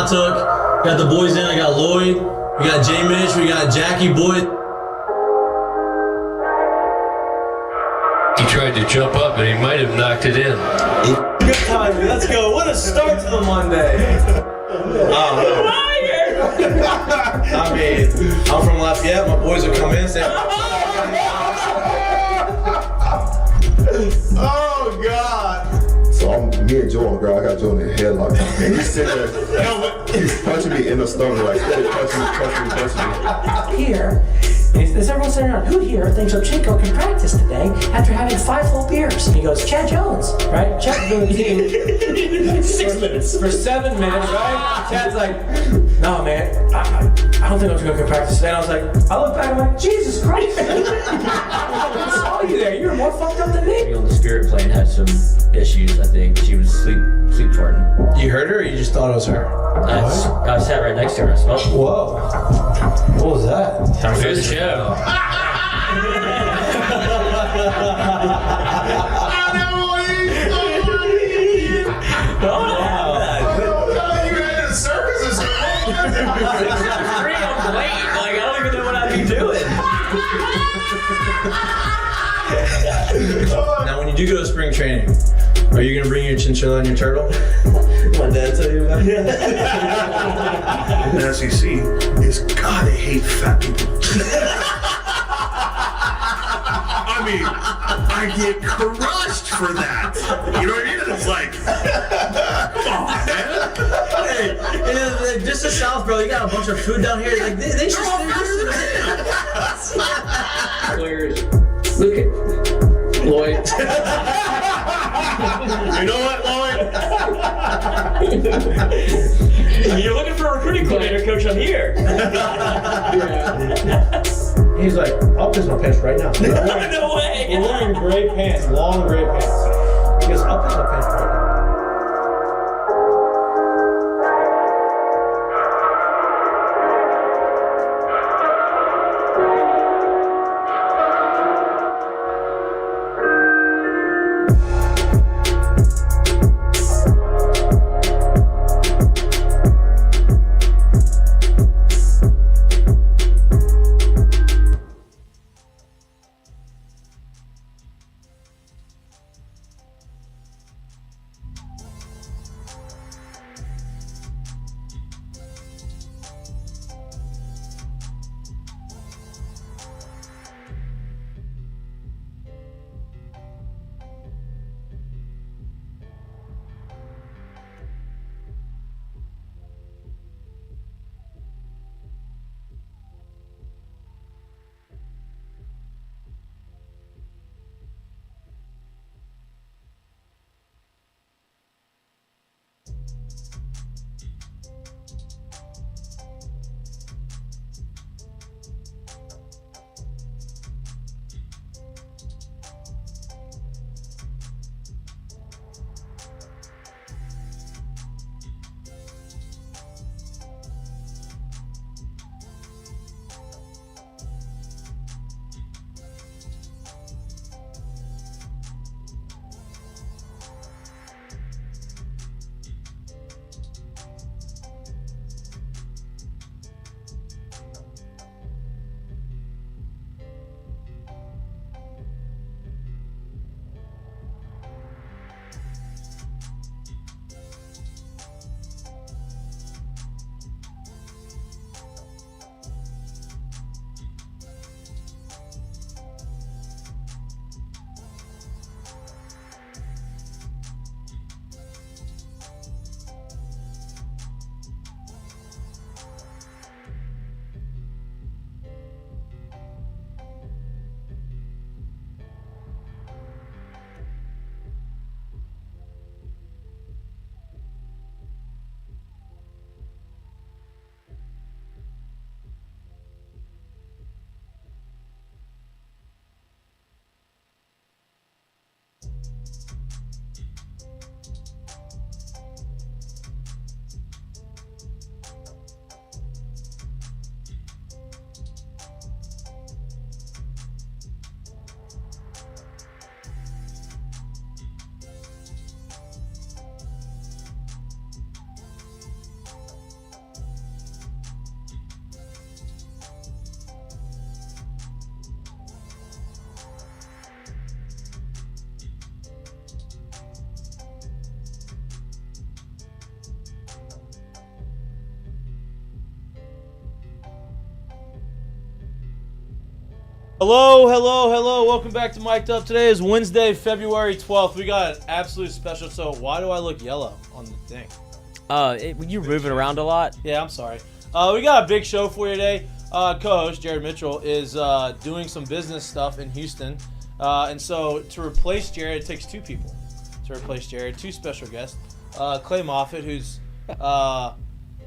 Mahtook. Got the boys in. I got Lloyd. We got J Mitch. We got Jackie Boyd. He tried to jump up and he might have knocked it in. Good timing. Let's go. What a start to the Monday. I mean, I'm from Lafayette. My boys will come in and say, oh, God. So me and Joe on the ground. I got Joe in the headlock. And he's sitting there. He's punching me in the stomach, like, punching me. Here, is everyone sitting around? Who here thinks Ochenko can practice today after having 5 full beers? And he goes, Chad Jones, right? Chad's been with the team 6 minutes. For 7 minutes, right? Chad's like, no, man, I don't think Ochenko can practice today. And I was like, I look back and I'm like, Jesus Christ. I saw you there. You were more fucked up than me. On the spirit plane had some issues, I think. She was sleep farting. you heard her or you just thought it was her? I sat right next to her. So. Whoa. What was that? Good show. Now, when you do go to spring training, are you gonna bring your chinchilla and your turtle? My dad tell you about it. The SEC is God, they hate fat people. I mean, I get crushed for that. You know what I mean? It's like, come on, man. Hey, just the South, bro. You got a bunch of food down here. Like they should. Look at Lloyd. You know what, Lloyd? You're looking for a recruiting coordinator, coach. I'm here. He's like, I'll piss my pants right now. No way. We're wearing gray pants, long gray pants. He goes, I'll piss my pants right now. Hello. Welcome back to Mik'd Up. Today is Wednesday, February 12th. We got an absolute special. So why do I look yellow on the thing? You're moving around a lot. Yeah, I'm sorry. We got a big show for you today. Co-host Jared Mitchell is doing some business stuff in Houston. And so to replace Jared, it takes two people to replace Jared. Two special guests. Clay Moffitt, who's a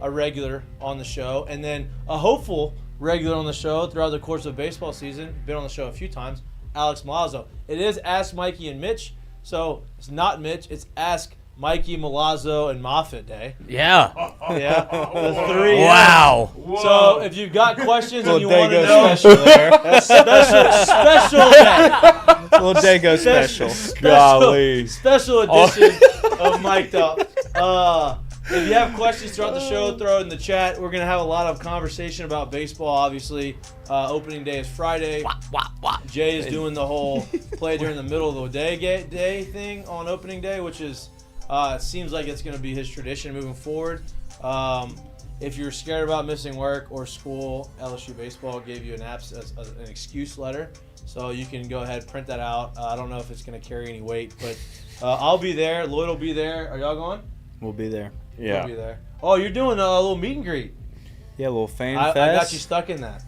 regular on the show, and then a hopeful regular on the show throughout the course of baseball season. Been on the show a few times. Alex Milazzo. It is Ask Mikie and Mitch. So it's not Mitch. It's Ask Mikie, Milazzo, and Moffitt Day. Yeah. Yeah. The three. Wow. So if you've got questions and you want to Dago know, special there. special day. Little Dago special. Golly. Special edition of Mik'd Up. If you have questions throughout the show, throw it in the chat. We're going to have a lot of conversation about baseball, obviously. Opening day is Friday. Jay is doing the whole play during the middle of the day thing on opening day, which is it seems like it's going to be his tradition moving forward. If you're scared about missing work or school, LSU baseball gave you an excuse letter. So you can go ahead and print that out. I don't know if it's going to carry any weight, but I'll be there. Lloyd will be there. Are y'all going? We'll be there. We'll be there. Oh, you're doing a little meet and greet. Yeah, a little fan I fest. got you stuck in that.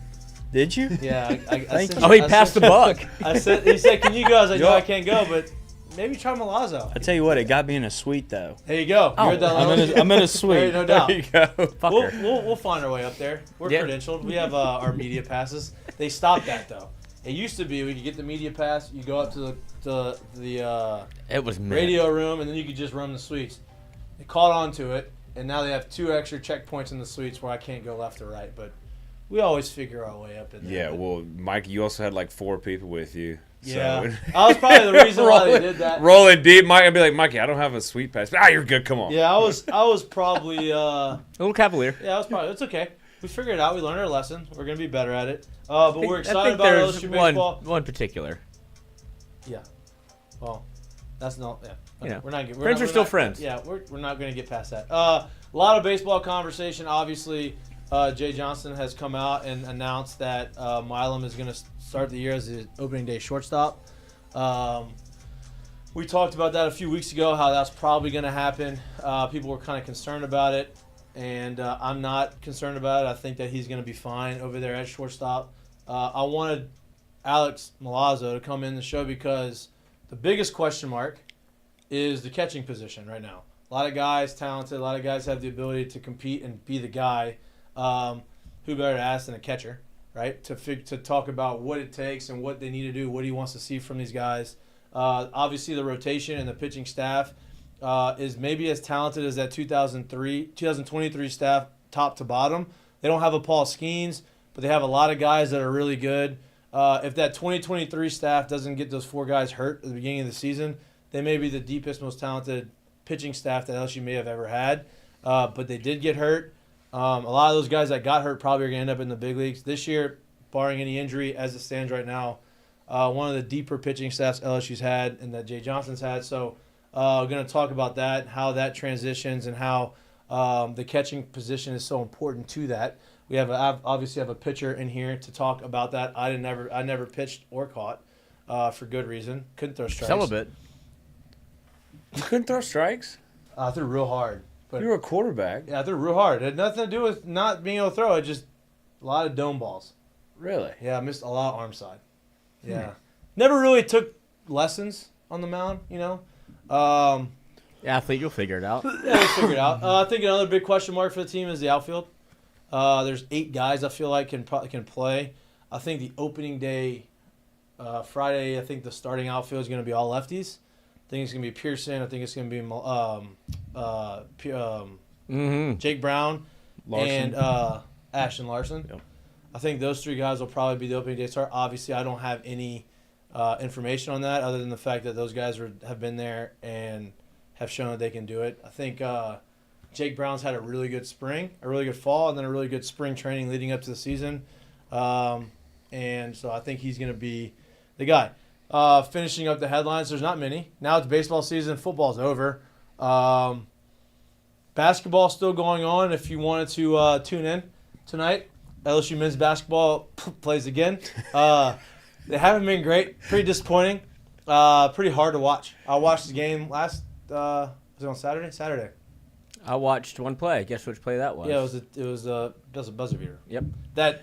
Did you? Yeah. I sent Oh, he passed the buck. He said, can you go? I was like, no, I can't go, but maybe try Milazzo. I tell you what, it got me in a suite though. There you go. Oh, You're at that level. I'm in a suite. No doubt. There you go. We'll find our way up there. We're credentialed. We have our media passes. They stopped that though. It used to be we could get the media pass. You go up to the It was radio room, and then you could just roam the suites. They caught on to it, and now they have 2 extra checkpoints in the suites where I can't go left or right. But we always figure our way up in there. Yeah, well, Mike, you also had like 4 people with you. Yeah, So. I was probably the reason why they did that. Rolling deep, Mike. I'd be like, Mikey, I don't have a sweet pass. You're good. Come on. Yeah, I was probably. a little cavalier. Yeah, it's okay. We figured it out. We learned our lesson. We're gonna be better at it. But we're excited about LSU baseball. One particular. Yeah. Well, that's not. Yeah. Yeah. We're not. Friends are still friends. Yeah, we're not gonna get past that. A lot of baseball conversation. Obviously, Jay Johnson has come out and announced that Milam is gonna start the year as the opening day shortstop. We talked about that a few weeks ago. How that's probably gonna happen. People were kind of concerned about it. And I'm not concerned about it. I think that he's going to be fine over there at shortstop. I wanted Alex Milazzo to come in the show because the biggest question mark is the catching position right now. A lot of guys talented. A lot of guys have the ability to compete and be the guy. Who better to ask than a catcher, right? To talk about what it takes and what they need to do, what he wants to see from these guys. Obviously, the rotation and the pitching staff is maybe as talented as that 2023 staff, top to bottom. They don't have a Paul Skeens, but they have a lot of guys that are really good. If that 2023 staff doesn't get those 4 guys hurt at the beginning of the season, they may be the deepest, most talented pitching staff that LSU may have ever had. But they did get hurt. A lot of those guys that got hurt probably are going to end up in the big leagues. This year, barring any injury, as it stands right now, one of the deeper pitching staffs LSU's had and that Jay Johnson's had. So we're going to talk about that, how that transitions, and how the catching position is so important to that. We obviously have a pitcher in here to talk about that. I never pitched or caught for good reason. Couldn't throw strikes. Celibate. You couldn't throw strikes? I threw real hard. But You were a quarterback. yeah, I threw real hard. It had nothing to do with not being able to throw. It just a lot of dome balls. Really? Yeah, I missed a lot of arm side. Yeah. Never really took lessons on the mound, you know. Athlete, you'll figure it out. Yeah, we'll figure it out. I think another big question mark for the team is the outfield. There's 8 guys I feel like can play. I think the opening day, Friday, I think the starting outfield is going to be all lefties. I think it's going to be Pearson. I think it's going to be Jake Brown Larson. and Ashton Larson. Yep. I think those 3 guys will probably be the opening day start. Obviously, I don't have any information on that other than the fact that those guys have been there and have shown that they can do it. I think Jake Brown's had a really good spring, a really good fall, and then a really good spring training leading up to the season. And so I think he's going to be the guy. Finishing up the headlines, there's not many. Now it's baseball season. Football's over. Basketball still going on if you wanted to tune in tonight. LSU men's basketball plays again. They haven't been great. Pretty disappointing. Pretty hard to watch. I watched the game last. Was it on Saturday? Saturday. I watched one play. Guess which play that was? Yeah, it was a buzzer beater. Yep. That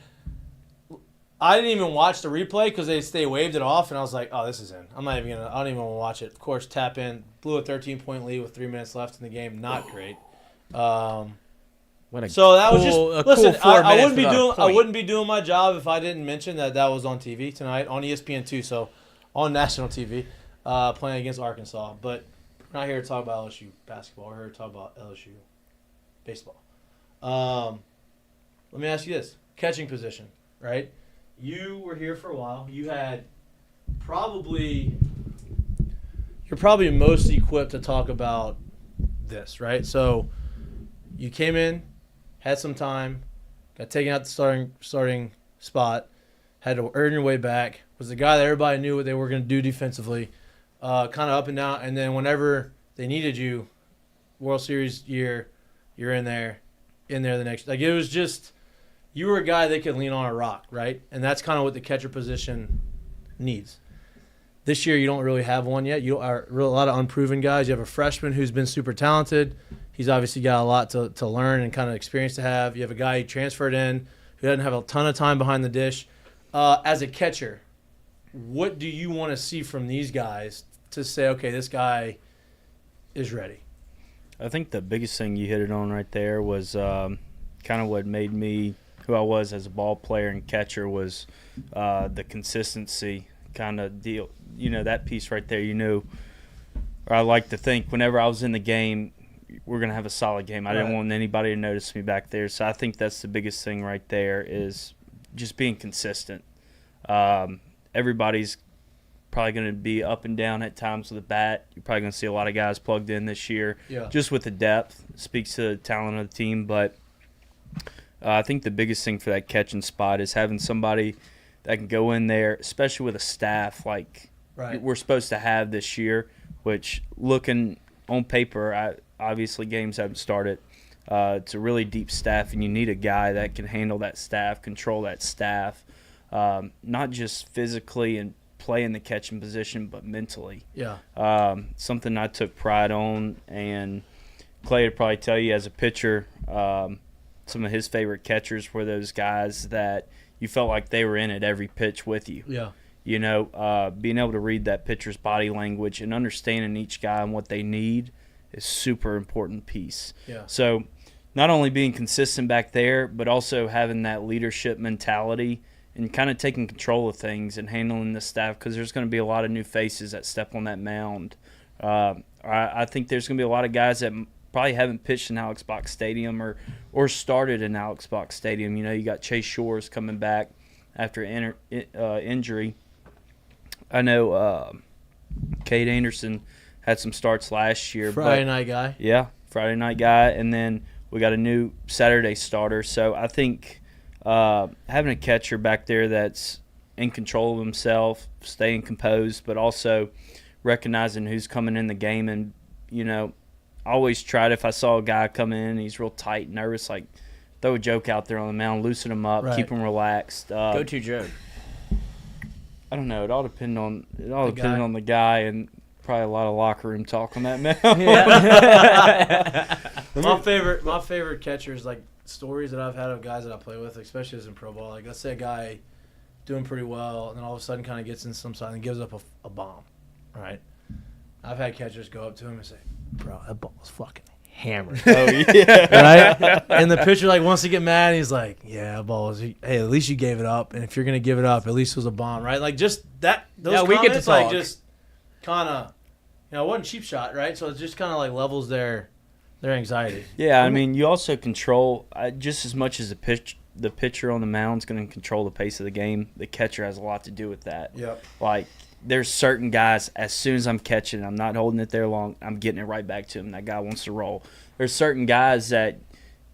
I didn't even watch the replay because they waved it off, and I was like, "Oh, this is in. I don't even want to watch it." Of course, tap in, blew a 13-point lead with 3 minutes left in the game. Not great. So that was just listen. I wouldn't be doing my job if I didn't mention that was on TV tonight on ESPN2. So on national TV, playing against Arkansas. But we're not here to talk about LSU basketball. We're here to talk about LSU baseball. Let me ask you this: catching position, right? You were here for a while. You're probably most equipped to talk about this, right? So you came in, had some time, got taken out the starting spot, had to earn your way back, was the guy that everybody knew what they were going to do defensively, kind of up and down, and then whenever they needed you, World Series year, you're in there the next. Like, it was just, you were a guy that could lean on a rock, right? And that's kind of what the catcher position needs. This year, you don't really have one yet. You are a lot of unproven guys. You have a freshman who's been super talented. He's obviously got a lot to learn and kind of experience to have. You have a guy who transferred in who doesn't have a ton of time behind the dish. As a catcher, what do you want to see from these guys to say, okay, this guy is ready? I think the biggest thing you hit it on right there was kind of what made me who I was as a ball player and catcher was the consistency kind of deal. You know, that piece right there, or I like to think whenever I was in the game, we're going to have a solid game. I didn't want anybody to notice me back there. So I think that's the biggest thing right there is just being consistent. Everybody's probably going to be up and down at times with the bat. You're probably going to see a lot of guys plugged in this year. Yeah. Just with the depth. Speaks to the talent of the team. But I think the biggest thing for that catching spot is having somebody that can go in there, especially with a staff like we're supposed to have this year, which looking on paper, obviously games haven't started. It's a really deep staff, and you need a guy that can handle that staff, control that staff, not just physically and play in the catching position, but mentally. Yeah. Something I took pride on, and Clay would probably tell you as a pitcher, some of his favorite catchers were those guys that you felt like they were in it every pitch with you. Yeah. Being able to read that pitcher's body language and understanding each guy and what they need is super important piece. Yeah. So not only being consistent back there, but also having that leadership mentality and kind of taking control of things and handling the staff, because there's going to be a lot of new faces that step on that mound. I think there's going to be a lot of guys that probably haven't pitched in Alex Box Stadium or started in Alex Box Stadium. You got Chase Shores coming back after injury. I know Kade Anderson had some starts last year. Friday night guy. Yeah, Friday night guy. And then we got a new Saturday starter. So I think having a catcher back there that's in control of himself, staying composed, but also recognizing who's coming in the game. And, I always tried, if I saw a guy come in and he's real tight, nervous, like throw a joke out there on the mound, loosen him up, keep him relaxed. Go-to joke. I don't know. It all depends on the guy, and probably a lot of locker room talk on that mound. My favorite catchers, like stories that I've had of guys that I play with, especially as in pro ball. Like, let's say a guy doing pretty well, and then all of a sudden kind of gets in some side and gives up a bomb, right? I've had catchers go up to him and say, "Bro, that ball was fucking hammered." Oh yeah, right. And the pitcher wants to get mad. And he's like, "Yeah, that ball was. Hey, at least you gave it up. And if you're gonna give it up, at least it was a bomb, right?" Like, just that. Those comments, we get to talk. Just kind of, it wasn't cheap shot, right? So it just kind of levels their anxiety. Yeah, I mean, you also control just as much as the pitcher on the mound is going to control the pace of the game. The catcher has a lot to do with that. Yep. There's certain guys, as soon as I'm catching, I'm not holding it there long, I'm getting it right back to him. That guy wants to roll. There's certain guys that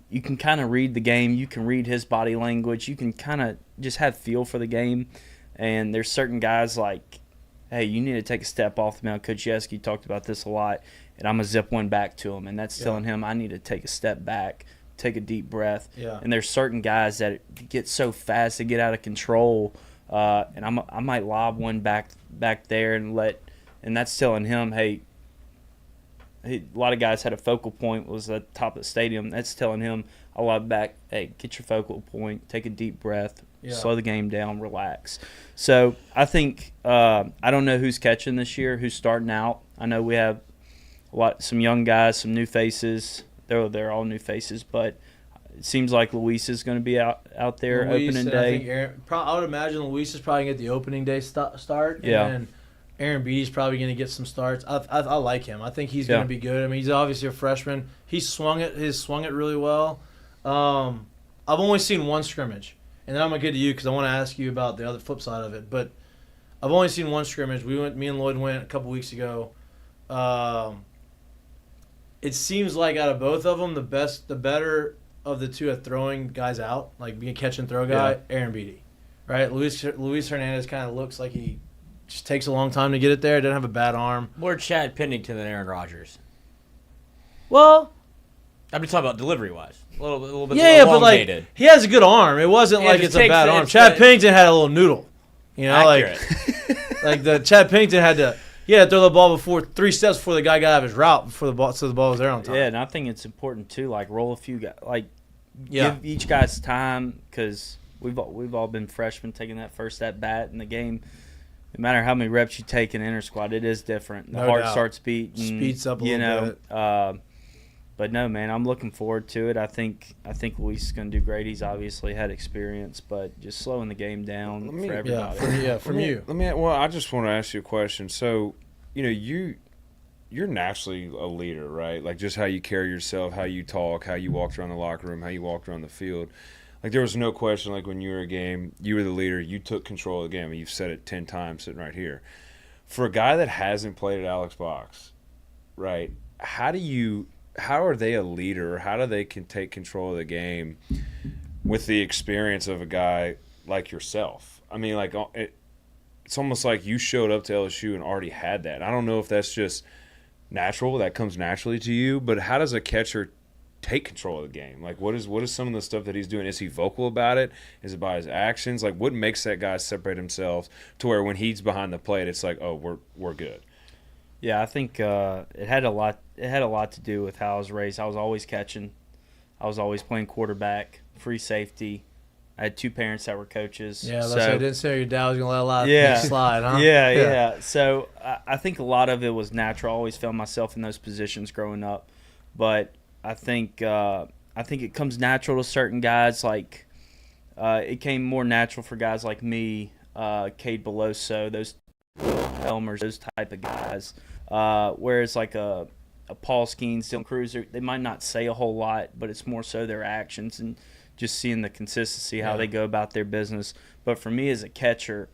you can kind of read the game. You can read his body language. You can kind of just have feel for the game. And there's certain guys like, hey, you need to take a step off the mound. Coach Yeski talked about this a lot, and I'm going to zip one back to him. And that's telling him I need to take a step back, take a deep breath. Yeah. And there's certain guys that get so fast, they get out of control and I might lob one back there and that's telling him, hey, a lot of guys had a focal point was at the top of the stadium. That's telling him, I'll lob back, hey, get your focal point, take a deep breath, slow the game down, relax. So I think I don't know who's catching this year, who's starting out. I know we have some young guys, some new faces. They're all new faces, but it seems like Luis is going to be out there opening day. I would imagine Luis is probably going to get the opening day start. Yeah. And Aaron Beatty's probably going to get some starts. I like him. I think he's going to be good. I mean, he's obviously a freshman. He swung it really well. I've only seen one scrimmage, and then I'm going to get to you because I want to ask you about the other flip side of it. But I've only seen one scrimmage. Me and Lloyd went a couple weeks ago. It seems like out of both of them, the better of the two at throwing guys out, like being a catch and throw guy, Aaron Beatty, right? Luis Hernandez kind of looks like he just takes a long time to get it there. Doesn't have a bad arm. More Chad Pennington than Aaron Rodgers. Well, I'm just talking about delivery-wise. A little bit but elongated. like he has a good arm. It wasn't like it's a bad arm. Chad Pennington had a little noodle, accurate. like the Chad Pennington had to throw the ball 3 steps before the guy got out of his route before the ball was there on time. Yeah, and I think it's important too. Like roll a few guys, give each guy's time because we've all been freshmen taking that first at bat in the game. No matter how many reps you take in inter squad, it is different. The heart starts beating, speeds up a little bit. But no, man, I'm looking forward to it. I think Luis is going to do great. He's obviously had experience, but just slowing the game down for everybody. Well, I just want to ask you a question. So, you're naturally a leader, right? Like just how you carry yourself, how you talk, how you walked around the locker room, how you walked around the field. Like there was no question, like when you were a game, you were the leader, you took control of the game, and you've said it 10 times sitting right here. For a guy that hasn't played at Alex Box, right, how are they a leader? How do they can take control of the game with the experience of a guy like yourself? I mean, like it's almost like you showed up to LSU and already had that. I don't know if that's just natural, that comes naturally to you, but how does a catcher take control of the game? Like what is some of the stuff that he's doing? Is he vocal about it? Is it by his actions? Like what makes that guy separate himself to where when he's behind the plate it's like, oh, we're good? Yeah, I think it had a lot to do with how I was raised. I was always catching. I was always playing quarterback, free safety. I had 2 parents that were coaches. Yeah, that's why I didn't say your dad was going to let a lot of things slide, huh? Yeah. So I think a lot of it was natural. I always found myself in those positions growing up. But I think it comes natural to certain guys. Like it came more natural for guys like me, Kade Beloso, those Elmers, those type of guys. Whereas like a Paul Skeens, Dylan Cruiser, they might not say a whole lot, but it's more so their actions and just seeing the consistency, how they go about their business. But for me as a catcher,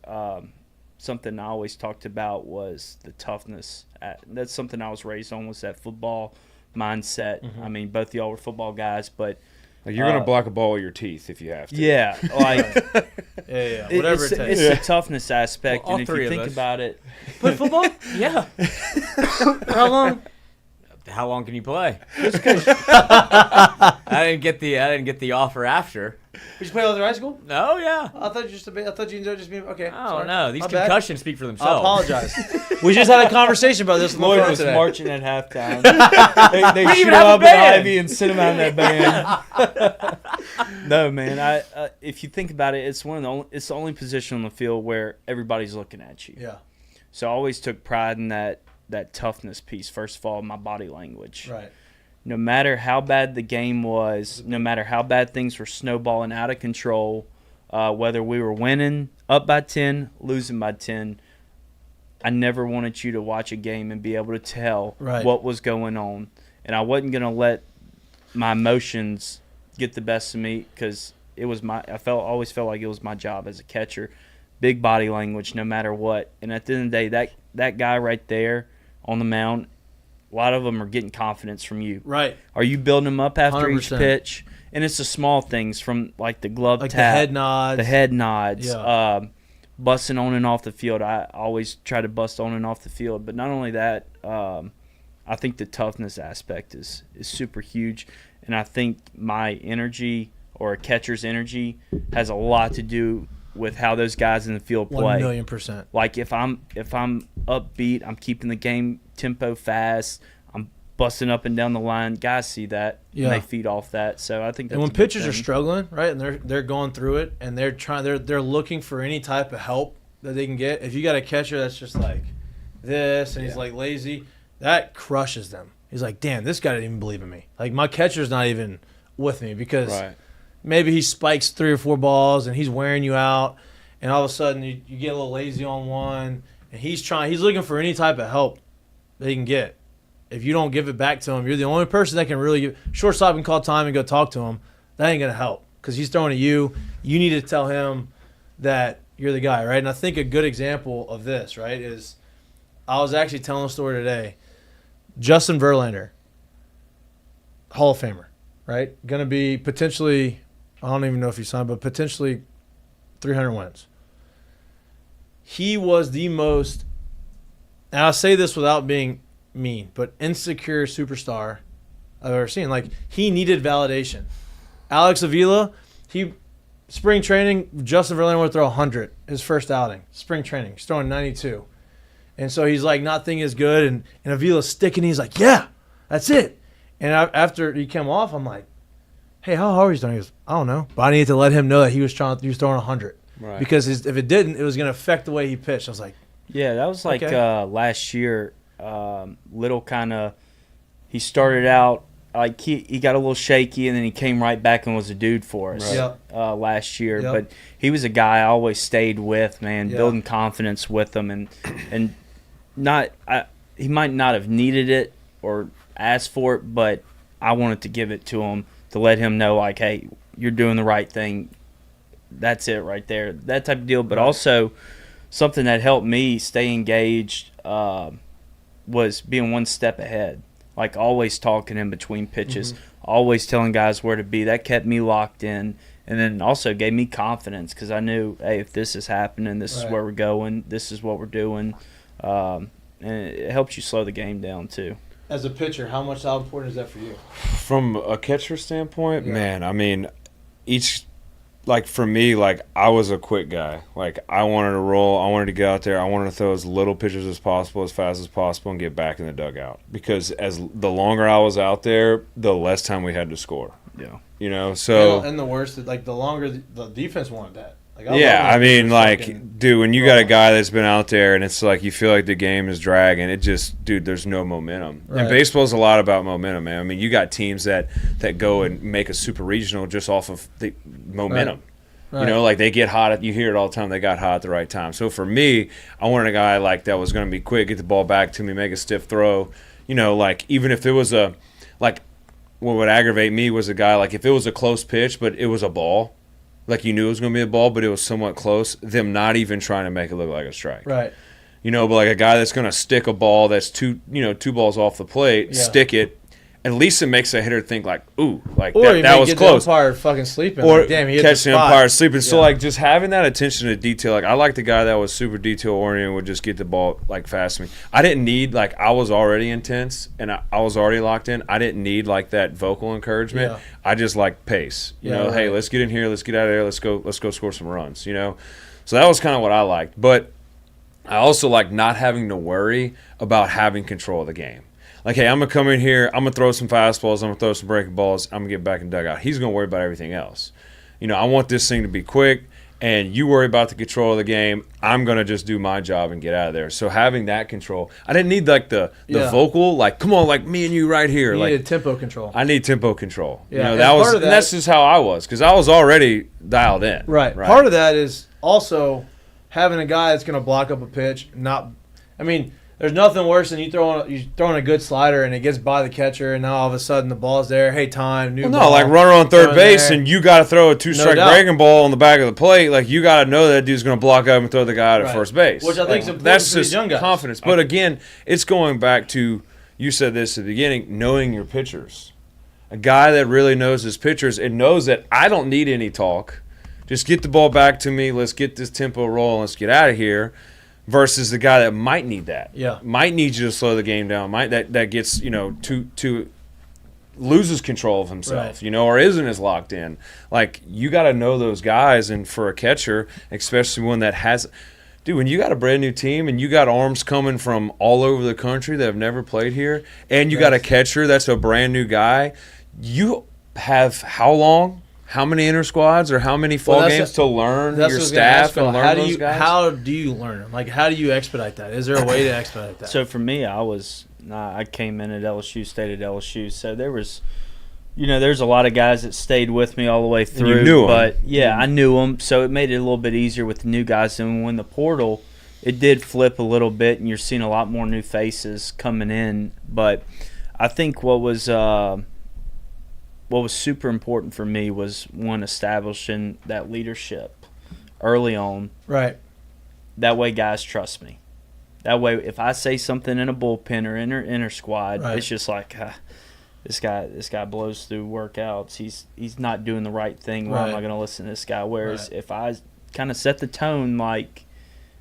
something I always talked about was the toughness. That's something I was raised on, was that football mindset. Mm-hmm. I mean, both of y'all were football guys, but like you're going to block a ball with your teeth if you have to. Yeah, like whatever it takes. It's the toughness aspect, and if you think about it, play football? Yeah. How long? How long can you play? I didn't get the offer after. Did you play all through high school? No, yeah. I thought you enjoyed just being okay. Oh no, these concussions speak for themselves. I apologize. We just had a conversation about this. Lloyd was marching at halftime. they shoot him up in Ivy and sit him out in that band. No, man. If you think about it, it's the only position on the field where everybody's looking at you. Yeah. So I always took pride in that toughness piece. First of all, my body language. Right. No matter how bad the game was, no matter how bad things were snowballing out of control, whether we were winning up by 10, losing by 10, I never wanted you to watch a game and be able to tell what was going on. And I wasn't going to let my emotions get the best of me because it was always felt like it was my job as a catcher. Big body language no matter what. And at the end of the day, that guy right there on the mound, a lot of them are getting confidence from you. Right. Are you building them up after 100%. each pitch? And it's the small things from like the glove like tap. the head nods. Yeah. Busting on and off the field. I always try to bust on and off the field. But not only that, I think the toughness aspect is super huge. And I think my energy or a catcher's energy has a lot to do with how those guys in the field play. 1,000,000%. Like if I'm upbeat, I'm keeping the game tempo fast. I'm busting up and down the line. Guys see that and they feed off that. So I think that's and when a good pitchers are thing. struggling, right, and they're going through it and they're looking for any type of help that they can get. If you got a catcher that's just like this and he's like lazy, that crushes them. He's like, damn, this guy didn't even believe in me. Like my catcher's not even with me because maybe he spikes 3 or 4 balls and he's wearing you out, and all of a sudden you get a little lazy on one, and he's looking for any type of help that he can get. If you don't give it back to him, you're the only person that can really give. Shortstop can call time and go talk to him. That ain't gonna help because he's throwing at you. You need to tell him that you're the guy, right? And I think a good example of this, right, is I was actually telling a story today. Justin Verlander, Hall of Famer, right? Going to be potentially, I don't even know if he signed, but potentially 300 wins. He was the most, and I'll say this without being mean, but insecure superstar I've ever seen. Like, he needed validation. Alex Avila, spring training, Justin Verlander would throw 100 his first outing. Spring training, he's throwing 92. And so he's like not thinking as good, and Avila's sticking. He's like, yeah, that's it. And after he came off, I'm like, hey, how hard are you throwing? He goes, I don't know, but I needed to let him know that he was throwing 100, right? Because if it didn't, it was going to affect the way he pitched. I was like, yeah, that was like last year. Little kind of, he started out like he got a little shaky, and then he came right back and was a dude for us last year. Yep. But he was a guy I always stayed with, man, building confidence with him, and he might not have needed it or asked for it, but I wanted to give it to him to let him know, like, hey, you're doing the right thing. That's it right there, that type of deal. But also something that helped me stay engaged was being one step ahead. Like always talking in between pitches, always telling guys where to be. That kept me locked in, and then also gave me confidence because I knew, hey, if this is happening, this is where we're going, this is what we're doing. And it helps you slow the game down too. As a pitcher, how important is that for you? From a catcher standpoint, man, I mean, for me, I was a quick guy. Like, I wanted to roll. I wanted to get out there. I wanted to throw as little pitches as possible, as fast as possible, and get back in the dugout. Because the longer I was out there, the less time we had to score. Yeah. You know, so. And the worst, the longer the defense wanted that. Dude, when you got a guy that's been out there and it's like you feel like the game is dragging, there's no momentum. Right. And baseball's a lot about momentum, man. I mean, you got teams that go and make a super regional just off of the momentum. Right. You know, like they get hot. You hear it all the time. They got hot at the right time. So for me, I wanted a guy like that was going to be quick, get the ball back to me, make a stiff throw. You know, like even if it was what would aggravate me was a guy like if it was a close pitch, but it was a ball. Like you knew it was going to be a ball, but it was somewhat close. Them not even trying to make it look like a strike. Right. You know, but like a guy that's going to stick a ball that's two balls off the plate, stick it. At least it makes a hitter think like, ooh, like that was close. The umpire fucking sleeping. Or like, damn, he hit catch the umpire sleeping. Yeah. So like just having that attention to detail. Like I like the guy that was super detail oriented and would just get the ball like fast to me. I didn't need I was already intense and I was already locked in. I didn't need like that vocal encouragement. Yeah. I just like pace. You know, hey, let's get in here, let's get out of there, let's go score some runs. You know, so that was kind of what I liked. But I also like not having to worry about having control of the game. Like, hey, I'm going to come in here, I'm going to throw some fastballs, I'm going to throw some breaking balls, I'm going to get back in the dugout. He's going to worry about everything else. You know, I want this thing to be quick, and you worry about the control of the game. I'm going to just do my job and get out of there. So having that control, I didn't need, the vocal, come on, me and you right here. You needed tempo control. I need tempo control. Yeah. You know, that's just how I was, because I was already dialed in. Right. Part of that is also having a guy that's going to block up a pitch. There's nothing worse than you throwing a good slider and it gets by the catcher and now all of a sudden the ball's there. Hey, time, new ball. Like runner on third base and you got to throw a 2-strike breaking ball on the back of the plate. Like you got to know that dude's going to block up and throw the guy out at first base. Which I think is important that's for these young guys. Confidence. But again, it's going back to, you said this at the beginning, knowing your pitchers. A guy that really knows his pitchers and knows that I don't need any talk. Just get the ball back to me. Let's get this tempo rolling. Let's get out of here. Versus the guy that might need that. Yeah. Might need you to slow the game down. That gets, too loses control of himself, Right. you know, or isn't as locked in. Like, you got to know those guys, and for a catcher, especially one that has – dude, when you got a brand new team and you got arms coming from all over the country that have never played here, and you got a catcher that's a brand new guy, you have how long? How many inter squads or how many fall games to learn your staff and learn those guys? How do you learn them? Like, how do you expedite that? Is there a way to expedite that? So for me, I came in at LSU, stayed at LSU, so there was, there's a lot of guys that stayed with me all the way through. You knew 'em. But yeah, I knew them, so it made it a little bit easier with the new guys. And when the portal, it did flip a little bit, and you're seeing a lot more new faces coming in. But I think what was super important for me was, one, establishing that leadership early on. Right. That way guys trust me. That way if I say something in a bullpen or inter squad, Right. it's just like, this guy blows through workouts. He's not doing the right thing. Why am I Right. going to listen to this guy? Whereas Right. if I kind of set the tone, like,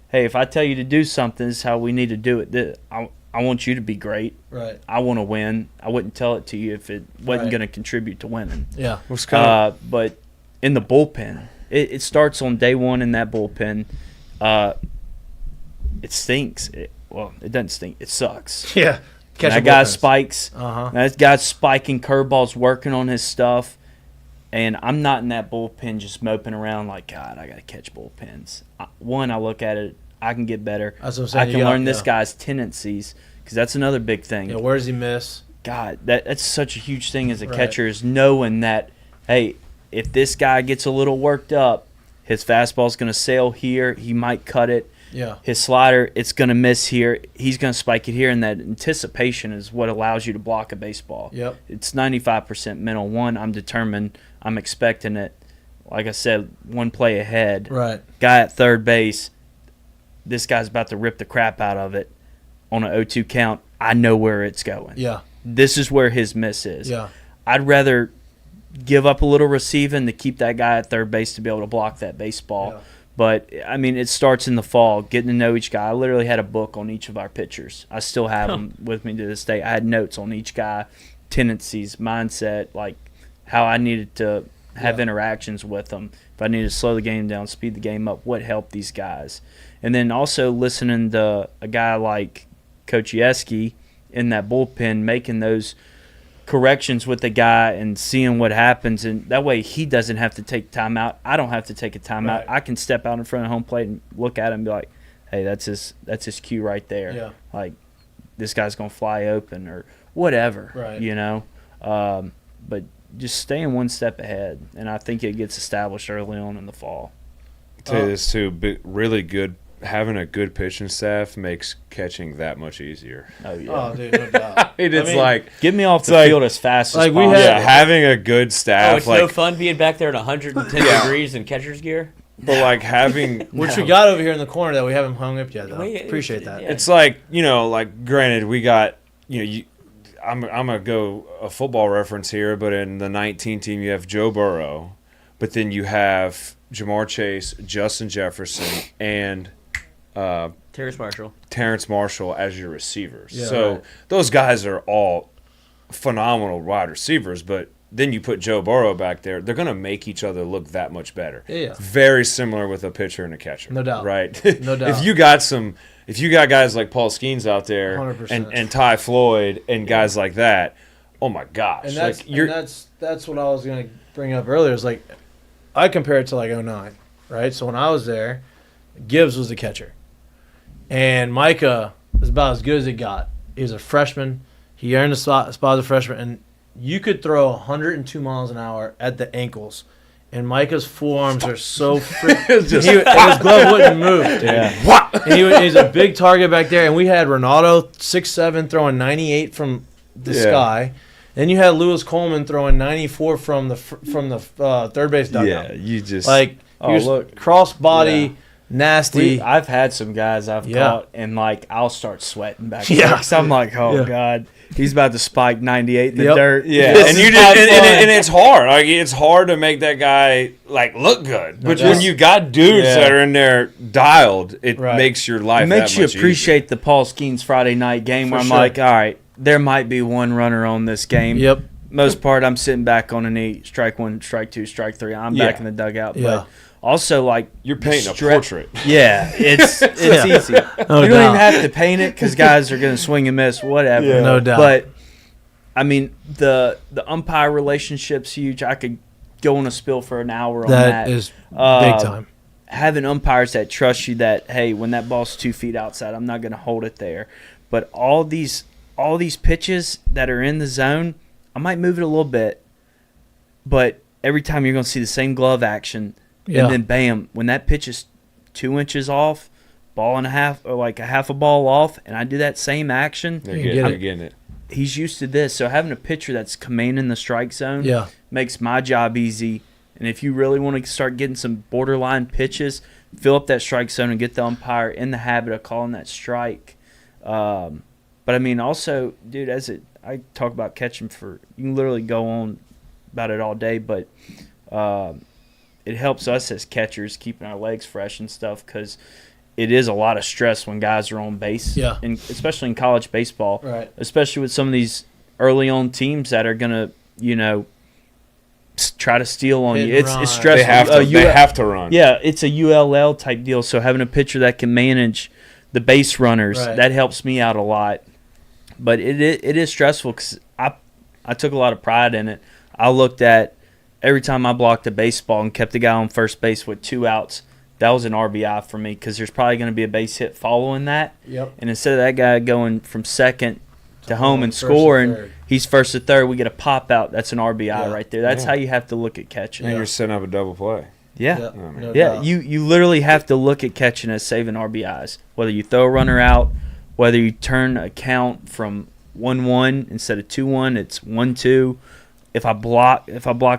hey, if I tell you to do something, this is how we need to do it. I want you to be great. Right. I want to win. I wouldn't tell it to you if it wasn't Right. going to contribute to winning. Yeah. But in the bullpen, it starts on day one in that bullpen. It stinks. It doesn't stink. It sucks. Yeah. And that guy spikes. Uh-huh. That guy's spiking curveballs, working on his stuff. And I'm not in that bullpen just moping around like, God, I got to catch bullpens. One, I look at it, I can get better. That's what I'm saying. I can learn this guy's tendencies, because that's another big thing. Yeah, where does he miss? God, that's such a huge thing as a Right. catcher, is knowing that, hey, if this guy gets a little worked up, his fastball's going to sail here. He might cut it. Yeah. His slider, it's going to miss here. He's going to spike it here, and that anticipation is what allows you to block a baseball. Yep. It's 95% mental. One, I'm determined. I'm expecting it. Like I said, one play ahead. Right. Guy at third base, this guy's about to rip the crap out of it on an 0-2 count. I know where it's going. Yeah. This is where his miss is. Yeah. I'd rather give up a little receiving to keep that guy at third base to be able to block that baseball. Yeah. But, I mean, it starts in the fall, getting to know each guy. I literally had a book on each of our pitchers. I still have them with me to this day. I had notes on each guy, tendencies, mindset, like how I needed to have interactions with them. If I needed to slow the game down, speed the game up, what helped these guys. And then also listening to a guy like Coach Yeski in that bullpen, making those corrections with the guy and seeing what happens, and that way he doesn't have to take time out. I don't have to take a timeout. Right. I can step out in front of home plate and look at him and be like, hey, that's his cue right there. Yeah. Like, this guy's gonna fly open or whatever. Right. But just staying one step ahead, and I think it gets established early on in the fall. I'll tell you this too, really good. Having a good pitching staff makes catching that much easier. Oh yeah. Oh, dude, no doubt. It's like, get me off the like- field as fast like as we possible. had- yeah, having a good staff, it's like, no fun being back there at 110 Yeah. degrees in catcher's gear. but like having, Which we got over here in the corner that we haven't hung up yet, though. Wait, Appreciate that. yeah. it's like, like granted, we got, I'm gonna go a football reference here, but in the 19 team you have Joe Burrow, but then you have Jamar Chase, Justin Jefferson, and Terrace Marshall. Terrence Marshall as your receivers. Yeah, so right. those guys are all phenomenal wide receivers, but then you put Joe Burrow back there, they're going to make each other look that much better. Yeah. Very similar with a pitcher and a catcher. No doubt. Right? No doubt. If you got guys like Paul Skeens out there 100%. and Ty Floyd and guys like that, oh my gosh. And like that's what I was going to bring up earlier. Is like, I compare it to like 09, right? So when I was there, Gibbs was the catcher. And Micah was about as good as it got. He was a freshman. He earned a spot as a freshman. And you could throw 102 miles an hour at the ankles. And Micah's forearms are so freaking. His glove wouldn't move. Dude. Yeah. And he's a big target back there. And we had Ronaldo, 6'7", throwing 98 from the sky. Then you had Lewis Coleman throwing 94 from the third base dugout. Yeah, you just Like, he was cross body, nasty. I've had some guys I've caught, and like I'll start sweating back there. Yeah. 'Cause I'm like, oh god, he's about to spike 98 in the Yep. dirt. Yeah, This and is you not just fun. and it's hard. Like it's hard to make that guy like look good. But doubt. when you got dudes Yeah. that are in there dialed, it Right. makes your life. It makes that you much appreciate the Paul Skeens Friday night game, where I'm sure. like, all right, there might be one runner on this game. Yep. most part, I'm sitting back on a knee, strike one, strike two, strike three. I'm back in the dugout. Yeah. But also, like, You're painting a portrait. Yeah, it's easy. You don't even have to paint it because guys are going to swing and miss, whatever. Yeah. No doubt. But, I mean, the umpire relationship's huge. I could go on a spill for an hour on that. That is big time. Having umpires that trust you that, hey, when that ball's 2 feet outside, I'm not going to hold it there. But all these pitches that are in the zone, I might move it a little bit, but every time you're going to see the same glove action, and then bam, when that pitch is 2 inches off, ball and a half, or like a half a ball off, and I do that same action, They're getting it. He's used to this. So having a pitcher that's commanding the strike zone makes my job easy. And if you really want to start getting some borderline pitches, fill up that strike zone and get the umpire in the habit of calling that strike. But I mean, also, dude, I talk about catching you can literally go on about it all day, but it helps us as catchers keeping our legs fresh and stuff because it is a lot of stress when guys are on base, and especially in college baseball, right? Especially with some of these early on teams that are gonna, try to steal on you. It's stressful. They have to run. Yeah, it's a ULL type deal. So having a pitcher that can manage the base runners, that helps me out a lot. But it is stressful because I took a lot of pride in it. I looked at every time I blocked a baseball and kept the guy on first base with 2 outs. That was an RBI for me because there's probably going to be a base hit following that. Yep. And instead of that guy going from second to home and scoring, he's first to third. We get a pop out. That's an RBI right there. That's how you have to look at catching. And you're setting up a double play. Yeah. You literally have to look at catching as saving RBIs. Whether you throw a runner out, whether you turn a count from 1-1 instead of 2-1, it's 1-2. If I block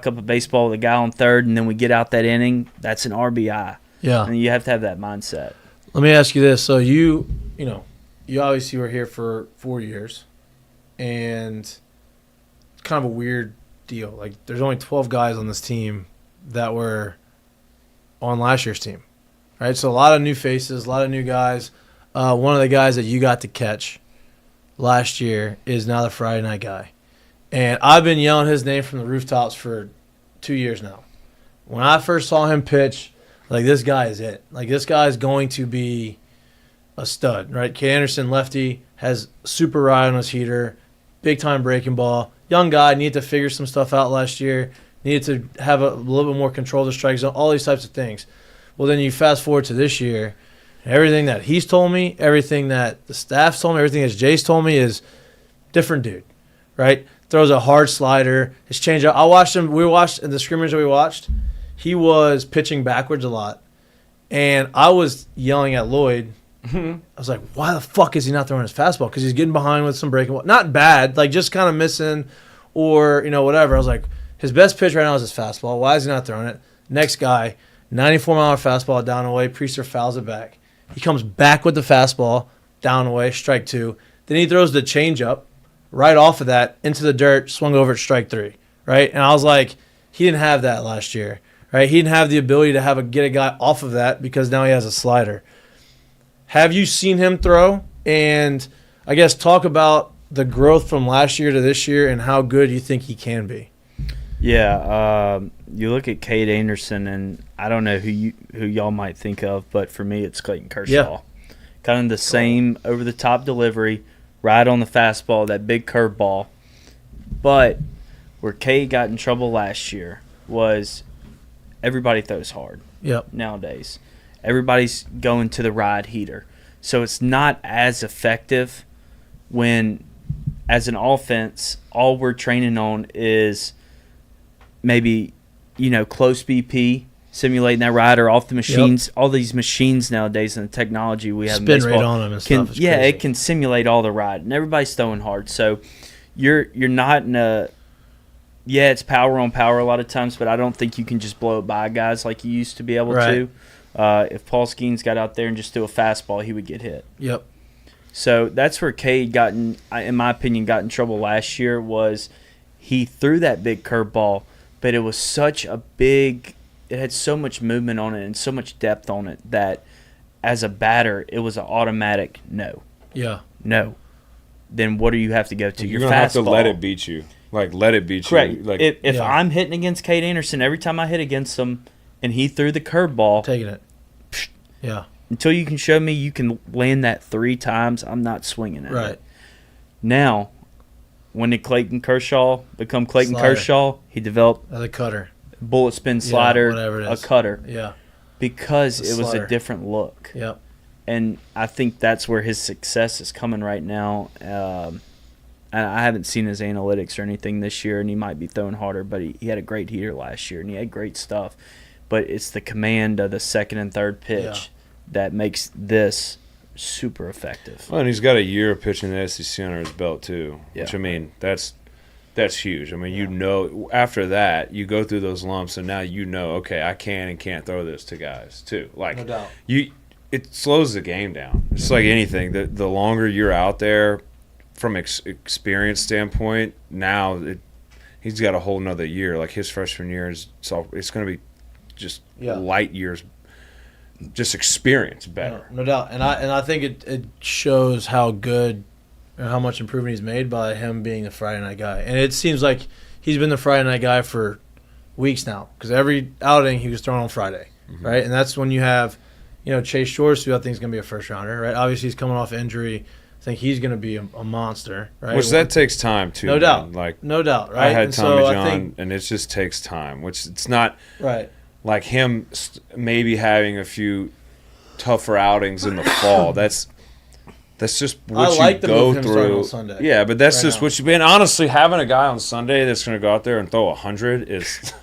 up a baseball with a guy on third and then we get out that inning, that's an RBI. Yeah. And you have to have that mindset. Let me ask you this. So you obviously were here for 4 years, and it's kind of a weird deal. Like, there's only 12 guys on this team that were on last year's team, right? So a lot of new faces, a lot of new guys. One of the guys that you got to catch last year is now the Friday night guy. And I've been yelling his name from the rooftops for 2 years now. When I first saw him pitch, like, this guy is it. Like, this guy is going to be a stud, right? Kade Anderson, lefty, has super ride on his heater, big-time breaking ball. Young guy, needed to figure some stuff out last year, needed to have a little bit more control of the strike zone, all these types of things. Well, then you fast forward to this year, and everything that he's told me, everything that the staff's told me, everything that Jay's told me is different dude, right? Throws a hard slider. His changeup. I watched him. We watched in the scrimmage that we watched. He was pitching backwards a lot, and I was yelling at Lloyd. I was like, why the fuck is he not throwing his fastball? Because he's getting behind with some breaking ball. Not bad, like just kind of missing or, whatever. I was like, his best pitch right now is his fastball. Why is he not throwing it? Next guy, 94-mile fastball down away. Priester fouls it back. He comes back with the fastball down away, strike 2. Then he throws the changeup right off of that into the dirt, swung over at strike 3, right? And I was like, he didn't have that last year, right? He didn't have the ability to get a guy off of that because now he has a slider. Have you seen him throw? And I guess talk about the growth from last year to this year and how good you think he can be. Yeah, you look at Kade Anderson, and I don't know who y'all might think of, but for me, it's Clayton Kershaw. Yeah. Kind of the same over-the-top delivery, right on the fastball, that big curveball. But where Kade got in trouble last year was everybody throws hard nowadays. Everybody's going to the ride heater. So it's not as effective when, as an offense, all we're training on is maybe, close BP, simulating that rider off the machines. All these machines nowadays and the technology we have in baseball. Spin rate on them and stuff is crazy. It can simulate all the ride. And everybody's throwing hard. So you're not in a – it's power on power a lot of times, but I don't think you can just blow it by guys like you used to be able to. If Paul Skeens got out there and just threw a fastball, he would get hit. Yep. So that's where Cade in my opinion, got in trouble last year was he threw that big curveball, but it was such a big – it had so much movement on it and so much depth on it that as a batter, it was an automatic no. Yeah. No. Then what do you have to go to? You're Your going to have to fastball. let it beat you. Like, let it beat Correct. you. Like, if I'm hitting against Kade Anderson, every time I hit against him and he threw the curveball, Taking it. Yeah. until you can show me you can land that 3 times, I'm not swinging at Right. it. Now, when did Clayton Kershaw become Clayton Slider. Kershaw? He developed The cutter. bullet spin slider, whatever it a is. cutter, Yeah. because The it was slider. a different look. Yep. And I think that's where his success is coming right now. And I haven't seen his analytics or anything this year, and he might be throwing harder, but he had a great heater last year, and he had great stuff. But it's the command of the second and third pitch that makes this super effective. well, and he's got a year of pitching the SEC under his belt too. Yeah. Which, I mean, that's huge. I mean, you know, after that, you go through those lumps, and now you know, okay, I can and can't throw this to guys too. Like, No doubt. it slows the game down. It's like anything. The longer you're out there, from experience standpoint, now he's got a whole nother year. Like, his freshman year it's going to be just light years, just experience better. No doubt. And I think it shows how good or how much improvement he's made by him being the Friday night guy. And it seems like he's been the Friday night guy for weeks now, because every outing he was thrown on Friday, right? And that's when you have, Chase Shores, who I think is going to be a first rounder, right? Obviously, he's coming off injury. I think he's going to be a monster, right? Which that takes time too. No doubt. Like, no doubt, right? I had And Tommy so John, and it just takes time. Which it's not right. like him maybe having a few tougher outings in the fall. That's just what I like you the go move him starting through. on Sunday. Yeah, but that's Right just now. what you've been. Honestly, having a guy on Sunday that's going to go out there and throw 100 is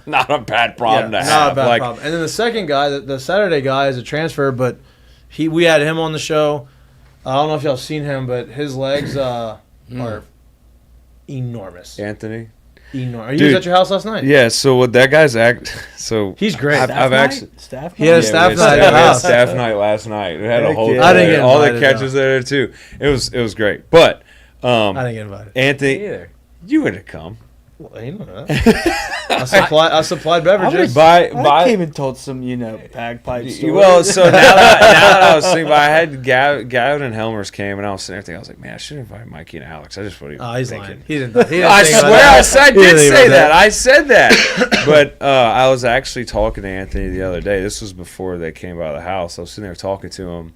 not a bad problem to have. Not a bad Like, problem. And then the second guy, the Saturday guy, is a transfer, but we had him on the show. I don't know if y'all seen him, but his legs are enormous. Anthony. Enormous. Dude, He was at your house last night. Yeah, so what that guy's so He's great. I've actually Staff He had a night? staff we night at had your house. staff night last night. We had a Heck whole yeah. I didn't get all the invited, catches there too. It was great. But I didn't get invited. Anthony, Either. you would have come. Well, you know that. I supplied beverages. I came and told some, bagpipe stories. Well, so now that I was thinking, I had Gavin and Helmers came, and I was sitting there thinking, I was like, man, I should invite Mikey and Alex. I just what Oh, he's thinking. lying. He didn't I think about swear that. I He didn't did think say about that. I said that. But I was actually talking to Anthony the other day. This was before they came by the house. I was sitting there talking to him,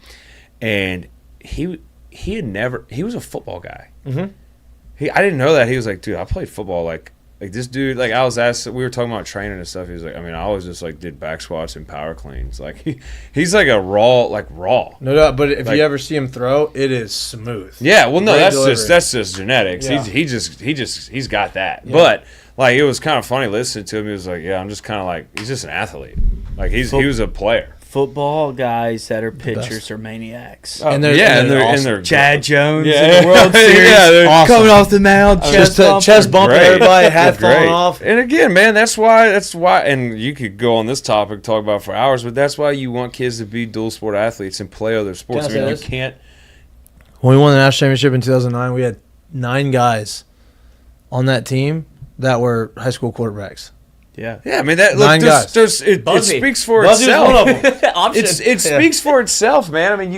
and he was a football guy. Mm-hmm. I didn't know that. He was like, dude, I played football like this dude, like I was asked, we were talking about training and stuff. He was like, I mean, I always just like did back squats and power cleans. Like he's like a raw. No doubt, but if Like- you ever see him throw, it is smooth. Yeah, well, no, Great that's delivery. just genetics. Yeah. He's got that. Yeah. But like it was kind of funny listening to him. He was like, yeah, I'm just kind of like he's just an athlete. Like he was a player. Football guys that are pitchers best. are maniacs. And they're and awesome. they're Chad Jones Yeah. in the World Series, Yeah, they're awesome. coming off the mound, Just chest bumping Great. everybody, hat They're falling great. off. And again, man, that's why, and you could go on this topic, talk about it for hours, but that's why you want kids to be dual sport athletes and play other sports. I Can I mean, say you this? can't. When we won the national championship in 2009, we had 9 guys on that team that were high school quarterbacks. Yeah. Yeah, I mean that. 9 Look, guys. it Buzzy. speaks for Buzzy was itself. one of them. Option. It speaks for itself, man. I mean,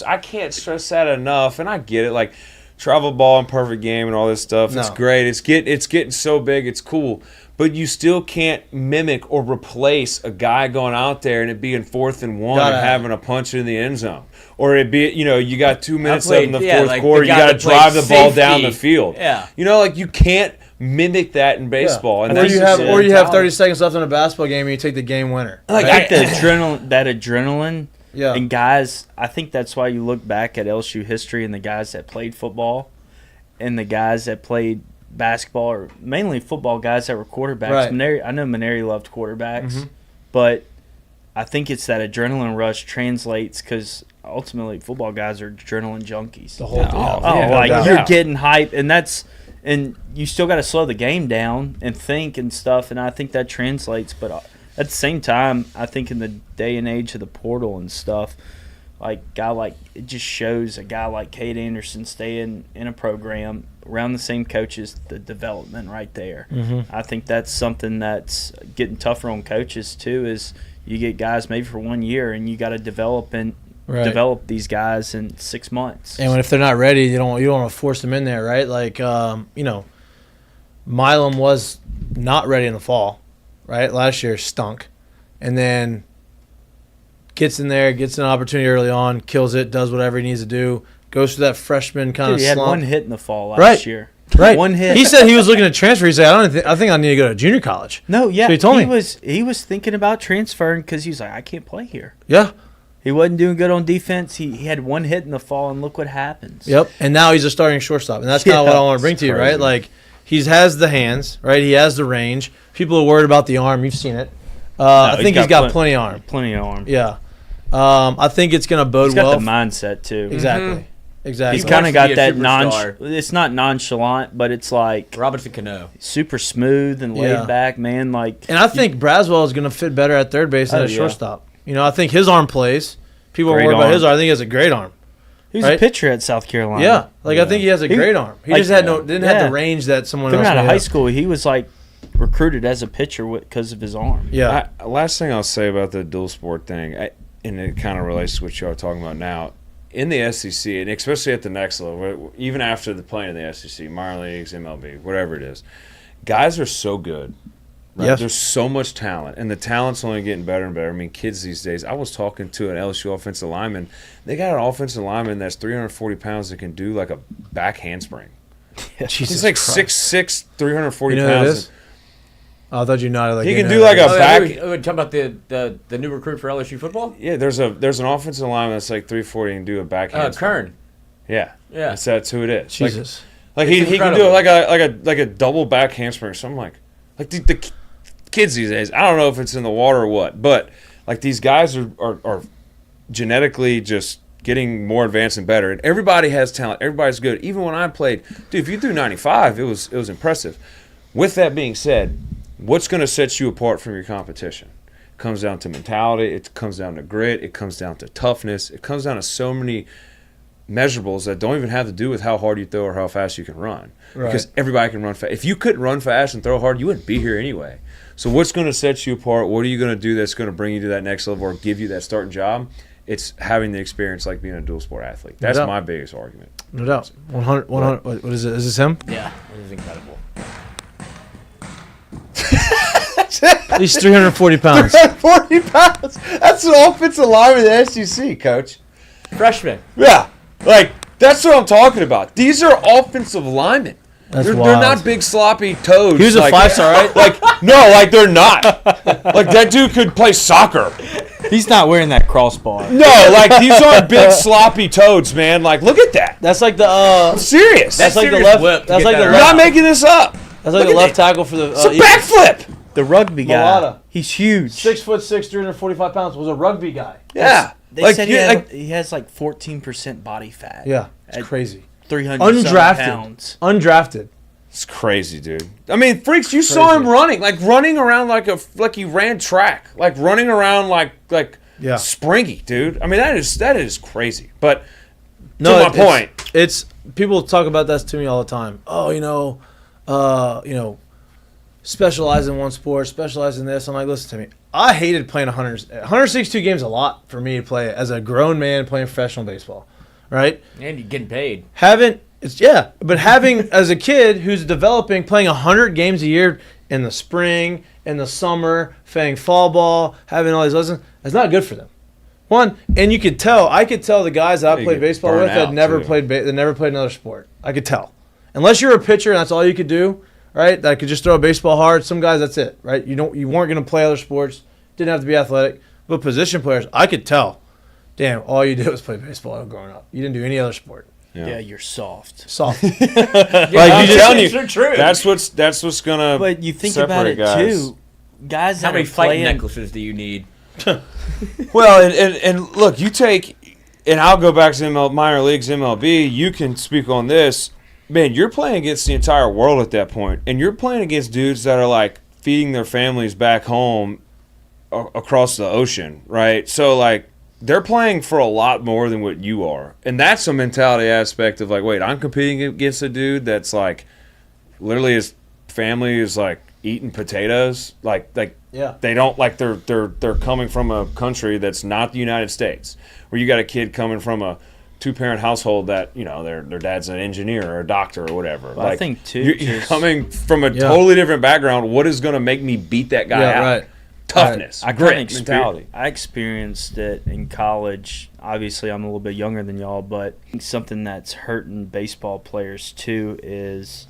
I can't stress that enough, and I get it. Like travel ball and perfect game and all this stuff. It's No. great. It's getting so big. It's cool, but you still can't mimic or replace a guy going out there and it being 4th and 1 Gotta and have having a punch in the end zone, or it be you got 2 minutes played- left in the yeah, fourth like quarter. the You guy got to that played drive the ball down safety. the field. Yeah. Like you can't mimic that in baseball. And Or that's you just have it. or you have 30 seconds left in a basketball game and you take the game winner. Like right? the adrenaline. Yeah. And guys, I think that's why you look back at LSU history and the guys that played football and the guys that played basketball, or mainly football guys that were quarterbacks. Right. I know Maneri loved quarterbacks, but I think it's that adrenaline rush translates because ultimately football guys are adrenaline junkies. The whole thing. Like yeah. you're getting hype, and you still got to slow the game down and think and stuff, and I think that translates. But at the same time, I think in the day and age of the portal and stuff, it just shows a guy like Kade Anderson staying in a program around the same coaches, the development right there. I think that's something that's getting tougher on coaches too. Is you get guys maybe for 1 year and you got to develop these guys in 6 months. And if they're not ready, you don't want to force them in there, right? Like Milam was not ready in the fall, right? Last year stunk. And then gets in there, gets an opportunity early on, kills it, does whatever he needs to do, goes through that freshman kind of He had slump. one hit in the fall last year. Right. One hit. He said he was looking to transfer. He said, I think I need to go to junior college. No, yeah. So he told me. He was thinking about transferring because he was like, I can't play here. Yeah. He wasn't doing good on defense. He had one hit in the fall, and look what happens. Yep. And now he's a starting shortstop. And that's kind of what I want to bring to you, right? Like, he has the hands, right? He has the range. People are worried about the arm. You've seen it. I think he's got plenty of arm. Plenty of arm. Yeah. I think it's going to bode well. He's got the mindset, too. Exactly. Exactly. He's kind of got that it's not nonchalant, but it's like Robinson Cano. Super smooth and laid back, man. Like, and I think Braswell is going to fit better at third base than at shortstop. You know, I think his arm plays. People are worried about his arm. I think he has a great arm. He was a pitcher at South Carolina. Yeah, I think he has a great arm. He just didn't have the range that someone else. Coming out of high school, he was like recruited as a pitcher because of his arm. Yeah. Last thing I'll say about the dual sport thing, and it kind of relates to what you are talking about now. In the SEC, and especially at the next level, even after the playing in the SEC, minor leagues, MLB, whatever it is, guys are so good. Right? Yes. There's so much talent, and the talent's only getting better and better. I mean, kids these days. I was talking to an LSU offensive lineman. They got an offensive lineman that's 340 pounds that can do like a back handspring. He's like 6'6", 340 you know pounds. Who it is? I thought you nodded. Like he can do like a back. Are we talking about the new recruit for LSU football? Yeah, there's an offensive lineman that's like 340 and can do a back handspring. Kern. Yeah, yeah, that's who it is. Jesus, like he can do it like a double back handspring. So I'm like the kids these days. I don't know if it's in the water or what, but like these guys are genetically just getting more advanced and better. And everybody has talent. Everybody's good. Even when I played, dude, if you threw 95, it was impressive. With that being said, what's going to set you apart from your competition? It comes down to mentality. It comes down to grit. It comes down to toughness. It comes down to so many measurables that don't even have to do with how hard you throw or how fast you can run. Right. Because everybody can run fast. If you couldn't run fast and throw hard, you wouldn't be here anyway. So what's going to set you apart? What are you going to do that's going to bring you to that next level or give you that starting job? It's having the experience like being a dual sport athlete. That's my biggest argument. No doubt. 100. What is it? Is this him? Yeah, it is incredible. He's 340 pounds. 340 pounds. That's an offensive lineman in the SEC, coach. Freshman. Yeah. Like, that's what I'm talking about. These are offensive linemen. They're not big sloppy toads. He was a 5-star, right? Like, no, like they're not. Like that dude could play soccer. He's not wearing that crossbar. No, like these aren't big sloppy toads, man. Like, look at that. That's like the. I'm serious. That's like the left. That's like the I'm left. not making this up. That's like the left tackle for the. It's a backflip. The rugby guy. Mulata. He's huge. 6'6", 345 pounds. Was a rugby guy. Yeah. They said he has like 14% body fat. Yeah, it's crazy. 300 pounds. Undrafted. It's crazy, dude. I mean, freaks, you saw him running around like he ran track, like running around like springy, dude. I mean, that is crazy. But to my point, it's people talk about that to me all the time. Oh, specialize in one sport, specialize in this. I'm like, listen to me. I hated playing 162 games a lot for me to play as a grown man playing professional baseball, right? And you're getting paid. But having as a kid who's developing, playing 100 games a year in the spring, in the summer, playing fall ball, having all these lessons, that's not good for them. One, and I could tell the guys that I played baseball with that never played another sport. I could tell. Unless you're a pitcher and that's all you could do, right? That could just throw a baseball hard. Some guys, that's it, right? You weren't going to play other sports. Didn't have to be athletic. But position players, I could tell. Damn, all you did was play baseball growing up. You didn't do any other sport. Yeah, you're soft. Soft. like I'm telling you, that's what's gonna. But you think about it guys. too, guys. How many fighting necklaces do you need? Well, and look, you take, and I'll go back to minor leagues, MLB. You can speak on this, man. You're playing against the entire world at that point, and you're playing against dudes that are like feeding their families back home across the ocean, right? So like. They're playing for a lot more than what you are. And that's a mentality aspect of like, wait, I'm competing against a dude that's like literally his family is like eating potatoes. Like they don't like they're coming from a country that's not the United States. Where you got a kid coming from a two-parent household that their dad's an engineer or a doctor or whatever. Well, I think too, you're coming from a totally different background. What is going to make me beat that guy out? Right. Toughness, grit, mentality. I experienced it in college. Obviously, I'm a little bit younger than y'all, but I think something that's hurting baseball players too is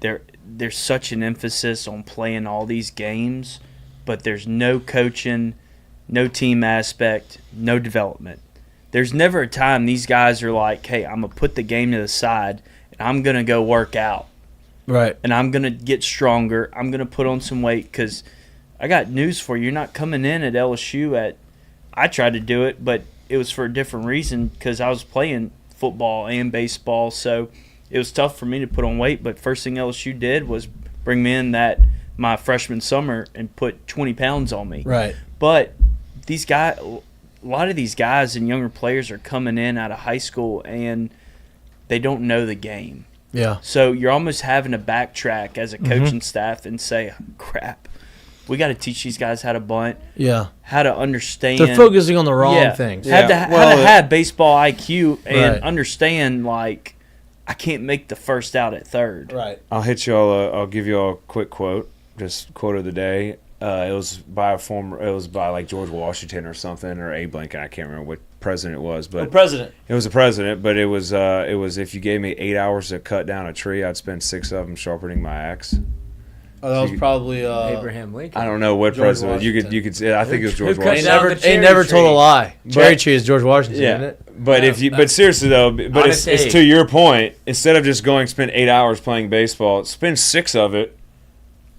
there's such an emphasis on playing all these games, but there's no coaching, no team aspect, no development. There's never a time these guys are like, hey, I'm going to put the game to the side and I'm going to go work out. Right. And I'm going to get stronger. I'm going to put on some weight because I got news for you. You're not coming in at LSU I tried to do it, but it was for a different reason because I was playing football and baseball. So it was tough for me to put on weight. But first thing LSU did was bring me in my freshman summer and put 20 pounds on me. Right. But these guys – a lot of these guys and younger players are coming in out of high school and they don't know the game. Yeah. So you're almost having to backtrack as a coaching staff and say, crap, we got to teach these guys how to bunt. Yeah. How to understand. They're focusing on the wrong things. How to have baseball IQ and understand, like, I can't make the first out at third. Right. I'll give you all a quick quote, just quote of the day. It was by like George Washington or something, or Abe Lincoln. I can't remember what president it was, but president. It was a president, but it was if you gave me 8 hours to cut down a tree, I'd spend 6 of them sharpening my axe. Oh, that was probably Abraham Lincoln. I don't know what George president. Washington. You could say. I think it was George Who cut Washington. down He never told a lie. Cherry But- tree is George Washington, isn't it? But but seriously though, but it's Honest to your point. Instead of just spend 8 hours playing baseball, spend 6 of it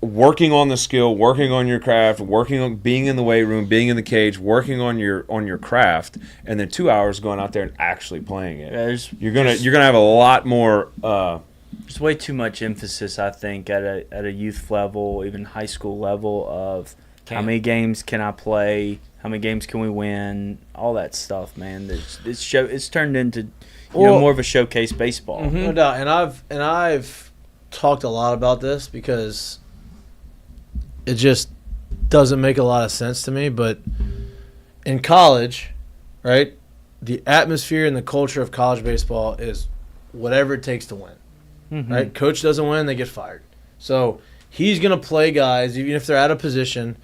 working on the skill, working on your craft, working on being in the weight room, being in the cage, working on your craft, and then 2 hours going out there and actually playing it. You're gonna have a lot more. There's way too much emphasis, I think, at a youth level, even high school level, of how many games can I play, how many games can we win, all that stuff, man. It's turned into more of a showcase baseball. No doubt. And I've talked a lot about this because it just doesn't make a lot of sense to me. But in college, right, the atmosphere and the culture of college baseball is whatever it takes to win. Right? Coach doesn't win, they get fired. So he's going to play guys, even if they're out of position.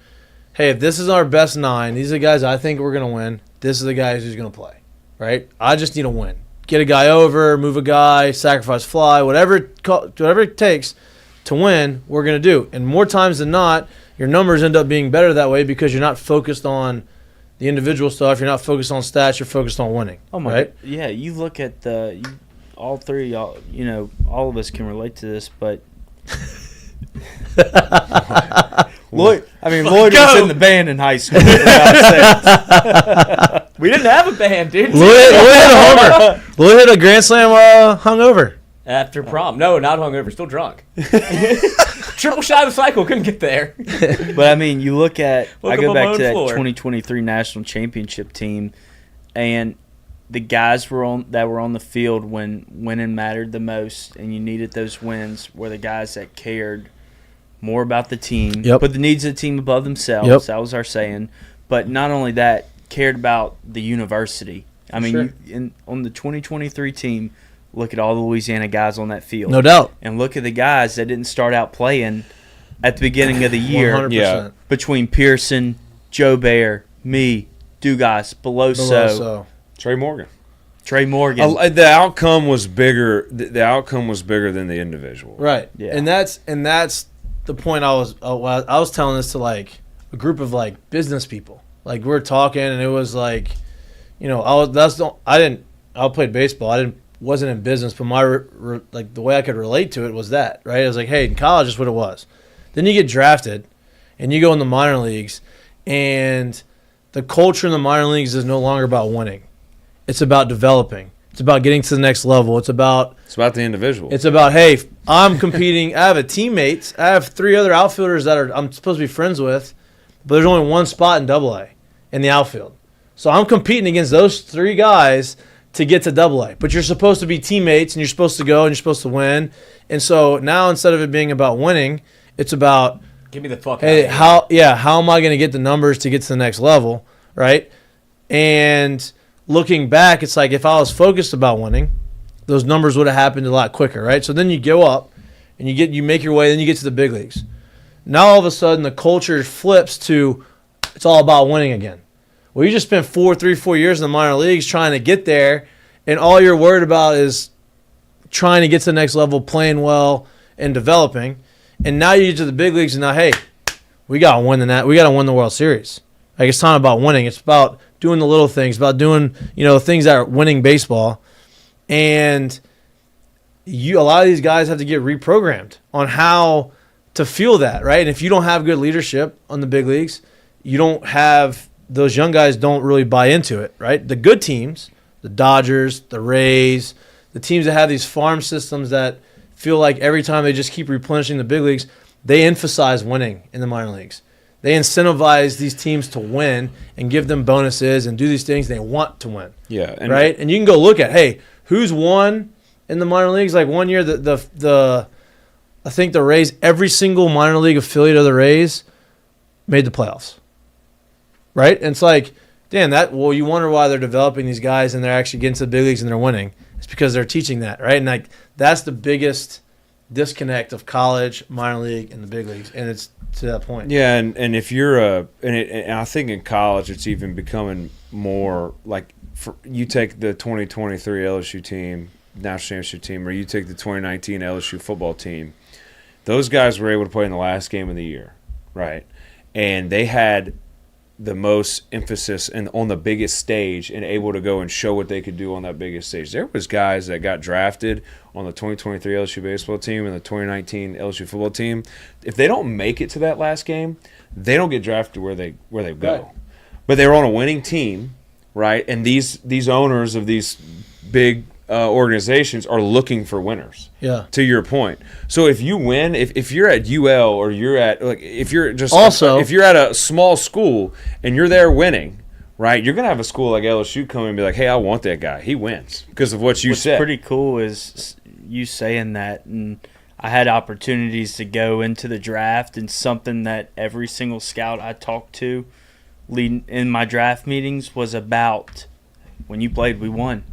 Hey, if this is our best 9, these are the guys I think we're going to win. This is the guys who's going to play. Right? I just need to win. Get a guy over, move a guy, sacrifice fly, whatever it takes to win, we're going to do. And more times than not, your numbers end up being better that way because you're not focused on the individual stuff. You're not focused on stats. You're focused on winning. Oh my! Right? Yeah, you look at all three of y'all. All of us can relate to this, but Lloyd was in the band in high school. For God's sakes. We didn't have a band, dude. Lloyd hit a homer. Lloyd hit a grand slam hungover. After prom. No, not hungover. Still drunk. Triple shy of the cycle. Couldn't get there. But, I mean, you look at – I Woke go up back on to the that floor. 2023 National Championship team, and the guys that were on the field when winning mattered the most and you needed those wins were the guys that cared more about the team, put the needs of the team above themselves. That was our saying. But not only that, cared about the university. I mean, on the 2023 team, look at all the Louisiana guys on that field. No doubt. And look at the guys that didn't start out playing at the beginning of the year. 100%. Yeah. Between Pearson, Joe Bear, me, Dugas, Beloso. Trey Morgan. The outcome was bigger. The outcome was bigger than the individual. Right. Yeah. And that's the point I was telling this to like a group of like business people. Like we were talking and it was like, I played baseball. I wasn't in business, but my like the way I could relate to it was that, right? I was like, hey, in college is what it was. Then you get drafted and you go in the minor leagues and the culture in the minor leagues is no longer about winning. It's about developing. It's about getting to the next level. It's about the individual. It's about, hey, I'm competing. I have a teammates. I have 3 other outfielders that I'm supposed to be friends with, but there's only one spot in AA in the outfield. So I'm competing against those 3 guys to get to AA. But you're supposed to be teammates, and you're supposed to go, and you're supposed to win. And so now instead of it being about winning, it's about, Give me the fuck hey, out of here. how am I going to get the numbers to get to the next level, right? And looking back, it's like if I was focused about winning, those numbers would have happened a lot quicker, right? So then you go up and you make your way, then you get to the big leagues. Now all of a sudden the culture flips to it's all about winning again. Well, you just spent 4 years in the minor leagues trying to get there, and all you're worried about is trying to get to the next level, playing well, and developing. And now you get to the big leagues, and now, hey, we got to win we got to win the World Series. Like, it's not about winning. It's about doing the little things, about doing, things that are winning baseball. And a lot of these guys have to get reprogrammed on how to feel that, right? And if you don't have good leadership on the big leagues, those young guys don't really buy into it, right? The good teams, the Dodgers, the Rays, the teams that have these farm systems that feel like every time they just keep replenishing the big leagues, they emphasize winning in the minor leagues. They incentivize these teams to win and give them bonuses and do these things they want to win. Yeah, right? And you can go look at, hey, who's won in the minor leagues? Like one year, I think the Rays, every single minor league affiliate of the Rays made the playoffs. Right? And it's like, damn, you wonder why they're developing these guys and they're actually getting to the big leagues and they're winning. It's because they're teaching that, right? And like that's the biggest disconnect of college, minor league, and the big leagues, and it's to that point. Yeah, and if you're and I think in college it's even becoming more like you take the 2023 LSU team, national championship team, or you take the 2019 LSU football team. Those guys were able to play in the last game of the year, right? And they had the most emphasis on the biggest stage and able to go and show what they could do on that biggest stage. There was guys that got drafted on the 2023 LSU baseball team and the 2019 LSU football team. If they don't make it to that last game, they don't get drafted where they go. Right. But they were on a winning team, right? And these owners of these big organizations are looking for winners. Yeah. To your point. So if you win, if you're at UL or you're at if you're at a small school and you're there winning, right? You're gonna have a school like LSU come in and be like, hey, I want that guy. He wins because of what you said. What's pretty cool is you saying that, and I had opportunities to go into the draft, and something that every single scout I talked to leading in my draft meetings was about when you played, we won.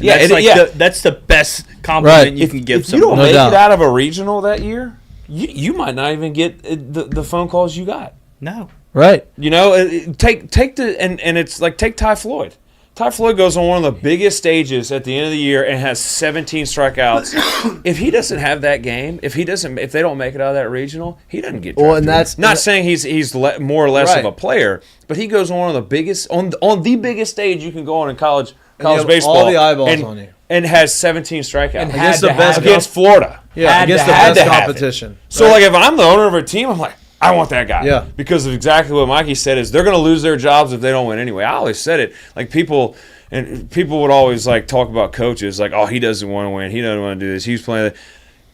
And that's the best compliment you can give someone. If you don't make it out of a regional that year, you might not even get the phone calls you got. No. Right. Take Ty Floyd. Ty Floyd goes on one of the biggest stages at the end of the year and has 17 strikeouts. If he doesn't have that game, if they don't make it out of that regional, he doesn't get drafted. Well, and that's not saying he's more or less of a player, but he goes on one of the biggest on the biggest stage you can go on in college baseball. All the eyeballs on you. And has 17 strikeouts and against Florida. Yeah, against the best competition. So like if I'm the owner of a team, I'm like, I want that guy. Yeah. Because of exactly what Mikey said is they're going to lose their jobs if they don't win anyway. I always said it. Like people would always like talk about coaches like, oh, he doesn't want to win. He doesn't want to do this. He's playing.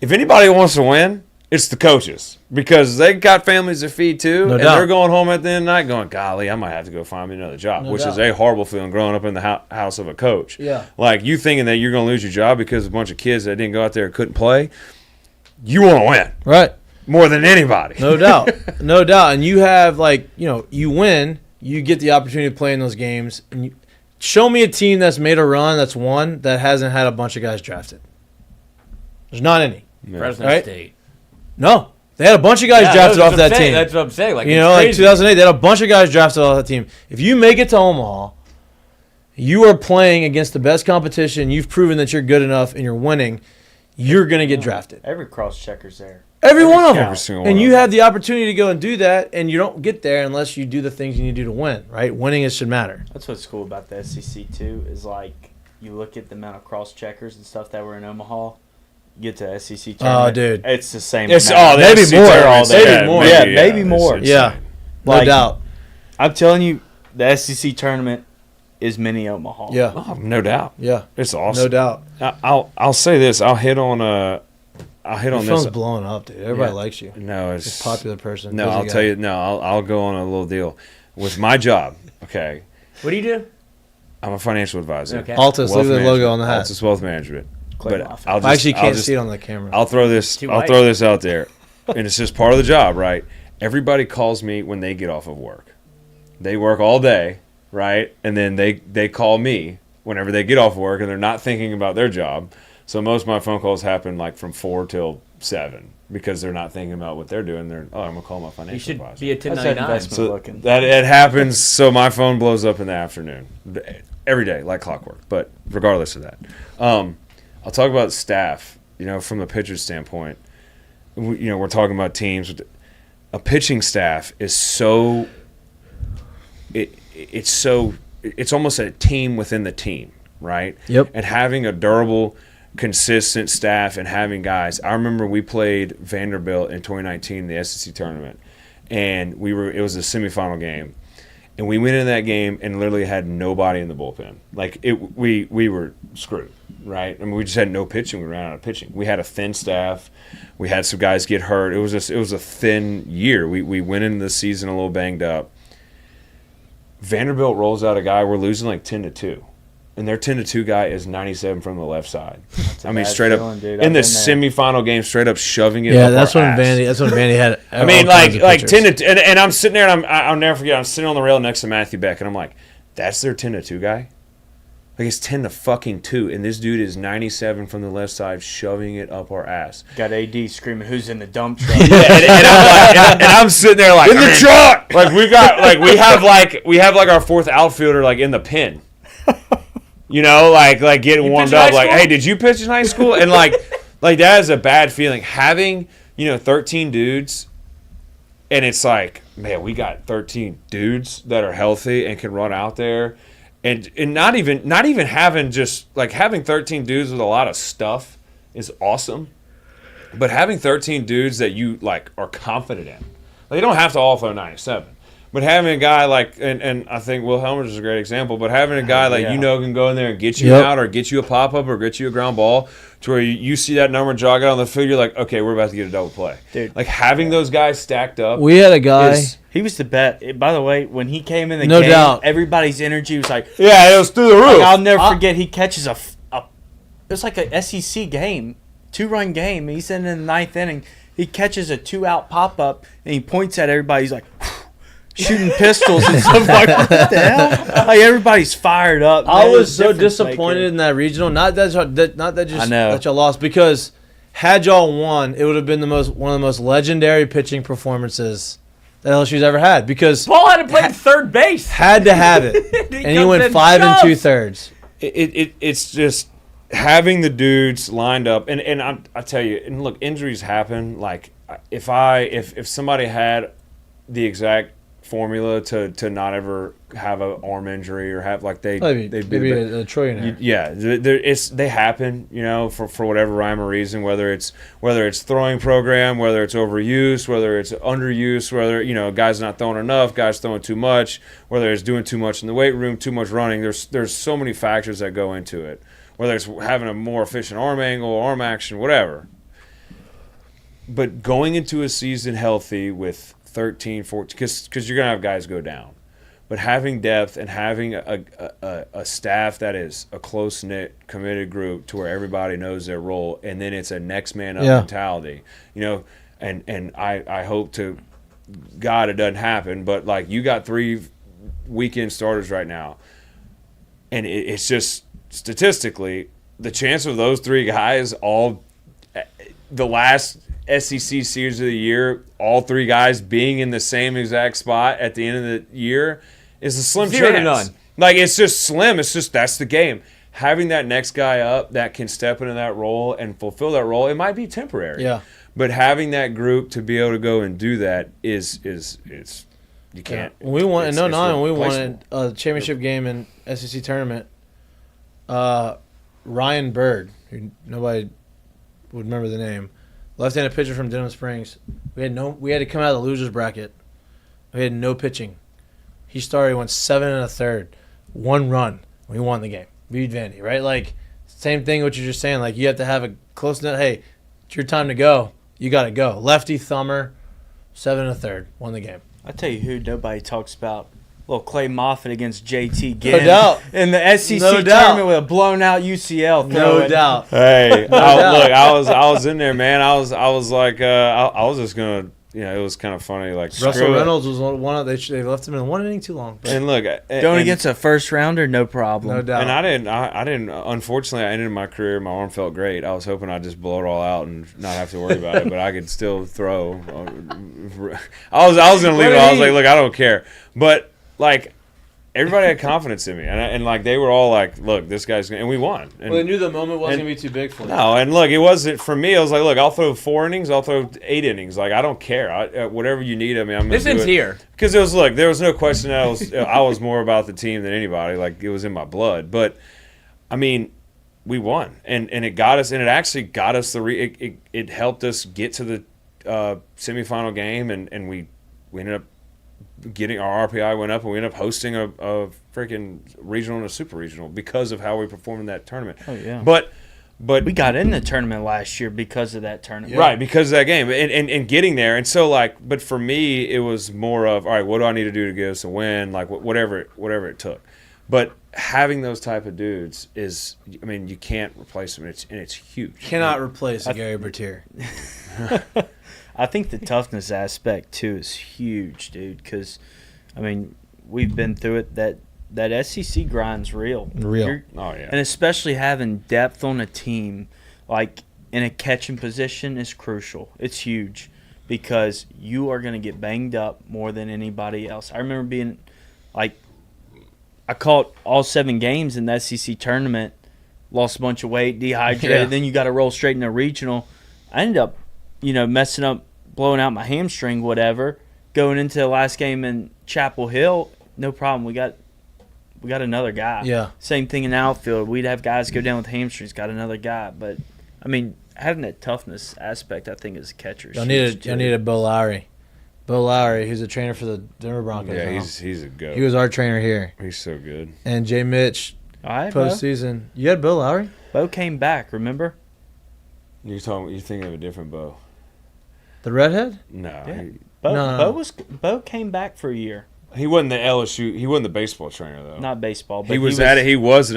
If anybody wants to win, it's the coaches because they got families to feed too. No doubt. They're going home at the end of the night going, golly, I might have to go find me another job, which is a horrible feeling growing up in the house of a coach. Yeah. Like you thinking that you're going to lose your job because a bunch of kids that didn't go out there and couldn't play. You want to win. Right. More than anybody. No doubt. No doubt. And you have, you win, you get the opportunity to play in those games. And show me a team that's made a run, that's won, that hasn't had a bunch of guys drafted. There's not any. Yeah. Fresno State. No. They had a bunch of guys drafted off that team. That's what I'm saying. Like 2008, they had a bunch of guys drafted off that team. If you make it to Omaha, you are playing against the best competition. You've proven that you're good enough and you're winning. You're going to get drafted. Every cross-checker's there. Every one of them. Every single and one you of them. have the opportunity to go and do that, and you don't get there unless you do the things you need to do to win, right? Winning should matter. That's what's cool about the SEC, too, is like you look at the amount of cross-checkers and stuff that were in Omaha. You get to SEC tournament. Oh, dude. It's the same. It's maybe more. Maybe more. Yeah, maybe more. Yeah. No doubt. I'm telling you, the SEC tournament is mini Omaha. Yeah. Oh, no doubt. Yeah. It's awesome. No doubt. I'll say this. I'll hit on Your this. phone's blowing up, dude. Everybody likes you. No, it's Just popular person. No, Busy I'll guy. tell you. No, I'll go on a little deal with my job. Okay, What do you do? I'm a financial advisor. Okay. Altus, look Wealth at the logo management. on the hat. Altus Wealth Management. Click But off. I'll I actually can't just- see it on the camera. I'll throw this. Too I'll white. throw this out there, and it's just part of the job, right? Everybody calls me when they get off of work. They work all day, right? And then they call me whenever they get off work and they're not thinking about their job. So most of my phone calls happen like from 4 till 7 because they're not thinking about what they're doing. I'm gonna call my financial You should advisor. be a 1099. So that it happens. So my phone blows up in the afternoon every day, like clockwork. But regardless of that, I'll talk about staff. From the pitcher's standpoint, we're talking about teams. A pitching staff is so. It's almost a team within the team, right? Yep. And having a durable, consistent staff and having guys. I remember we played Vanderbilt in 2019 in the SEC tournament, and it was a semifinal game, and we went in that game and literally had nobody in the bullpen. Like we were screwed, right? I mean, we just had no pitching. We ran out of pitching. We had a thin staff. We had some guys get hurt. It was a thin year. We went into the season a little banged up. Vanderbilt rolls out a guy. We're losing like 10-2. And their 10-2 guy is 97 from the left side. I mean, straight up in the semifinal game, straight up shoving it. Yeah, up that's our when ass. Vandy had. I mean, like 10-2, and I'm sitting there, and I'll never forget. I'm sitting on the rail next to Matthew Beck, and I'm like, that's their 10-2 guy. Like it's 10-2, and this dude is 97 from the left side, shoving it up our ass. Got AD screaming, "Who's in the dump truck?" and I'm sitting there like in the truck. Like we have our fourth outfielder like in the pen. Like getting warmed up. Like, hey, did you pitch in high school? And like that is a bad feeling. Having 13 dudes, and it's like, man, we got 13 dudes that are healthy and can run out there, and not even having just like having 13 dudes with a lot of stuff is awesome, but having 13 dudes that you like are confident in, they don't have to all throw 97. But having a guy like, and I think Will Helmers is a great example, but having a guy like can go in there and get you out or get you a pop-up or get you a ground ball to where you see that number jog out on the field, you're like, okay, we're about to get a double play. Dude. Like having those guys stacked up. We had a guy. He was the bet. By the way, when he came in the no game, doubt. Everybody's energy was like, yeah, it was through the roof. Like, I'll never forget, he catches it was like a SEC game, 2-run game. He's in the 9th inning. He catches a 2-out pop-up, and he points at everybody. He's like, shooting pistols and stuff like what the hell? Like everybody's fired up. Man. I was so disappointed in that regional. Not that y'all lost, because had y'all won, it would have been one of the most legendary pitching performances that LSU's ever had. Because Paul had to play third base. Had to have it, and he went 5 2/3. It's just having the dudes lined up, and I tell you, and look, injuries happen. Like if somebody had the exact formula to not ever have an arm injury or have like they'd be a trillionaire. Yeah, they happen, for whatever rhyme or reason, whether it's throwing program, whether it's overuse, whether it's underuse, whether a guy's not throwing enough, guy's throwing too much, whether it's doing too much in the weight room, too much running. There's so many factors that go into it. Whether it's having a more efficient arm angle, arm action, whatever. But going into a season healthy with 13, 14, because you're going to have guys go down. But having depth and having a staff that is a close-knit, committed group to where everybody knows their role, and then it's a next man up mentality. And I hope to God it doesn't happen, but like you got 3 weekend starters right now, and it's just statistically the chance of those 3 guys all the last SEC series of the year, all 3 guys being in the same exact spot at the end of the year is a slim 0 to chance. none. Like it's just slim. It's just that's the game. Having that next guy up that can step into that role and fulfill that role, it might be temporary. Yeah. But having that group to be able to go and do that is you can't. Yeah. We won it's we won a championship game in SEC tournament. Ryan Bird, who nobody would remember the name. Left-handed pitcher from Denham Springs. We had to come out of the losers bracket. We had no pitching. He started, went 7 1/3, 1 run. We won the game. Beat Vandy, right? Like same thing what you're just saying. Like you have to have a close net. Hey, it's your time to go. You got to go. Lefty thumber, 7 1/3, won the game. I tell you who nobody talks about. Little Clay Moffitt against JT Ginn. No doubt. In the SEC No doubt. tournament with a blown out UCL. No doubt. Hey, look, I was in there, man. I was like, I was just gonna, it was kind of funny. Like Russell screw it. Reynolds was one of they left him in one inning too long. But And look, Going against a first rounder, no problem. no doubt. And I didn't. Unfortunately, I ended my career. My arm felt great. I was hoping I'd just blow it all out and not have to worry about it. But I could still throw. I was gonna leave it. I was like, look, I don't care. But like, everybody had confidence in me, and like they were all like, look, this guy's gonna, and we won. And, Well, they knew the moment wasn't going to be too big for them. no, and look, it wasn't for me. I was like, look, I'll throw 4 innings. I'll throw 8 innings. Like I don't care. Whatever you need of me, I'm gonna This do ends it. here. Because there was no question that I was more about the team than anybody. Like it was in my blood. But I mean, we won, and it got us, and it actually got us it helped us get to the semifinal game, and we ended up getting our RPI went up, and we ended up hosting a freaking regional and a super regional because of how we performed in that tournament. Oh yeah. But We got in the tournament last year because of that tournament. right, because of that game and getting there. And so but for me it was more of, all right, what do I need to do to get us a win? Like whatever it took. But having those type of dudes is, I mean, you can't replace them, and it's huge. Cannot replace a Gary Bertier. I think the toughness aspect too is huge, dude. Because, I mean, we've been through it. That SEC grind's real. Real. Oh yeah. And especially having depth on a team, like in a catching position, is crucial. It's huge because you are going to get banged up more than anybody else. I remember being like, I caught all 7 games in the SEC tournament, lost a bunch of weight, dehydrated. Then you got to roll straight into regional. I ended up, messing up, blowing out my hamstring, whatever. Going into the last game in Chapel Hill, no problem. We got another guy. Yeah. Same thing in outfield. We'd have guys go down with hamstrings, got another guy. But, I mean, having that toughness aspect, I think, as a catcher. Y'all need a Bo Lowry. Bo Lowry, who's a trainer for the Denver Broncos. Yeah, now. he's a goat. He was our trainer here. He's so good. And Jay Mitch, All right, Bo. postseason. You had Bo Lowry? Bo came back, remember? You're thinking of a different Bo. The redhead? No, Yeah. Bo came back for a year. he wasn't the LSU. He wasn't the baseball trainer though. Not baseball, but He was an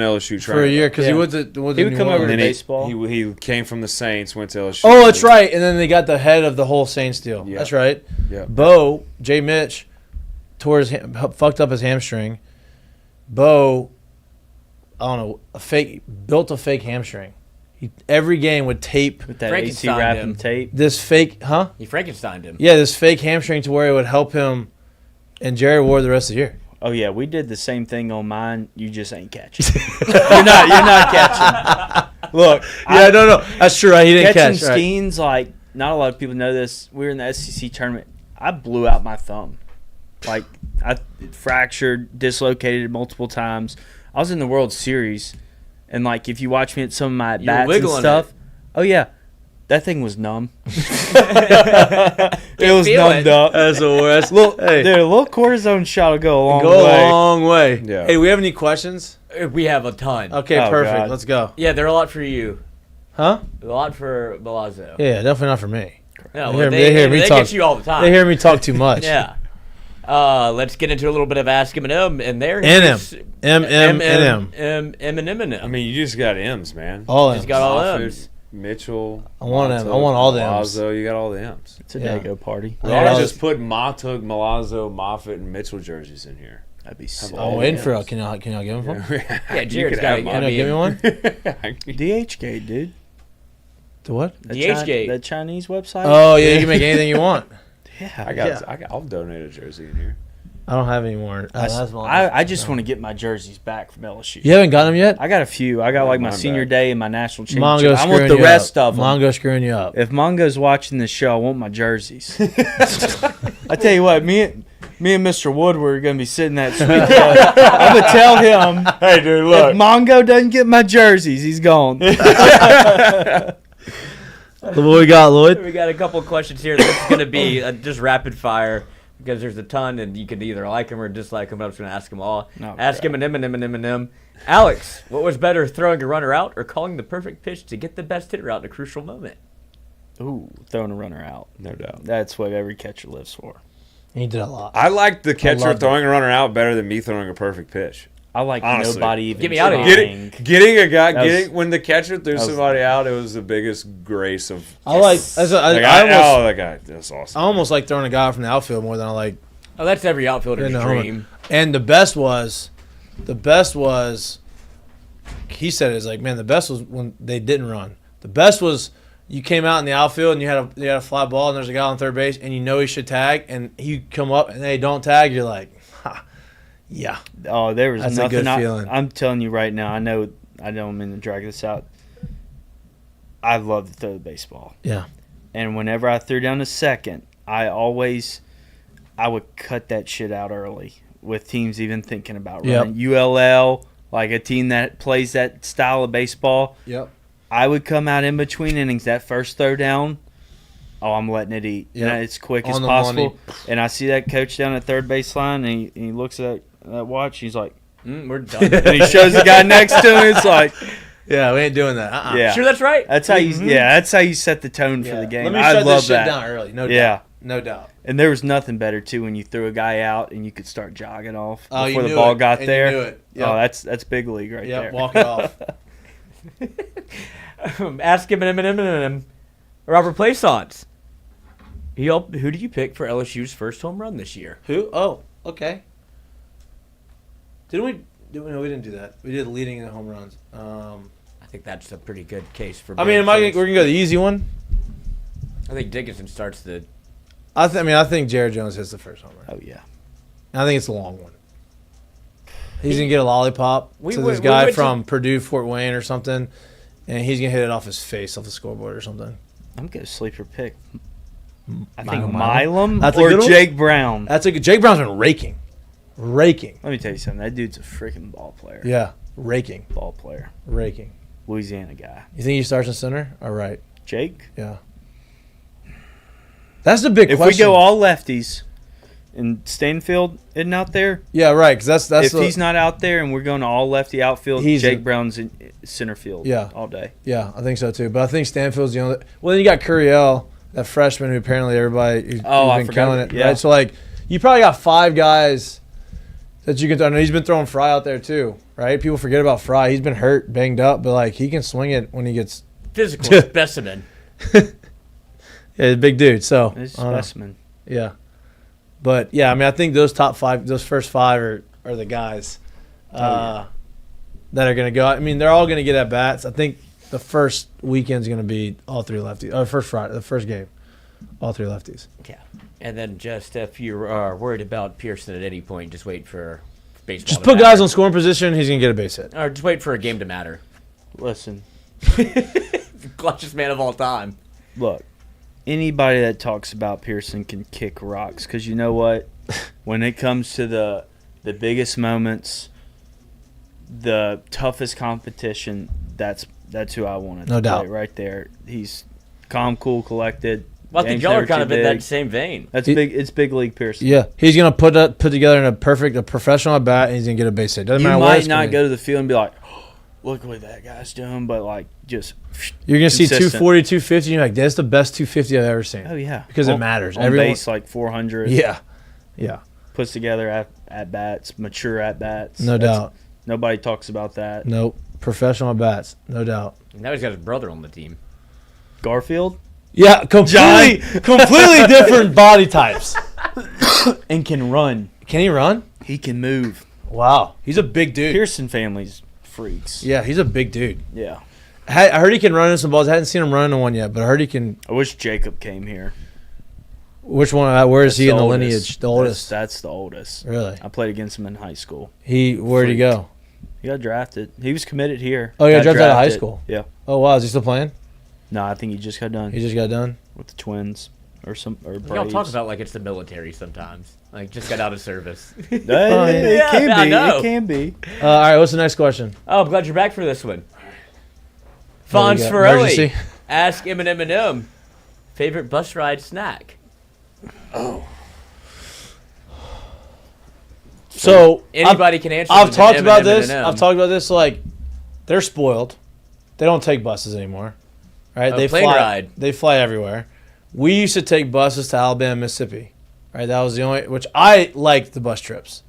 LSU trainer For a year, because Yeah. he was He would come over to And then baseball. He came from the Saints, went to LSU. Oh, that's right. And then they got the head of the whole Saints deal. Yeah. That's right. Yeah. Bo, Jay Mitch, fucked up his hamstring. Bo, I don't know, built a fake hamstring. He every game would tape with that AC Frankenstein wrapping him. tape. this fake, huh? He Frankensteined him. Yeah, this fake hamstring to where it would help him and Jerry Ward the rest of the year. Oh yeah, we did the same thing on mine. You just ain't catching. you're not catching. Look, No. That's true. Right? He didn't catching catch. Right. skeins, like not a lot of people know this. We were in the SEC tournament. I blew out my thumb. Like I fractured, dislocated it multiple times. I was in the World Series, and like if you watch me at some of my were bats and wiggling stuff, it. oh yeah, that thing was numb. It was numbed up. That's the worst. Dude, a little cortisone shot will go a long Go way. a long way. Yeah. Hey, we have any questions? We have a ton. Okay, Oh, perfect. God. Let's go. Yeah, they're a lot for you. Huh? A lot for Milazzo. Yeah, definitely not for me. No, They hear me they talk. get you all the time. They hear me talk too much. Yeah. Let's get into a little bit of Ask Him and and there I mean, you just got M's, man. All He's M's. got all Moffitt, M's. Mitchell. I want Mahtook, them. I want all the M's. Milazzo, you got all the M's. It's a Yeah. Dago party. We Yeah, ought to was- just put Mahtook, Milazzo, Moffitt, and Mitchell jerseys in here. That'd be sick. I'm waiting for it. Can y'all give him one? Yeah, Jared's You could got have it. mine. Can y'all give me one? DH gate, dude. The what? That DH gate. That Chinese website. Oh yeah, you can make anything you want. Yeah. I'll donate a jersey in here. I don't have any more. I just want to get my jerseys back from LSU. You haven't got them yet? I got a few. I got like my Mine senior back. day and my national Mongo championship. I want screwing the you rest up. of them. Mongo screwing you up. If Mongo's watching this show, I want my jerseys. I tell you what, me and Mr. Woodward are gonna be sitting at sweet. I'm gonna tell him, Hey, dude, if Mongo doesn't get my jerseys, he's gone. What we got, Lloyd? We got a couple questions here. This is going to be just rapid fire because there's a ton, and you can either like them or dislike them. But I'm just going to ask them all. Oh, ask crap. him. Alex, what was better, throwing a runner out or calling the perfect pitch to get the best hitter out in a crucial moment? Ooh, throwing a runner out. No doubt. That's what every catcher lives for. He did a lot. I liked the catcher loved throwing a runner out better than me throwing a perfect pitch. I like Honestly. nobody even Get me out of here. trying. Getting a guy, That was- when the catcher threw was- somebody out, it was the biggest grace of. I like. Like, that guy, that's awesome. I almost like throwing a guy out from the outfield more than I like. Oh, that's every outfielder's dream. And the best was, he said, it's like, man, the best was when they didn't run. The best was you came out in the outfield and you had a fly ball and there's a guy on third base and you know he should tag and he come up and they don't tag. You're like, ha, yeah. Oh, there was That's a nothing. good feeling. I'm telling you right now. I know. I don't mean to drag this out. I love to throw the baseball. Yeah. And whenever I threw down to second, I would cut that shit out early with teams even thinking about running. ULL, like a team that plays that style of baseball. Yep. I would come out in between innings, that first throw down, I'm letting it eat. Yep. And as quick as On the possible. money. And I see that coach down at third baseline, and he looks at that watch. He's like, We're done. and he shows the guy next to him. It's like, Yeah, we ain't doing that. yeah. Sure, that's right. That's how you. Yeah, that's how you set the tone for the game. Let me I shut love this shit that. down early. No doubt. Yeah. No doubt. And there was nothing better too when you threw a guy out and you could start jogging off Oh, you before the knew ball it, got and you there. knew it. Yep. Oh, that's big league right there. Yep, walk it off. Ask him. Robert Plaisance. Who do you pick for LSU's first home run this year? Who? Oh, okay. Didn't we? No, we didn't do that. We did leading in the home runs. I think that's a pretty good case for. I mean, we're gonna go the easy one. I think Dickinson starts the. I think Jared Jones hits the first home run. Oh yeah. I think it's a long one. He's gonna get a lollipop We to went- this we guy went to- from Purdue, Fort Wayne, or something, and he's gonna hit it off his face, off the scoreboard, or something. I'm gonna sleeper pick. I Milam? think Milam That's a or good one? Jake Brown. That's a good. Jake Brown's been raking. Let me tell you something. That dude's a freaking ball player. Yeah, raking. Ball player. Louisiana guy. You think he starts in center? All right. Jake. Yeah. That's the big If question. we go all lefties, and Stanfield isn't out there, yeah, right. Because that's if he's not out there and we're going to all lefty outfield, He's Jake a- Brown's in center field. Yeah. All day. Yeah, I think so too. But I think Stanfield's the only. Well, then you got Curiel, that freshman who apparently everybody who's I been forgot. killing it. Yeah. Right? So like, you probably got 5 guys that you can throw. I know he's been throwing Fry out there too, right? People forget about Fry. He's been hurt, banged up, but like he can swing it when he gets. Physical specimen. Yeah, he's a big dude. So He's a I don't know. specimen. Yeah, but yeah, I mean, I think those top 5, those first 5 are the guys that are going to go. I mean, they're all going to get at bats. I think the first weekend's going to be all 3 lefties. Or first Friday, the first game, all 3 lefties. Yeah. And then just if you are worried about Pearson at any point, just wait for baseball. Just to put matter. guys on scoring position. He's going to get a base hit. Or just wait for a game to matter. Listen, Clutchest man of all time. look, anybody that talks about Pearson can kick rocks because you know what? When it comes to the biggest moments, the toughest competition, that's who I want to No play doubt. right there. He's calm, cool, collected. Well, I think Game's y'all are never kind too of in big. that same vein. That's He- big. It's big league Pearson. Yeah, he's going to put together in a professional at bat, and he's going to get a base hit. Doesn't You matter where might it's not coming. go to the field and be like, oh, look what that guy's doing, but like just You're going to see consistent. 240, 250. And you're like, that's the best 250 I've ever seen. Oh yeah, Because it matters. On Everyone- base like 400. Yeah, Puts together at bats, mature at bats. no doubt. Nobody talks about that. Nope. Professional at bats, no doubt. Now he's got his brother on the team. Garfield Yeah, completely different body types. and can run. Can he run? He can move. Wow, he's a big dude. Pearson family's freaks. Yeah, he's a big dude. Yeah. I heard he can run in some balls. I hadn't seen him run in one yet, but I heard he can. I wish Jacob came here. Which one? Where is That's he in the oldest. lineage? The oldest. That's the oldest. Really? I played against him in high school. Where'd he go? He got drafted. He was committed here. Oh, he got drafted out of high drafted. school? Yeah. Oh wow, is he still playing? No, I think he just got done He just got done. with the Twins or Y'all Braves. talk about like it's the military sometimes. Like just got out of service. It can Yeah, I be. know. It can be. All right, what's the next question? Oh, I'm glad you're back for this one. What do Fonz we got? Farelli. Emergency? Ask Eminem favorite bus ride snack. So Anybody can answer. I've with talked an about M&M. this. I've talked about this. So like, they're spoiled. They don't take buses anymore, right? They plane fly. ride. They fly everywhere. We used to take buses to Alabama, Mississippi, right? That was the only. Which I liked the bus trips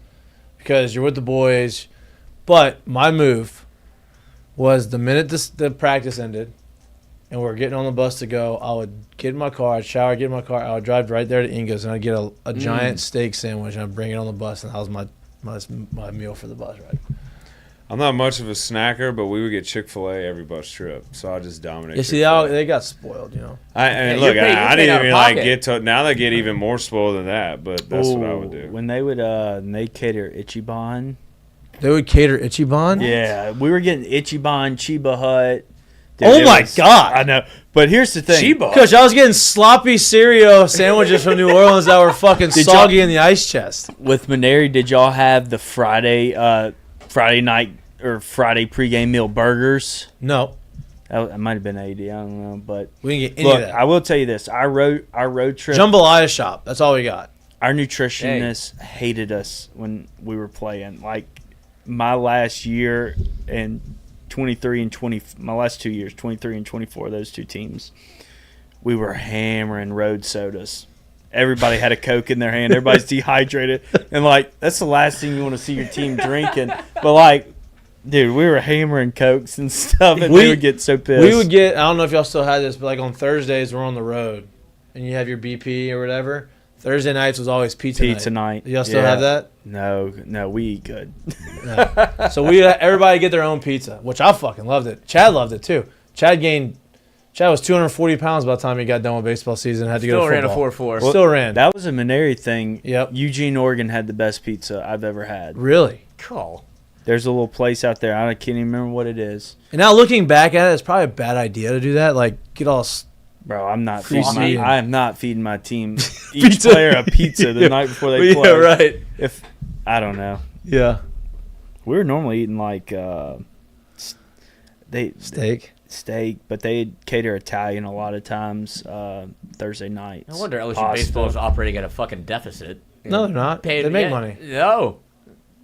because you're with the boys. But my move was the minute the practice ended and we were getting on the bus to go, I would get in my car, I'd shower, get in my car, I would drive right there to Inga's, and I'd get a giant steak sandwich, and I'd bring it on the bus, and that was my meal for the bus ride. I'm not much of a snacker, but we would get Chick-fil-A every bus trip, so I just dominate. You see how they got spoiled, you know. I didn't even like get to. Now they get even more spoiled than that, but that's what I would do. When they would they cater Ichiban. They would cater Ichiban? Yeah, we were getting Ichiban, Chiba Hut. Dude, oh my God! I know, but here's the thing, Coach, I was getting sloppy cereal sandwiches from New Orleans that were fucking soggy in the ice chest. With Maneri, did y'all have the Friday night or Friday pregame meal burgers? No, that might have been AD. I don't know, but we didn't get any of that. I will tell you this: our road trip, jambalaya shop. That's all we got. Our nutritionists hated us when we were playing. Like my last year and 23 and 20, my last 2 years, 23 and 24, those two teams, we were hammering road sodas. Everybody had a Coke in their hand. Everybody's dehydrated. And, like, that's the last thing you want to see your team drinking. But, like, dude, we were hammering Cokes and stuff, and we would get so pissed. We would get, I don't know if y'all still had this, but, like, on Thursdays, we're on the road, and you have your BP or whatever. Thursday nights was always pizza night. Y'all still have that? No, we eat good. Yeah. So everybody get their own pizza, which I fucking loved it. Chad loved it too. Chad was 240 pounds by the time he got done with baseball season. Had to go to football. Still ran a 4.4. Still ran. That was a Maneri thing. Yep. Eugene, Oregon had the best pizza I've ever had. Really? Cool. There's a little place out there. I can't even remember what it is. And now looking back at it, it's probably a bad idea to do that. Like, get all... Bro, I am not feeding my team each player a pizza the night before they play. Yeah, right. If I don't know. Yeah. We were normally eating like steak, but they cater Italian a lot of times Thursday nights. No wonder LSU baseball is operating at a fucking deficit. No, they're not. They make money. No.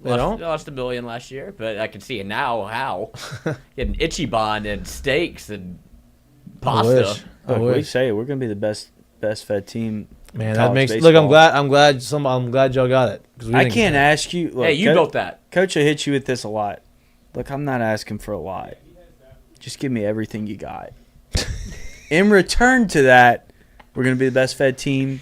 They don't? Lost $1 billion last year, but I can see it now how. Getting Ichiban and steaks and pasta. Look, we say we're gonna be the best fed team. Man, that makes baseball. Look. I'm glad y'all got it. I can't ask you. Look, hey, you built that. Coach, I hit you with this a lot. Look, I'm not asking for a lot. Just give me everything you got. In return to that, we're gonna be the best fed team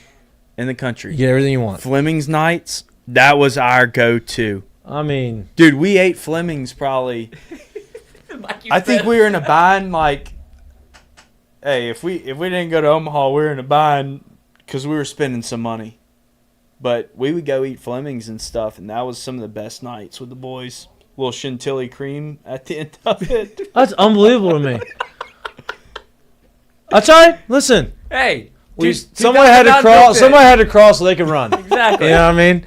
in the country. You get everything you want. Fleming's nights. That was our go-to. I mean, dude, we ate Fleming's probably. I think we were in a bind like. Hey, if we didn't go to Omaha, we were in a bind because we were spending some money. But we would go eat Fleming's and stuff, and that was some of the best nights with the boys. A little chantilly cream at the end of it. That's unbelievable to me. I tried. Listen. Hey, somebody had to crawl. Somebody had to crawl so they could run. Exactly. You know what I mean?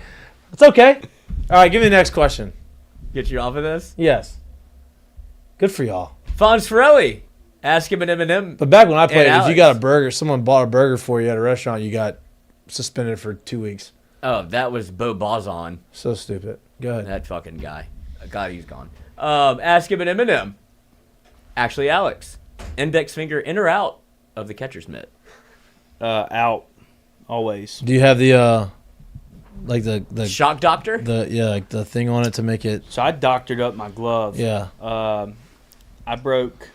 It's okay. All right, give me the next question. Get you off of this? Yes. Good for y'all. Fonz Ferrelli. Ask him an M&M. But back when I played, if you got a burger, someone bought a burger for you at a restaurant, you got suspended for 2 weeks. Oh, that was Bo Bozon. So stupid. Go ahead. That fucking guy. God, he's gone. Ask him an M&M. Actually, Alex. Index finger in or out of the catcher's mitt? Out. Always. Do you have the like the shock doctor? Like the thing on it to make it. So I doctored up my glove. Yeah. I broke.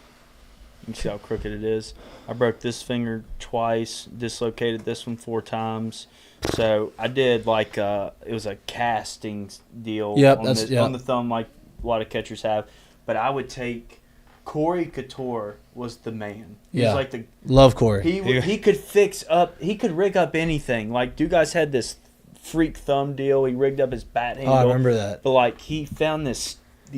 You see how crooked it is. I broke this finger twice, dislocated this one 4 times. So I did like it was a casting deal on the thumb, like a lot of catchers have. But I would take Corey Couture was the man. He was like the love Corey. He could he could rig up anything. Like, you guys had this freak thumb deal. He rigged up his bat handle. Oh, I remember that. But like, he found these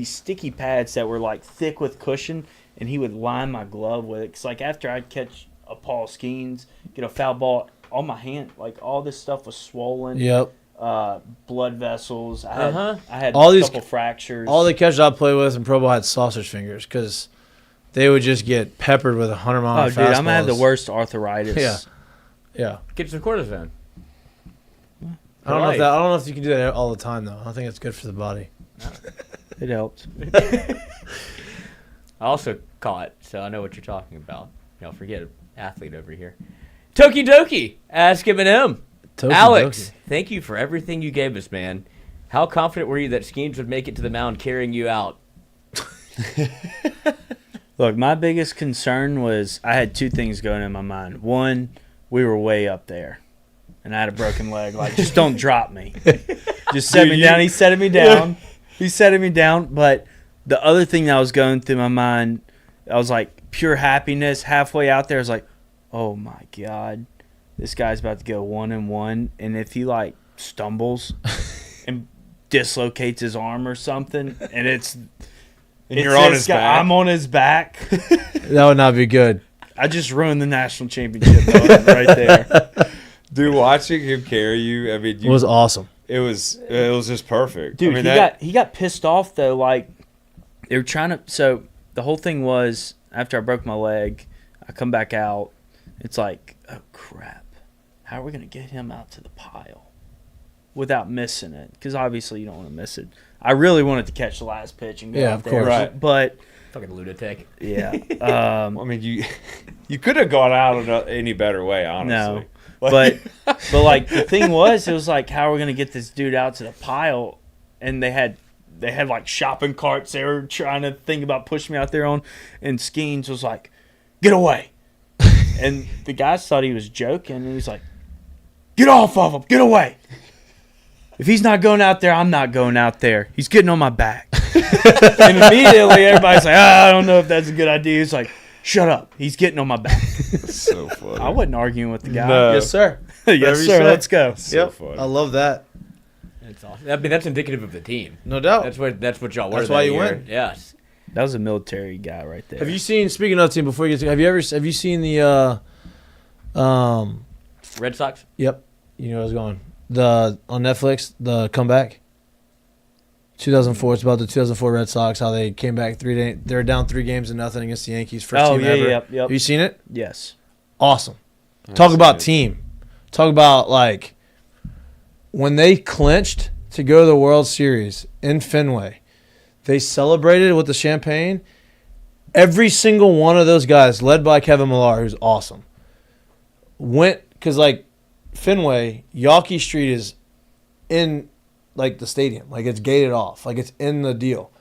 sticky pads that were like thick with cushion, and he would line my glove with it. Cause like after I'd catch a Paul Skeens, get a foul ball on my hand, like all this stuff was swollen. Yep. Blood vessels. I had all a couple fractures. All the catchers I played with in Pro Bowl had sausage fingers because they would just get peppered with 100-mile fastballs. Dude, I'm gonna have the worst arthritis. Yeah. Get some cortisone. I don't know if you can do that all the time though. I don't think it's good for the body. It helped. I also caught, so I know what you're talking about. Forget an athlete over here. Toki Doki, ask Eminem. Alex, thank you for everything you gave us, man. How confident were you that Skeens would make it to the mound carrying you out? Look, my biggest concern was I had two things going in my mind. One, we were way up there, and I had a broken leg. Like, just don't drop me. Just set me down. He set me down. He set me down. But the other thing that was going through my mind, I was like pure happiness. Halfway out there, I was like, oh my God, this guy's about to go 1-1, and if he like stumbles and dislocates his arm or something, and you're on his back. I'm on his back. That would not be good. I just ruined the national championship right there. Dude, watching him carry you, I mean, It was awesome. it was just perfect. Dude, I mean, he got pissed off though. Like, they were trying to. So the whole thing was, after I broke my leg, I come back out. It's like, oh crap, how are we gonna get him out to the pile without missing it? Because obviously you don't want to miss it. I really wanted to catch the last pitch and go Yeah, out of there, course. Right. But Fucking lunatic. yeah, I mean, you could have gone out in any better way, honestly. no. But like the thing was, it was like, how are we gonna get this dude out to the pile? And they had like shopping carts they were trying to think about pushing me out there on, and Skeens was like, get away. And the guys thought he was joking, and he's like, get off of him, get away. If he's not going out there, I'm not going out there. He's getting on my back. And immediately everybody's like, I don't know if that's a good idea. He's like, shut up. He's getting on my back. That's so funny. I wasn't arguing with the guy. No. Yes, sir. Yes, Whatever you sir. say. Let's go. So funny. I love that. That's awesome. I mean, that's indicative of the team. No doubt. That's what y'all were. That's why that you year. win. Yes. That was a military guy right there. Have you seen? Speaking of team, before you get to, have you seen the Red Sox. Yep. You know where I was going. On Netflix, the comeback. 2004. It's about the 2004 Red Sox. How they came back they were down 3-0 against the Yankees. First team ever. Yep. Have you seen it? Yes. Awesome. I've Talk seen about it. team. Talk about like when they clinched to go to the World Series in Fenway. They celebrated with the champagne. Every single one of those guys, led by Kevin Millar, who's awesome, went because like Fenway, Yawkey Street is in like the stadium, like it's gated off, like it's in the deal.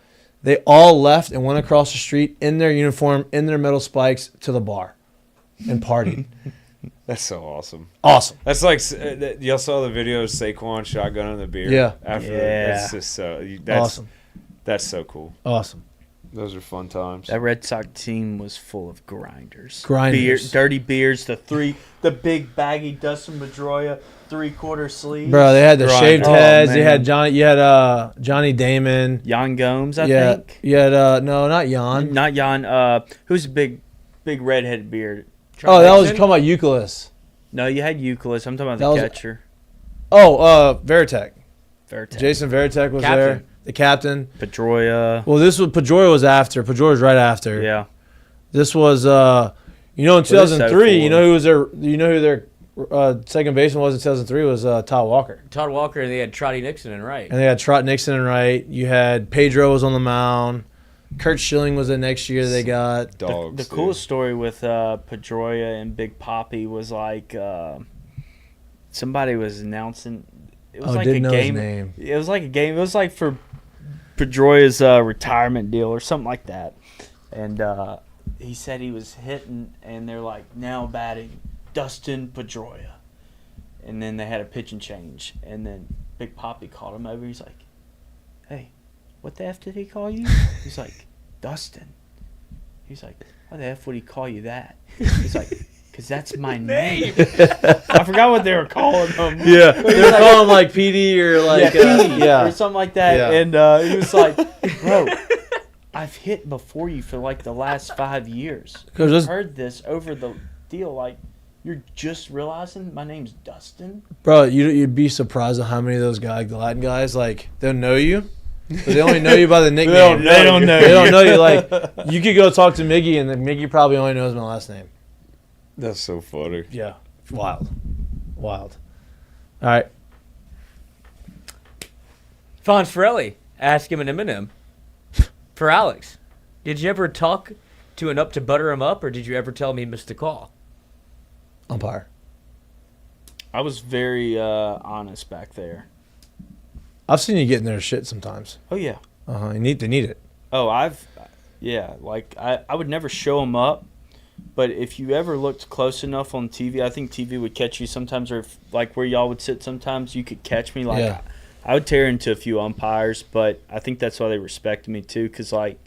They all left and went across the street in their uniform, in their metal spikes to the bar, and partied. That's so awesome. Awesome. That's like y'all saw the video of Saquon shotgunning the beer. Yeah. After Yeah. that's just that's Awesome. That's so cool. Awesome. Those are fun times. That Red Sox team was full of grinders. Grinders. Dirty beards, the big baggy Dustin Pedroia 3/4 sleeves. Bro, they had the Grind. shaved Oh, heads. They man. had Johnny. You had Johnny Damon. Jan Gomes, I Yeah. think. You had no, not Jan. Not Jan. Who's a big redheaded beard? Oh, that was Nixon? talking about Euclid. No, you had Euclid. I'm talking about That the was- catcher. Oh, Veritek. Vertek. Jason Veritek was Captain. there. The captain. Pedroia. Well, this was Pedroia was after. Pedroia was right after. Yeah. This was in 2003. You know who was their second baseman was in 2003 was Todd Walker. Todd Walker, and they had Trotty Nixon and right. And they had Trot Nixon and right. You had Pedro was on the mound. Kurt Schilling was the next year they got. Dogs. The coolest story with Pedroia and Big Papi was like somebody was announcing. It was like a didn't know his game. name. It was like a game. It was like for Pedroia's retirement deal or something like that. And he said he was hitting, and they're like, now batting Dustin Pedroia. And then they had a pitching change, and then Big Papi called him over. He's like, hey, what the F did he call you? He's like, Dustin. He's like, why the F would he call you that? He's like, because that's my name. I forgot what they were calling him. Yeah, they're calling him like PD or like or something like that. Yeah. And he was like, bro, I've hit before you for like the last 5 years. 'Cause I've this- heard this over the deal. Like, you're just realizing my name's Dustin? Bro, you'd be surprised at how many of those guys, the Latin guys, like they'll know you, but they only know you by the nickname. They don't know They you. don't know you. Like you could go talk to Miggy, and then Miggy probably only knows my last name. That's so funny. Yeah, wild. All right, Fonz Ferrelli, ask him an Eminem. For Alex, did you ever talk to an up to butter him up, or did you ever tell him he missed a call? umpire. I was very honest back there. I've seen you get in their shit sometimes. Oh yeah. They need it. Oh, like I would never show them up, but if you ever looked close enough on TV, I think TV would catch you sometimes, or if, like where y'all would sit sometimes, you could catch me. Like Yeah. I would tear into a few umpires, but I think that's why they respected me too, because like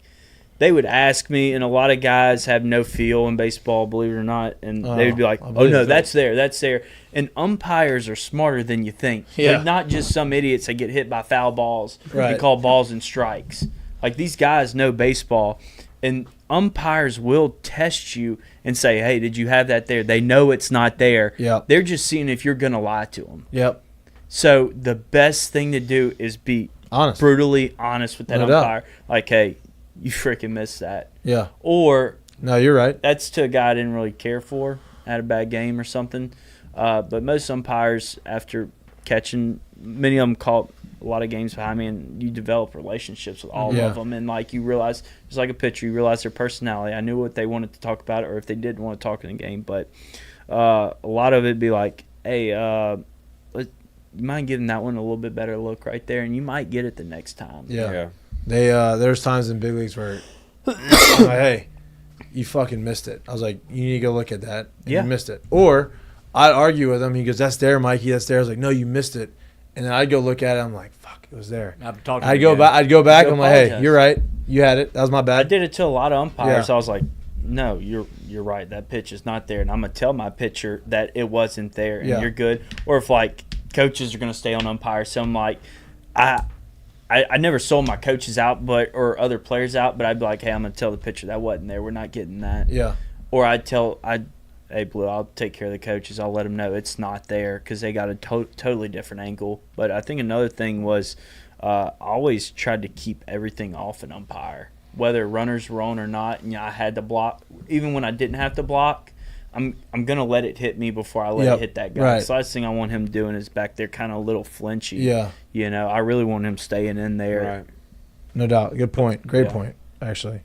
they would ask me, and a lot of guys have no feel in baseball, believe it or not, and they would be like, "Oh no, that's there." And umpires are smarter than you think. Yeah. They're not just some idiots that get hit by foul balls Right. and call balls and strikes. Like these guys know baseball, and umpires will test you and say, "Hey, did you have that there?" They know it's not there. Yep. They're just seeing if you're gonna lie to them. Yep. So the best thing to do is be Honest. brutally honest with that No doubt. umpire. Like, hey, you freaking missed that. Yeah. Or No, you're right. that's to a guy I didn't really care for, had a bad game or something. But most umpires, after catching, many of them caught a lot of games behind me, and you develop relationships with all Yeah. of them. And, like, you realize, it's like a pitcher, you realize their personality. I knew what they wanted to talk about or if they didn't want to talk in the game. But a lot of it would be like, hey, you mind giving that one a little bit better look right there, and you might get it the next time. Yeah. They there's times in big leagues where I'm like, hey, you fucking missed it. I was like, you need to go look at that. And Yeah. You missed it. Or I'd argue with him. He goes, that's there, Mikey. That's there. I was like, no, you missed it. And then I'd go look at it. I'm like, fuck, it was there. I'd go back. Go I'm like, hey, apologize. you're right. You had it. That was my I bad. did it to a lot of umpires. Yeah. I was like, no, you're right. That pitch is not there. And I'm going to tell my pitcher that it wasn't there, and Yeah. you're good. Or if, like, coaches are going to stay on umpires, so I'm like, I never sold my coaches out or other players out, but I'd be like, hey, I'm going to tell the pitcher that wasn't there. We're not getting that. Yeah. Or hey, Blue, I'll take care of the coaches. I'll let them know it's not there because they got a totally different angle. But I think another thing was I always tried to keep everything off an umpire, whether runners were on or not. And I had to block. Even when I didn't have to block, I'm going to let it hit me before I let it hit that guy. Right. The last thing I want him doing is back there kind of a little flinchy. Yeah. You know, I really want him staying in there. Right. No doubt. Good point. Great Yeah. point, actually.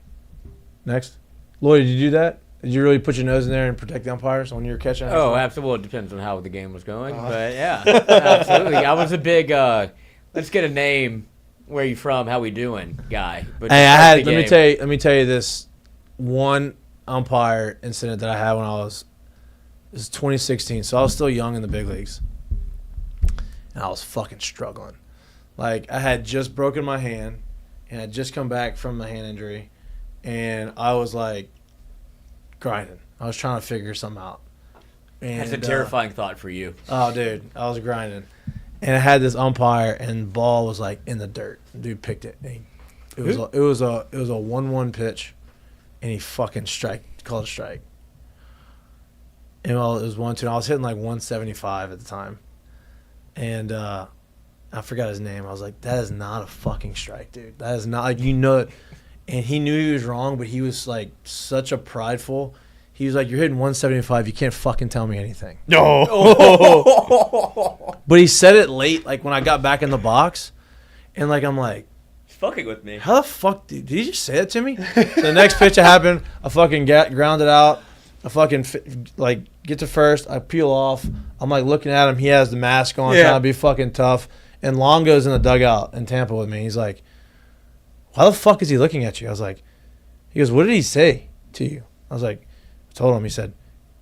Next. Lloyd, did you do that? Did you really put your nose in there and protect the umpires when you were catching? Oh, absolutely. Well, it depends on how the game was going. But, yeah, absolutely. I was a big, let's get a name, where you from, how we doing guy. But Hey, just let me tell you this one umpire incident that I had when this is 2016, so I was still young in the big leagues. And I was fucking struggling. Like, I had just broken my hand, and I had just come back from my hand injury, and I was like grinding. I was trying to figure something out. And, That's a terrifying thought for you. Oh, dude, I was grinding. And I had this umpire, and the ball was like in the dirt. Dude picked it. And it was a 1-1 pitch, and he fucking called a strike. And well, it was 1-2. And I was hitting like 175 at the time, and I forgot his name. I was like, that is not a fucking strike, dude. That is not, like, you know it. And he knew he was wrong, but he was like such a prideful. He was like, you're hitting 175. You can't fucking tell me anything. No. But he said it late, like when I got back in the box, and like I'm like, He's fucking with me. how the fuck did he just say that to me? So the next pitch that happened, I fucking grounded out. I fucking get to first. I peel off. I'm like looking at him. He has the mask on, trying to be fucking tough. And Longo's in the dugout in Tampa with me. He's like, why the fuck is he looking at you? I was like, he goes, what did he say to you? I was like, I told him. He said,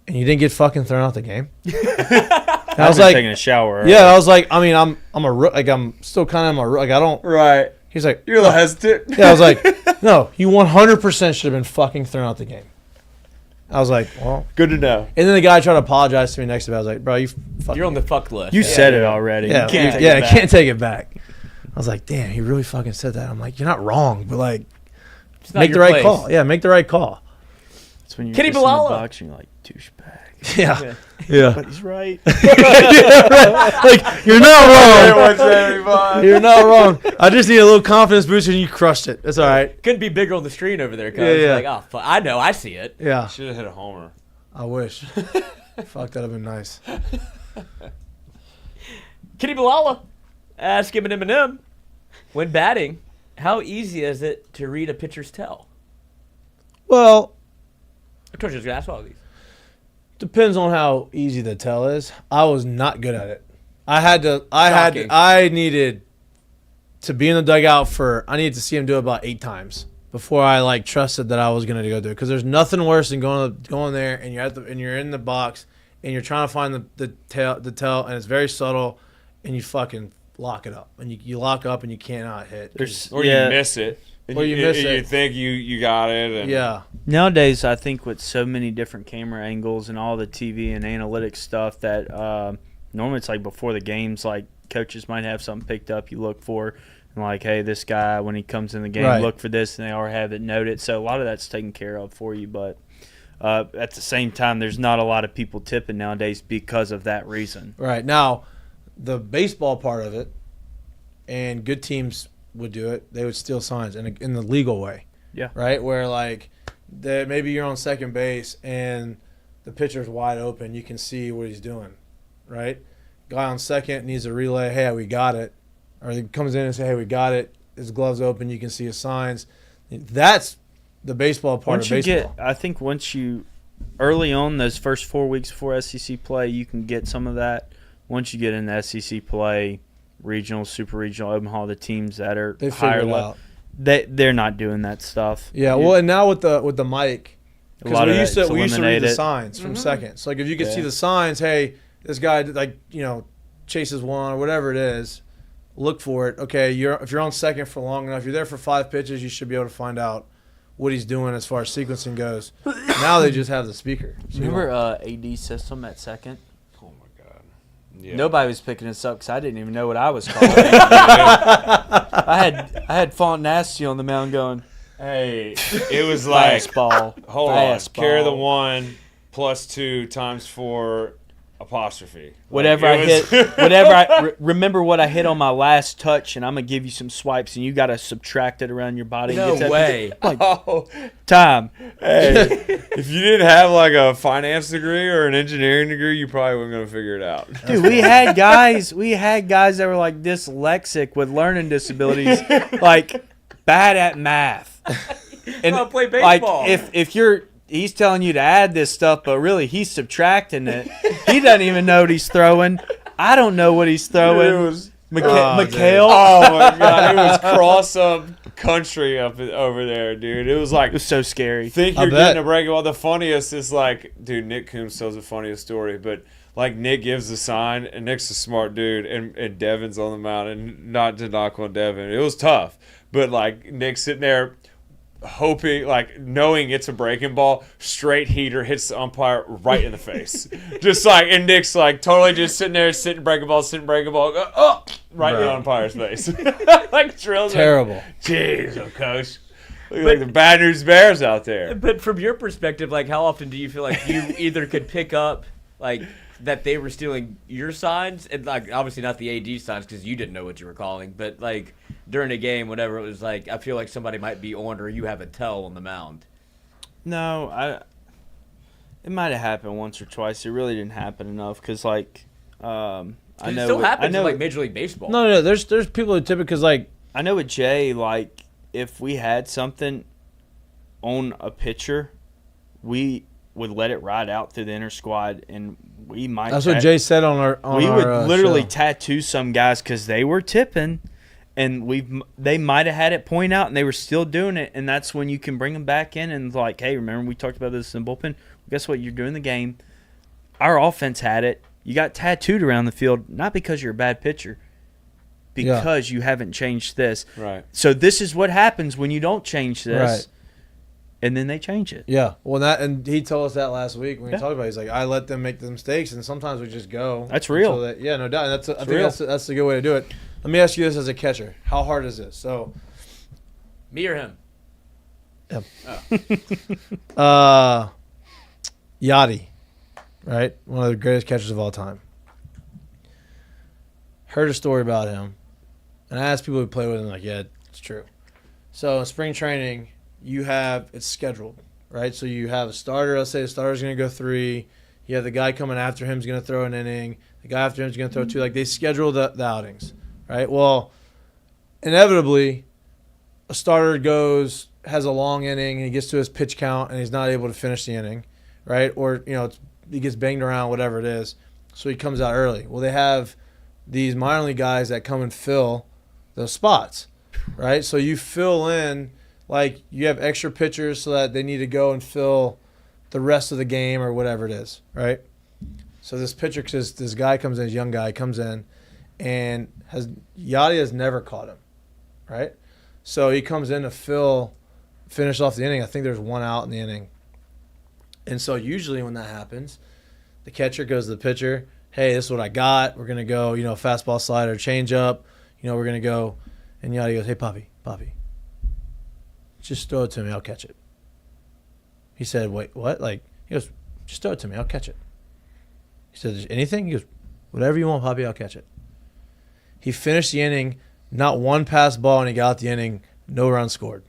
and you didn't get fucking thrown out the game? And I was like, taking a shower. yeah, I was like, I mean, I'm still kind of I don't. Right. He's like, You're a little hesitant. yeah, I was like, no, you 100% should have been fucking thrown out the game. I was like, well, Good to know. and then the guy tried to apologize to me next to me. I was like, bro, you fucking. You're on the fuck list. You said it already. Yeah, You can't take I it back. can't take it back. I was like, damn, he really fucking said that. I'm like, you're not wrong, but like, It's not make the your right place. call. Yeah, make the right call. That's when you're Kitty just in the Bilala. box and you're like, douchebag. Yeah, yeah. But he's right. Like, you're not wrong. everybody. You're not wrong. I just need a little confidence boost, and you crushed it. That's all right. Couldn't be bigger on the screen over there, cuz. Yeah. Like, oh, fuck. I know. I see it. Yeah, Should have hit a homer. I wish. Fuck, that'd have been nice. Kitty Bilala. Ask him an Eminem. When batting, how easy is it to read a pitcher's tell? Well, I told you I was going to ask all these. depends on how easy the tell is. I was not good at it. Shocking. I needed to be in the dugout I needed to see him do it about 8 times before I like trusted that I was gonna go do it. Because there's nothing worse than going there and you're in the box and you're trying to find the tail and it's very subtle and you fucking lock it up and you lock up and you cannot hit. Or you miss it. Or you miss it. You think you got it. And yeah. Nowadays, I think with so many different camera angles and all the TV and analytics stuff that normally it's like before the games, like coaches might have something picked up you look for. And like, hey, this guy, when he comes in the game, look for this, and they already have it noted. So a lot of that's taken care of for you. But at the same time, there's not a lot of people tipping nowadays because of that reason. Right. Now, the baseball part of it, and good teams would do it, they would steal signs in the legal way. Yeah. Right? Where, like, maybe you're on second base and the pitcher's wide open. You can see what he's doing. Right? Guy on second needs a relay. Hey, we got it. Or he comes in and say, hey, we got it. His glove's open. You can see his signs. That's the baseball part of baseball. I think once you early on, those first 4 weeks before SEC play, you can get some of that. Once you get into SEC play, regional, super regional, Omaha, the teams that are higher level, they're not doing that stuff. Yeah, well, and now with the mic, because we used to read the it. signs from second. So like if you could see the signs, hey, this guy chases one or whatever it is. Look for it. Okay, if you're on second for long enough, you're there for 5 pitches, you should be able to find out what he's doing as far as sequencing goes. Now they just have the speaker. So remember AD system at second? Oh my God! Yeah. Nobody was picking us up because I didn't even know what I was calling. I had Font Nasty on the mound going, hey, it was like fastball. Hold on, carry the 1 + 2 × 4 apostrophe. Whatever I hit, remember what I hit on my last touch, and I'm gonna give you some swipes, and you got to subtract it around your body. No way. Time. Hey, if you didn't have like a finance degree or an engineering degree, you probably weren't gonna figure it out. Dude, we had guys that were like dyslexic with learning disabilities, like bad at math. And play baseball. Like if you're. He's telling you to add this stuff, but really he's subtracting it. He doesn't even know what he's throwing. I don't know what he's throwing. It was Mikhail. Oh my God! It was cross-up country up over there, dude. It was like it was so scary. Think you're getting a break. Well, the funniest is like, dude, Nick Coombs tells the funniest story, but like Nick gives the sign, and Nick's a smart dude, and Devin's on the mound, and not to knock on Devin, it was tough, but like Nick's sitting there. Hoping, like, knowing it's a breaking ball, straight heater hits the umpire right in the face. Just like, and Nick's like totally just sitting there, breaking ball, go, right in the umpire's face. Like, drills. Terrible. Like, jeez, coach. Look like the Bad News Bears out there. But from your perspective, like, how often do you feel like you either could pick up, like, that they were stealing your signs, and like obviously not the AD signs because you didn't know what you were calling, but like during a game, whatever it was, like I feel like somebody might be on or you have a tell on the mound. No, it might have happened once or twice. It really didn't happen enough because like I know it still happens in like Major League Baseball. No, there's people who tip it because like I know with Jay, like if we had something on a pitcher, we would let it ride out through the inner squad, and we might. That's what Jay said on our. We would literally show. tattoo some guys because they were tipping, and they might have had it point out, and they were still doing it, and that's when you can bring them back in and like, hey, remember we talked about this in the bullpen? Guess what? You're doing the game. Our offense had it. You got tattooed around the field, not because you're a bad pitcher, because you haven't changed this. Right. So this is what happens when you don't change this. Right. And then they change it. Yeah. Well, and he told us that last week when we talked about it. He's like, I let them make the mistakes, and sometimes we just go. That's real. No doubt. And I think that's a good way to do it. Let me ask you this as a catcher. How hard is this? So, me or him? Him. Oh. Yachty, right? One of the greatest catchers of all time. Heard a story about him, and I asked people who play with him, like, yeah, it's true. So in spring training, it's scheduled, right? So you have a starter. Let's say the starter's going to go 3. You have the guy coming after him is going to throw an inning. The guy after him is going to throw 2. Like they schedule the outings, right? Well, inevitably, a starter has a long inning and he gets to his pitch count and he's not able to finish the inning, right? Or he gets banged around, whatever it is. So he comes out early. Well, they have these minor league guys that come and fill those spots, right? So you fill in, like you have extra pitchers so that they need to go and fill the rest of the game or whatever it is, right? So this pitcher, this guy comes in, this young guy comes in, and Yachty has never caught him, right? So he comes in to finish off the inning. I think there's one out in the inning. And so usually when that happens, the catcher goes to the pitcher, hey, this is what I got. We're going to go, fastball, slider, change up. We're going to go. And Yachty goes, hey, Poppy, just throw it to me. I'll catch it. He said, wait, what? He goes, just throw it to me. I'll catch it. He said, anything? He goes, whatever you want, Poppy, I'll catch it. He finished the inning, not one pass ball, and he got out the inning, no runs scored.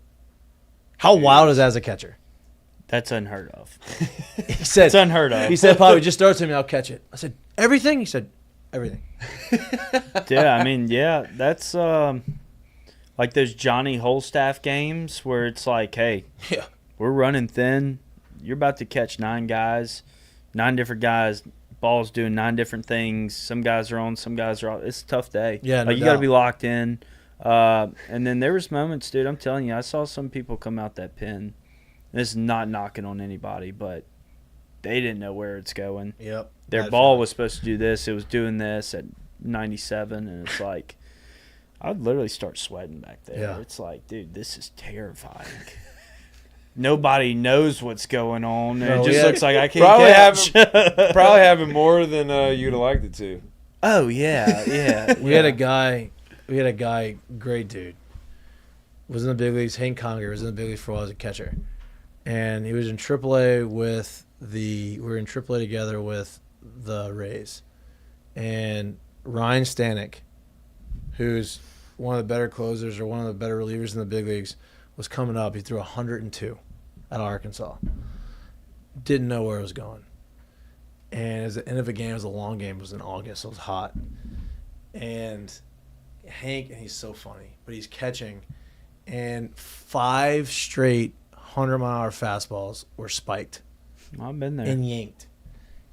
How wild is that as a catcher? That's unheard of. He said, it's unheard of. He said, Poppy, just throw it to me. I'll catch it. I said, everything? He said, everything. Yeah, that's like those Johnny Holstaff games where it's like, hey, we're running thin. You're about to catch 9 different guys, balls doing 9 different things. Some guys are on, some guys are off. It's a tough day. Yeah, you got to be locked in. And then there was moments, dude, I'm telling you, I saw some people come out that pen. This is not knocking on anybody, but they didn't know where it's going. Yep. Their ball was supposed to do this. It was doing this at 97, and it's like I'd literally start sweating back there. Yeah. It's like, dude, this is terrifying. Nobody knows what's going on. And it just looks like I can't catch. Probably having more than you'd have liked it to. Oh, yeah. We had a guy, great dude. Was in the big leagues. Hank Conger was in the big leagues for a while as a catcher. And he was in AAA we were in AAA together with the Rays. And Ryan Stanek, who's one of the better closers or one of the better relievers in the big leagues, was coming up. He threw 102 at Arkansas. Didn't know where it was going. And at the end of a game, it was a long game. It was in August. So it was hot. And Hank, and he's so funny, but he's catching. And 5 straight 100-mile-an-hour fastballs were spiked. I've been there. And yanked.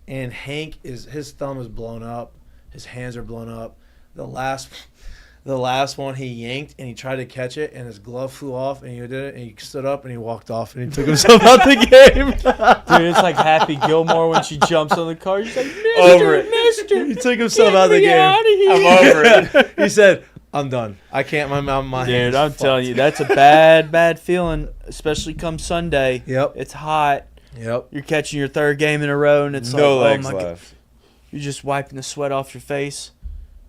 And Hank, his thumb is blown up. His hands are blown up. The last one he yanked and he tried to catch it and his glove flew off and he did it and he stood up and he walked off and he took himself out the game. Dude, it's like Happy Gilmore when she jumps on the car. She's like, Mister. He took himself out of the game. I'm over it. He said, I'm done. I can't. My Dude, hands I'm fucked. telling you, that's a bad feeling, especially come Sunday. Yep. It's hot. Yep. You're catching your 3rd game in a row, and it's No like, legs oh my left. God. You're just wiping the sweat off your face.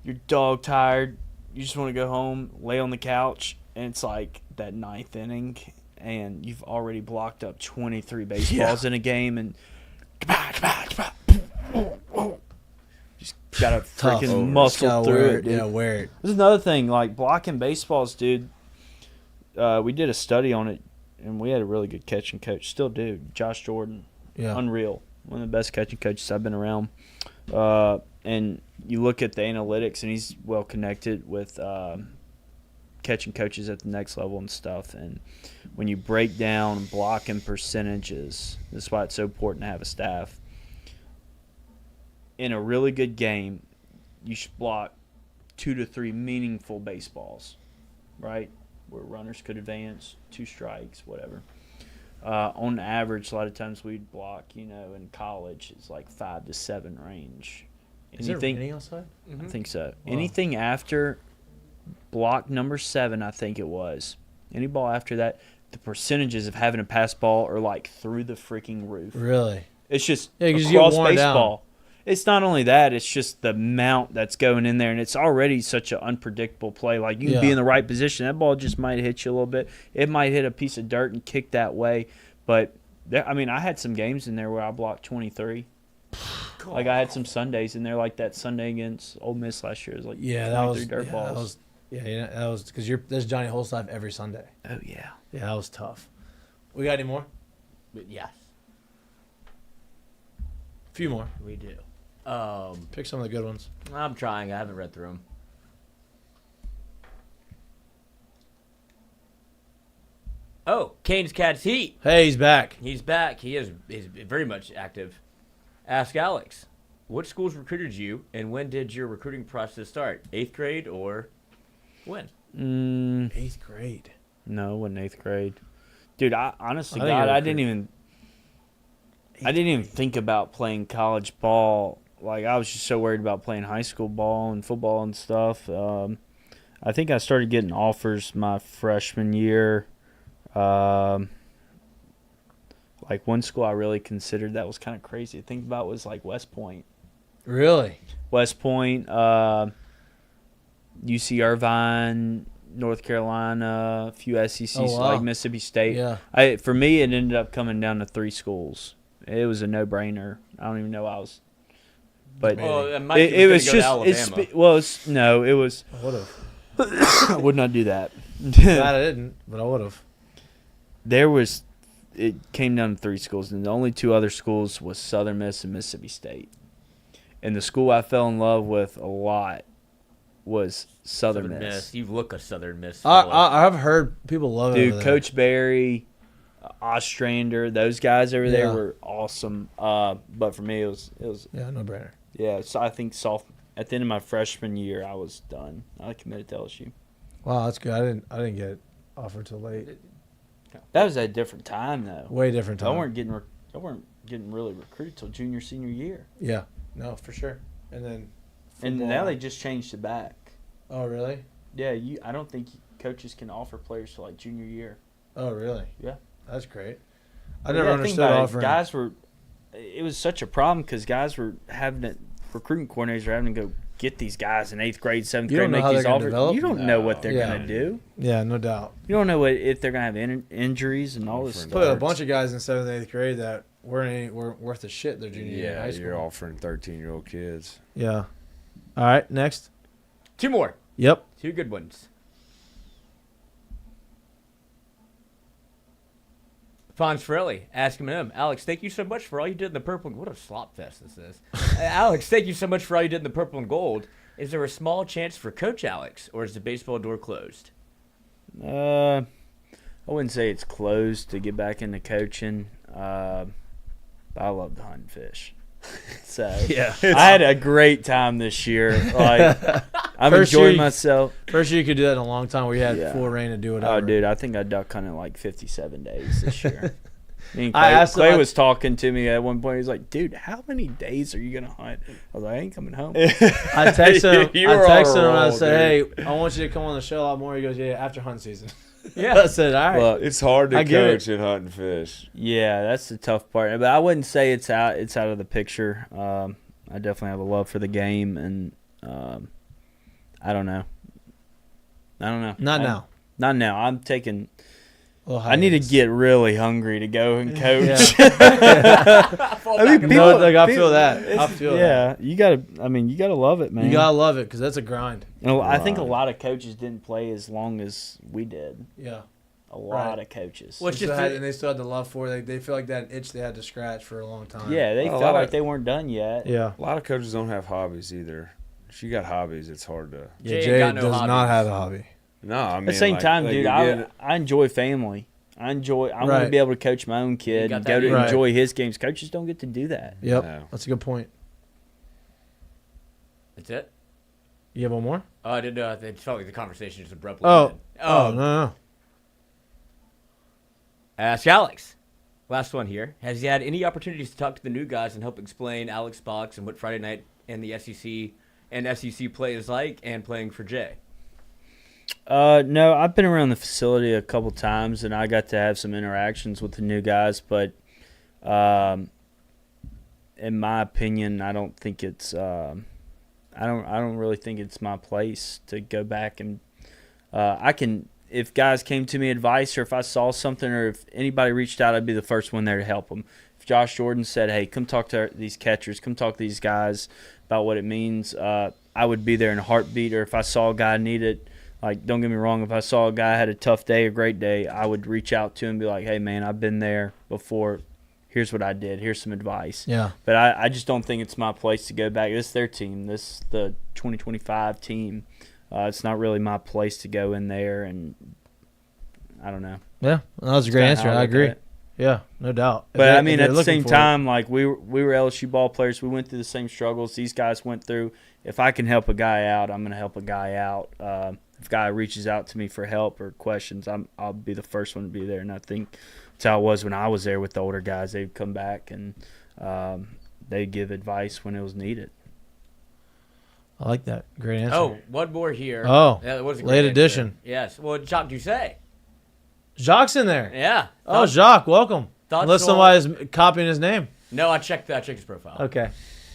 You're dog tired. You just want to go home, lay on the couch, and it's like that 9th inning, and you've already blocked up 23 baseballs in a game, and just got to freaking muscle through it, dude. Yeah, wear it. This is another thing, like blocking baseballs, dude. We did a study on it, and we had a really good catching coach. Still do. Josh Jordan. Yeah. Unreal. One of the best catching coaches I've been around. And you look at the analytics, and he's well connected with catching coaches at the next level and stuff. And when you break down blocking percentages, this is why it's so important to have a staff. In a really good game, you should block 2 to 3 meaningful baseballs, right? Where runners could advance, 2 strikes, whatever. On average, a lot of times we'd block, in college, it's like 5 to 7 range. Is there anything outside? I think so. Wow. Anything after block number 7, I think it was. Any ball after that, the percentages of having a pass ball are like through the freaking roof. Really? It's just across baseball. Down. It's not only that, it's just the amount that's going in there, and it's already such an unpredictable play. Like, you can be in the right position. That ball just might hit you a little bit. It might hit a piece of dirt and kick that way. But, I had some games in there where I blocked 23. Like, I had some Sundays in there, like that Sunday against Ole Miss last year. It was like 23 dirt balls. That was because there's Johnny Holstein every Sunday. Oh, yeah. Yeah, that was tough. We got any more? Yes, A few more. we do. Pick some of the good ones. I'm trying. I haven't read through them. Oh, Canes Cats Heat. Hey, he's back. He's back. He's very much active. Ask Alex, what schools recruited you, and when did your recruiting process start? 8th grade or when? 8th grade. No, it wasn't 8th grade. Dude, honestly, I think God, I I didn't even think about playing college ball. Like, I was just so worried about playing high school ball and football and stuff. I think I started getting offers my freshman year. Like, one school I really considered that was kind of crazy to think about was, like, West Point. Really? West Point, UC Irvine, North Carolina, a few SEC, like Mississippi State. Yeah. For me, it ended up coming down to 3 schools. It was a no-brainer. I don't even know I was. But it was just it was no, it was. I would have. I would not do that. Glad I didn't, but I would have. It came down to 3 schools, and the only 2 other schools was Southern Miss and Mississippi State. And the school I fell in love with a lot was Southern Miss. You look a Southern Miss. I've heard people love it. Dude, Coach Barry, Ostrander, those guys over there were awesome. But for me, it was no brainer. Yeah, so I think at the end of my freshman year, I was done. I committed to LSU. Wow, that's good. I didn't get offered till late. That was at a different time, though. Way different time. I weren't getting really recruited till junior, senior year. Yeah, no, for sure. And then and now they just changed it back. Oh, really? Yeah, I don't think coaches can offer players till like junior year. Oh, really? Yeah, that's great. I never understood offering. Guys were. It was such a problem because guys were recruiting coordinators were having to go get these guys in 8th grade, 7th grade, make these offers. You don't know what they're gonna do. Yeah, no doubt. You don't know if they're gonna have injuries and all this stuff. Put a bunch of guys in 7th and 8th grade that weren't worth a shit their junior year in high school. You're offering 13-year-old kids. Yeah. All right, next. 2 more. Yep. 2 good ones. Fonz Ferrelli, ask him, Alex, thank you so much for all you did in the purple. What a slop fest this is. Alex, thank you so much for all you did in the purple and gold. Is there a small chance for Coach Alex, or is the baseball door closed? I wouldn't say it's closed to get back into coaching. But I love to hunt and fish. So yeah, I had a great time this year. Like I'm enjoying myself. First year you could do that in a long time. We had full reign to do it. Oh, dude, I think I duck hunted like 57 days this year. Me and Clay was talking to me at one point. He's like, "Dude, how many days are you gonna hunt?" I was like, "I ain't coming home." I texted him. And I said, "Hey, I want you to come on the show a lot more." He goes, "Yeah, after hunt season." Yeah, I said, "All right." Look, it's hard to coach and hunt and fish. Yeah, that's the tough part. But I wouldn't say it's out of the picture. I definitely have a love for the game, and I don't know. Not now. I'm taking. I need to get really hungry to go and coach. I mean, I feel that. I feel that. You gotta love it, man. You gotta love it because that's a grind. I think a lot of coaches didn't play as long as we did. Yeah, a lot of coaches. Well, and they still had the love for it. They feel like that itch they had to scratch for a long time. Yeah, they felt like they weren't done yet. Yeah, a lot of coaches don't have hobbies either. If you got hobbies, it's hard to. Yeah, Jay does not have a hobby. No, I mean, at the same time, dude, I enjoy family. I want to be able to coach my own kid and go to enjoy his games. Coaches don't get to do that. Yep, that's a good point. That's it? You have one more? Oh, I didn't know. It felt like the conversation just abruptly ended. No. Ask Alex. Last one here. Has he had any opportunities to talk to the new guys and help explain Alex box and what Friday night and the SEC play is like and playing for Jay? No, I've been around the facility a couple times and I got to have some interactions with the new guys, but in my opinion, I don't think it's I don't really think it's my place to go back and I can, if guys came to me advice or if I saw something or if anybody reached out, I'd be the first one there to help them. If Josh Jordan said, "Hey, come talk to these catchers, come talk to these guys about what it means," I would be there in a heartbeat. Or if I saw a guy needed, like, don't get me wrong, if I saw a guy had a tough day, a great day, I would reach out to him and be like, "Hey, man, I've been there before. Here's what I did. Here's some advice." Yeah. But I just don't think it's my place to go back. This is their team. This is the 2025 team. It's not really my place to go in there, and I don't know. Yeah, that was a great answer. I agree. Yeah, no doubt. But, I mean, at the same time, like, we were LSU ball players. We went through the same struggles these guys went through. If I can help a guy out, I'm going to help a guy out. if a guy reaches out to me for help or questions, I'll be the first one to be there. And I think that's how it was when I was there with the older guys. They'd come back and they'd give advice when it was needed. I like that. Great answer. Oh, one more here. Oh, that was a late great edition. answer. Yes. Well, Jacques Doucet. Jacques in there. Yeah. Oh, Jacques, welcome. Thoughts Unless on- somebody's copying his name. No, I checked his profile. Okay.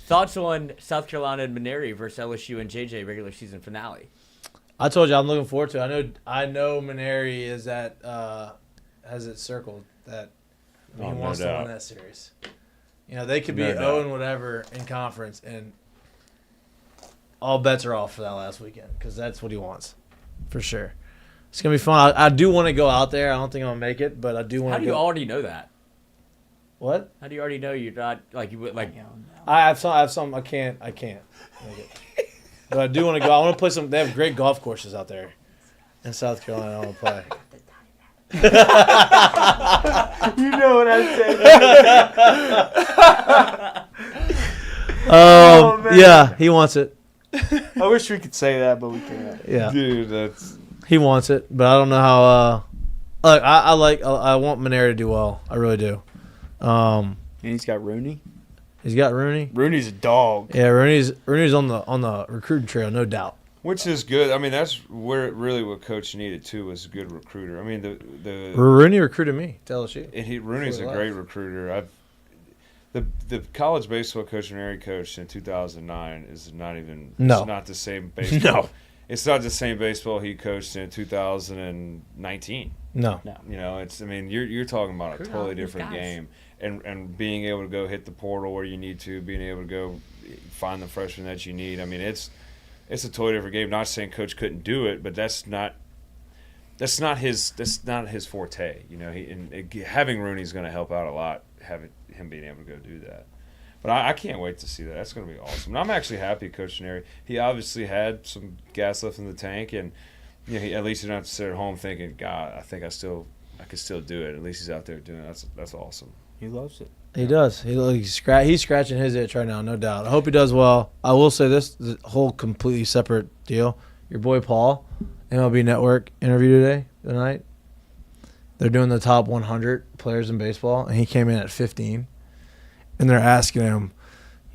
Thoughts on South Carolina and Maneri versus LSU and JJ regular season finale? I told you I'm looking forward to it. I know Maneri is at has it circled that he wants to win that series. They could be 0 and whatever in conference, and all bets are off for that last weekend because that's what he wants, for sure. It's gonna be fun. I do want to go out there. I don't think I'm gonna make it, but I do want to. How do you already know that? What? How do you already know you're not like you would like? I have some. I can't make it. But I do want to go. I want to play some. They have great golf courses out there in South Carolina. I want to play. You know what I'm saying? Yeah, he wants it. I wish we could say that, but we can't. Yeah, Dude, he wants it, but I don't know how. Look, I want Maneri to do well. I really do. And he's got Rooney. He's got Rooney. Rooney's a dog. Yeah, Rooney's on the recruiting trail, no doubt. which is good. I mean, that's where really what Coach needed too was a good recruiter. I mean, the Rooney recruited me to LSU. And Rooney's a great recruiter. The college baseball coach and area coach in 2009 is not even. No. It's not the same baseball. No. It's not the same baseball he coached in 2019. No. You know, it's. I mean, you're talking about a totally different game, and being able to go hit the portal where you need to, being able to go find the freshmen that you need. I mean, it's a totally different game. Not saying Coach couldn't do it, but that's not his forte. You know, having Rooney's going to help out a lot. Him being able to go do that. But I can't wait to see that. That's going to be awesome. And I'm actually happy Coach Neri. He obviously had some gas left in the tank, and you know, at least you don't have to sit at home thinking, God, I think I could still do it. At least he's out there doing it. That's awesome. He loves it. He does. He's scratching his itch right now, no doubt. I hope he does well. I will say this, the whole completely separate deal. Your boy Paul, MLB Network interview tonight. They're doing the top 100 players in baseball, and he came in at 15. And they're asking him,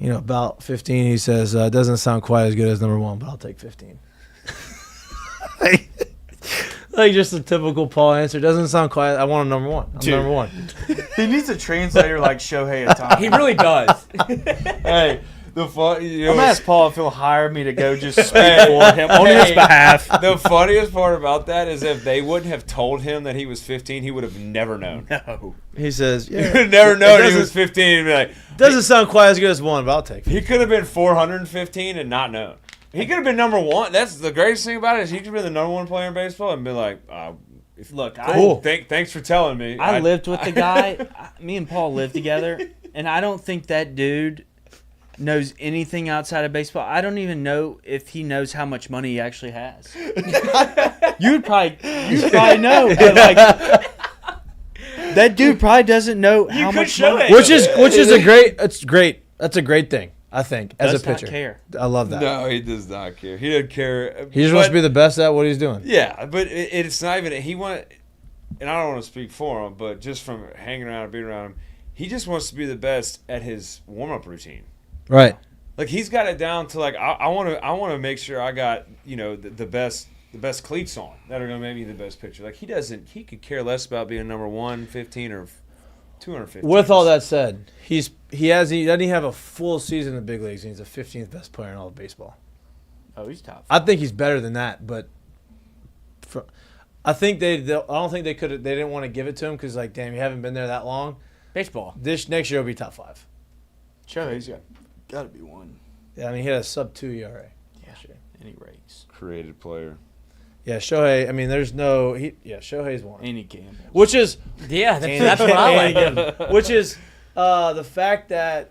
about 15. He says, it doesn't sound quite as good as number one, but I'll take 15. Like just a typical Paul answer. Doesn't sound quite. I want a number one. I'm number one. He needs a translator like Shohei Ohtani. He really does. Hey, The fun, I'm gonna ask Paul if he'll hire me to go just speak for him on his behalf. The funniest part about that is if they wouldn't have told him that he was 15, he would have never known. No. He says, He would have never known he was 15 and be like, doesn't sound quite as good as one, but I'll take it. he could have been 415 and not known. He could have been number one. That's the greatest thing about it is he could have been the number one player in baseball and been like, Look, cool. Thanks for telling me. I lived with the guy. Me and Paul lived together, and I don't think that dude knows anything outside of baseball. I don't even know if he knows how much money he actually has. You'd probably know. But that dude probably doesn't know how much money. Which is a great. It's great. That's a great thing. I think as Does a pitcher. not care. I love that. No, he does not care. He doesn't care. He just wants to be the best at what he's doing. Yeah, but it's not even. And I don't want to speak for him, but just from hanging around and being around him, he just wants to be the best at his warm up routine. Right. Like he's got it down to like I want to make sure I got the best cleats on that are gonna make me the best pitcher. Like he could care less about being number 115 or 250. With all that said, he doesn't have a full season in the big leagues, and he's the 15th best player in all of baseball. Oh, he's top. I think he's better than that, but I think I don't think they didn't want to give it to him because damn, you haven't been there that long. Baseball. This next year will be top 5. Shohei's got to be one. Yeah, I mean he had a sub-2 ERA. Yeah, any race. Created player. Yeah, Shohei. I mean, Shohei's one. Any gamble. Which is That's what I like. Which is the fact that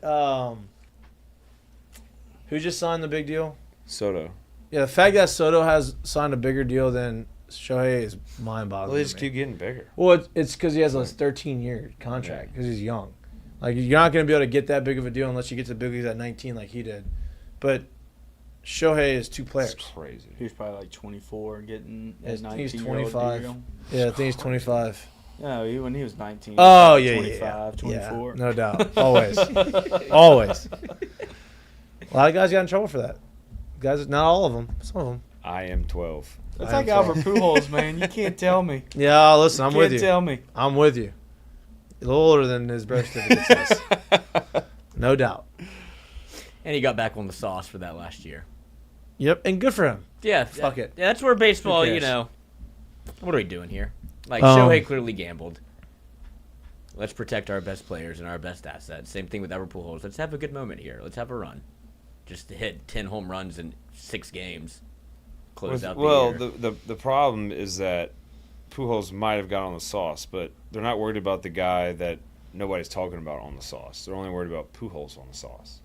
who just signed the big deal? Soto. Yeah, the fact that Soto has signed a bigger deal than Shohei is mind-boggling. Well, they just to me. keep getting bigger. Well, it's because he has a 13-year contract because he's young. Like you're not going to be able to get that big of a deal unless you get to the big leagues at 19 like he did. But Shohei is 2 players. That's crazy. He was probably like 24, getting I a think he's 19-year-old 25. deal. Yeah, I think he's 25. No, when he was 19. Oh, he yeah, was yeah, 25, 24. Yeah, no doubt. Always. Always. A lot of guys got in trouble for that. Guys, not all of them. Some of them. I am 12. It's like Albert Pujols, man. You can't tell me. Yeah, listen, I'm with you. Can't tell me. I'm with you. A little older than his birth certificate says. No doubt. And he got back on the sauce for that last year. Yep, and good for him. Yeah, Fuck it. Yeah, that's where baseball, Who you cares? know. What are we doing here? Like, Um, Shohei clearly gambled. Let's protect our best players and our best assets. Same thing with Albert Pujols. Let's have a good moment here. Let's have a run. Just to hit 10 home runs in 6 games. Close out the year. The problem is that Pujols might have got on the sauce, but they're not worried about the guy that nobody's talking about on the sauce. They're only worried about Pujols on the sauce.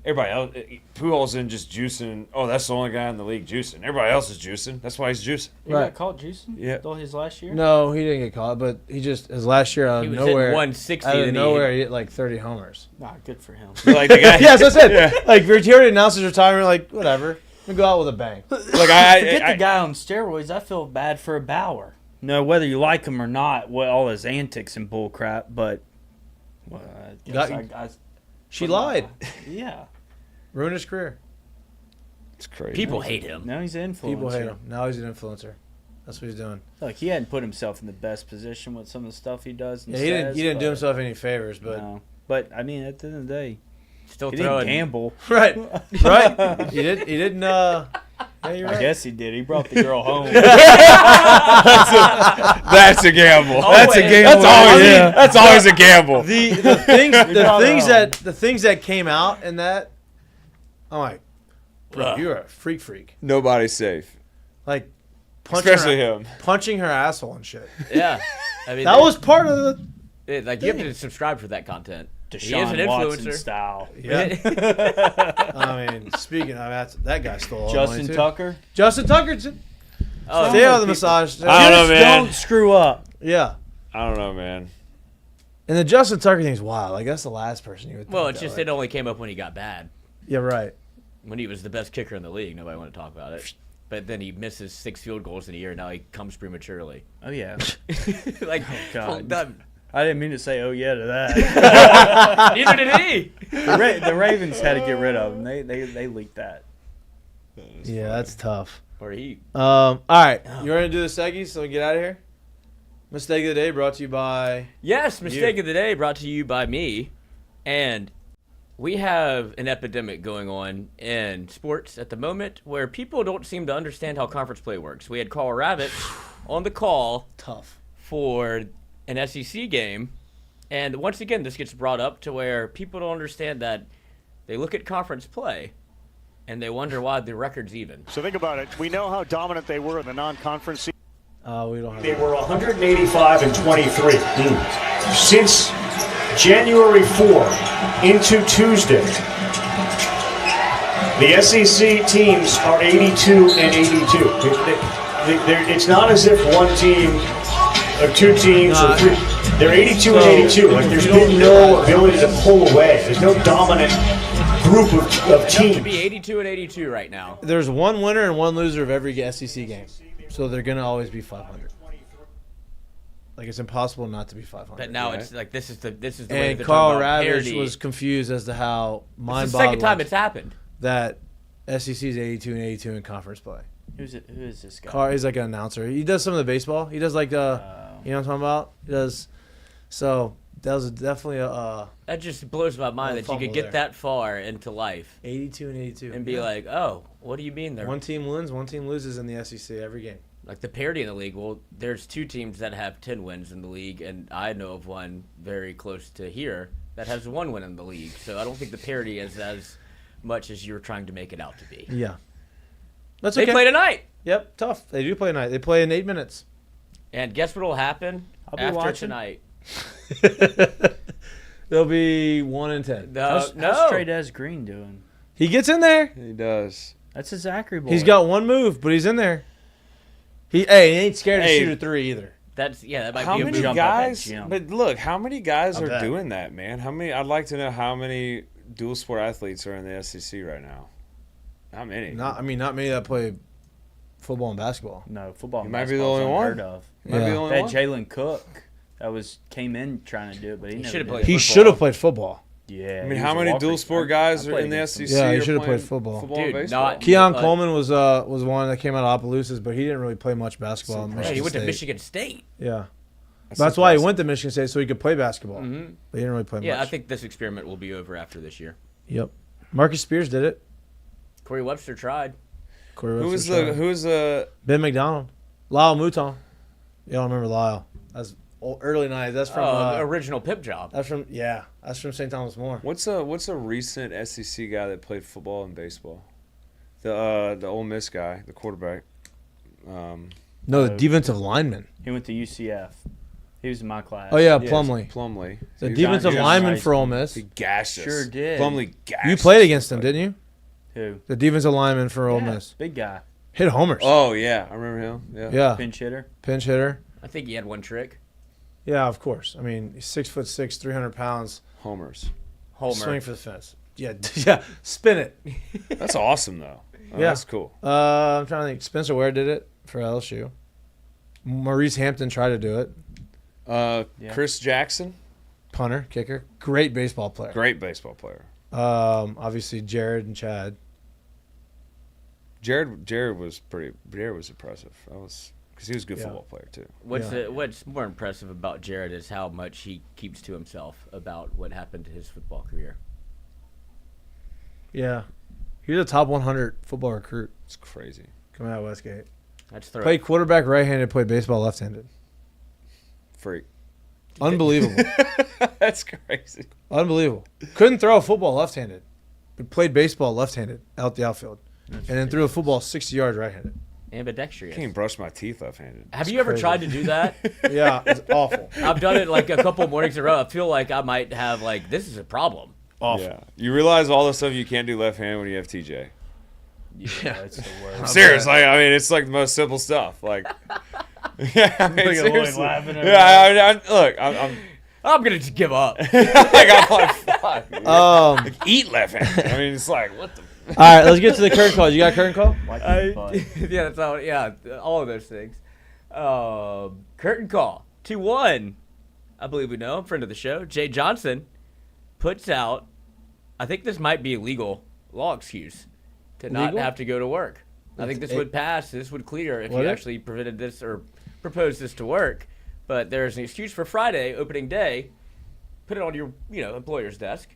Everybody else, Pujols isn't just juicing. Oh, that's the only guy in the league juicing. Everybody else is juicing. That's why he's juicing. He Right. got caught juicing? Yeah. Though his last year? No, he didn't get caught, but his last year out He of was hitting nowhere. 160 out of and he nowhere, he hit like 30 homers. Nah, good for him. Like the guy. Yes, I said. Like, he already announced his retirement. Like, whatever. We go out with a bang. Like Forget the guy on steroids. I feel bad for Bauer. No, whether you like him or not, all his antics and bull crap, but well, I guess She lied. Yeah. Ruined his career. It's crazy. People hate him. Now he's an influencer. People hate him. Now he's an influencer. That's what he's doing. Like, he hadn't put himself in the best position with some of the stuff he does. And Yeah, he didn't. says, He didn't do but- himself any favors, but No. But I mean, at the end of the day, Still he didn't throwing. gamble. right, right. He didn't. He didn't. Yeah, you're right. I guess he did. He brought the girl home. That's a gamble. That's a Always. gamble. That's always a gamble. The things that came out in that, I'm like, bro, you're a freak. Nobody's safe, Like, especially him. punching her asshole and shit. Yeah. I mean, That was part of the. like, you have to subscribe for that content. He is an Deshaun Watson influencer. style. Yeah. I mean, speaking of that guy stole all the Justin money too. Tucker. Justin Tucker. Oh, Stay out of the massage. I don't know, man. Don't screw up. Yeah. I don't know, man. And the Justin Tucker thing's wild. Like, that's the last person you would think. well, it's that, just like- it only came up when he got bad. Yeah, right. When he was the best kicker in the league, nobody wanted to talk about it. But then he misses 6 field goals in a year, and now he comes prematurely. Oh, yeah. Like, God. that- I didn't mean to say, oh, yeah, to that. neither did he. The Ravens had to get rid of him. They leaked that. Yeah, that's tough. Or he. All right. You ready to do the seggies so we get out of here? Mistake of the day brought to you by. Yes, mistake of the day brought to you by me. And we have an epidemic going on in sports at the moment where people don't seem to understand how conference play works. We had Carl Rabbit on the call Tough. for an SEC game. And once again, this gets brought up to where people don't understand that they look at conference play and they wonder why the record's even. So think about it. We know how dominant they were in the non-conference season. We don't have. They were 185 and 23. Since January 4 into Tuesday, the SEC teams are 82 and 82. It's not as if one team or two teams or three. They're 82 and 82. Like, there's been no ability to pull away. There's no dominant group of To teams. be 82 and 82 right now. There's one winner and one loser of every SEC game, so they're gonna always be 500. Like, it's impossible not to be 500. But now it's like this is the way And they're Carl talking about Ravitch parity. was confused as to how It's the mind-boggling second time it's happened. that SEC is 82 and 82 in conference play. Who is this guy? Carl, he's like an announcer. He does some of the baseball. He does like you know what I'm talking about. He does. So that was definitely a That just blows my mind that you fumble could get there. that far into life 82 and 82 and be like, oh, what do you mean there? one team wins, one team loses in the SEC every game. Like the parity in the league. Well, there's 2 teams that have 10 wins in the league, and I know of one very close to here that has 1 win in the league. So I don't think the parity is as much as you're trying to make it out to be. Yeah, that's They okay. play tonight. Yep, tough. They do play tonight. They play in 8 minutes. And guess what will happen I'll be after watching. tonight? They'll be 1 and 10. How's Trey Des Green doing? He gets in there. He does. That's a Zachary boy. He's got one move, but he's in there. He ain't scared to shoot a 3 either. That might How be a many move. guys? gym. But look, how many guys I are bet. doing that, man? How many? I'd like to know how many dual sport athletes are in the SEC right now. How many? Not many that play football and basketball. No, football. You And might be the basketball's only one. unheard of. Might be the only They had one. Jalen Cook that came in trying to do it, but he never should have did. played He football. should have played football. Yeah. I mean, he how was a many walker. dual sport I guys are played in the against him. SEC? Yeah, he are should have playing played football. Football Dude, and baseball. not- Keon But- Coleman was one that came out of Opelousas, but he didn't really play much basketball. In Yeah, Michigan he went State. to Michigan State. Yeah, That's that's why he impressive. went to Michigan State so he could play basketball. Mhm. But he didn't really play Yeah, much. I think this experiment will be over after this year. Yep. Marcus Spears did it. Corey Webster tried. Corey Who Webster was tried. Who's the? Ben McDonald, Lyle Mouton. You don't remember Lyle? That's early 90s. That's from. Original Pip job. That's from That's from St. Thomas More. What's a recent SEC guy that played football and baseball? The Ole Miss guy, the quarterback. No, the defensive lineman. He went to UCF. He was in my class. Oh yeah, Yes, Plumlee. Plumlee. The He defensive got- lineman nice. for Ole Miss. He gashed us. Sure did. Plumlee gashed You played us. against him, didn't you? Who? The defensive lineman for Ole Yeah, Miss. big guy. Hit homers. Oh yeah, I remember him. Yeah. Yeah, Pinch hitter. pinch hitter. I think he had one trick. Yeah, of course. I mean, he's 6'6", 300 pounds. Homers. Homer. Swing for the fence. Yeah, yeah. Spin it. That's awesome though. Oh, Yeah. That's cool. I'm trying to think. Spencer Ware did it for LSU. Maurice Hampton tried to do it. Yeah. Chris Jackson, Punter, kicker, great baseball player. great baseball player. Obviously Jared and Chad. Jared was impressive. Because he was a good Yeah. football player too. What's more impressive about Jared is how much he keeps to himself about what happened to his football career. Yeah, he was a top 100 football recruit It's crazy. coming out of Westgate. That's thorough. Played quarterback right-handed, played baseball left-handed. Freak. Unbelievable. That's crazy. Unbelievable. Couldn't throw a football left-handed, but played baseball left-handed out the outfield, and then threw a football 60 yards right-handed. Ambidextrous. Can't even brush my teeth left-handed. Have you ever crazy. tried to do that? Yeah, it's awful. I've done it like a couple mornings in a row. I feel like I might have this is a problem. Awful. Yeah. You realize all the stuff you can't do left-handed when you have TJ. Yeah, it's the worst. I'm serious. Like, I mean, it's like the most simple stuff. Like, yeah, I mean, Look at Lloyd seriously. laughing over Yeah, look, I'm gonna just give up. I'm like, fuck. All Eat left-handed. I mean, it's like, what the? right, let's get to the curtain call. You got a curtain call? Yeah, that's all. Yeah, all of those things. Curtain call 2-1. I believe we know. Friend of the show, Jay Johnson, puts out. I think this might be a legal law excuse to not Legal? have to go to work. I think this would pass. This would clear if Would you it? actually prevented this or proposed this to work. But there's an excuse for Friday, opening day. Put it on your employer's desk,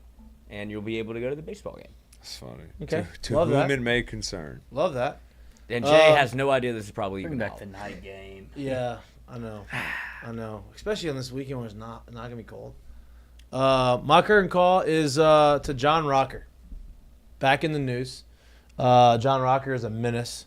and you'll be able to go to the baseball game. That's funny. Okay. To Love whom that. it may concern. Love that. And Jay has no idea this is probably Bring even back out. the night game. Yeah, I know. I know. Especially on this weekend where it's not gonna be cold. My curtain call is to John Rocker. Back in the news. John Rocker is a menace,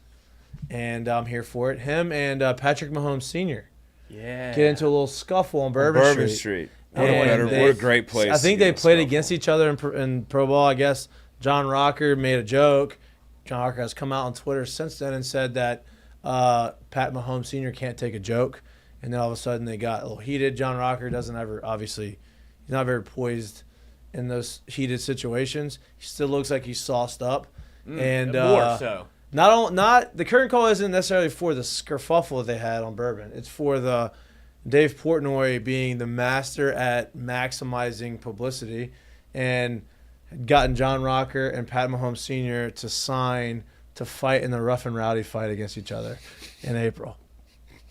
and I'm here for it. Him and Patrick Mahomes Sr. Yeah. get into a little scuffle on Bourbon Street. What And a great place. I think to they get a played scuffle. against each other in pro ball. I guess John Rocker made a joke. John Rocker has come out on Twitter since then and said that Pat Mahomes Sr. can't take a joke. And then all of a sudden they got a little heated. John Rocker doesn't ever, obviously, he's not very poised in those heated situations. He still looks like he's sauced up. And More so. not the current call isn't necessarily for the kerfuffle they had on Bourbon. It's for the Dave Portnoy being the master at maximizing publicity and had gotten John Rocker and Pat Mahomes Sr. to sign to fight in the rough and rowdy fight against each other in April,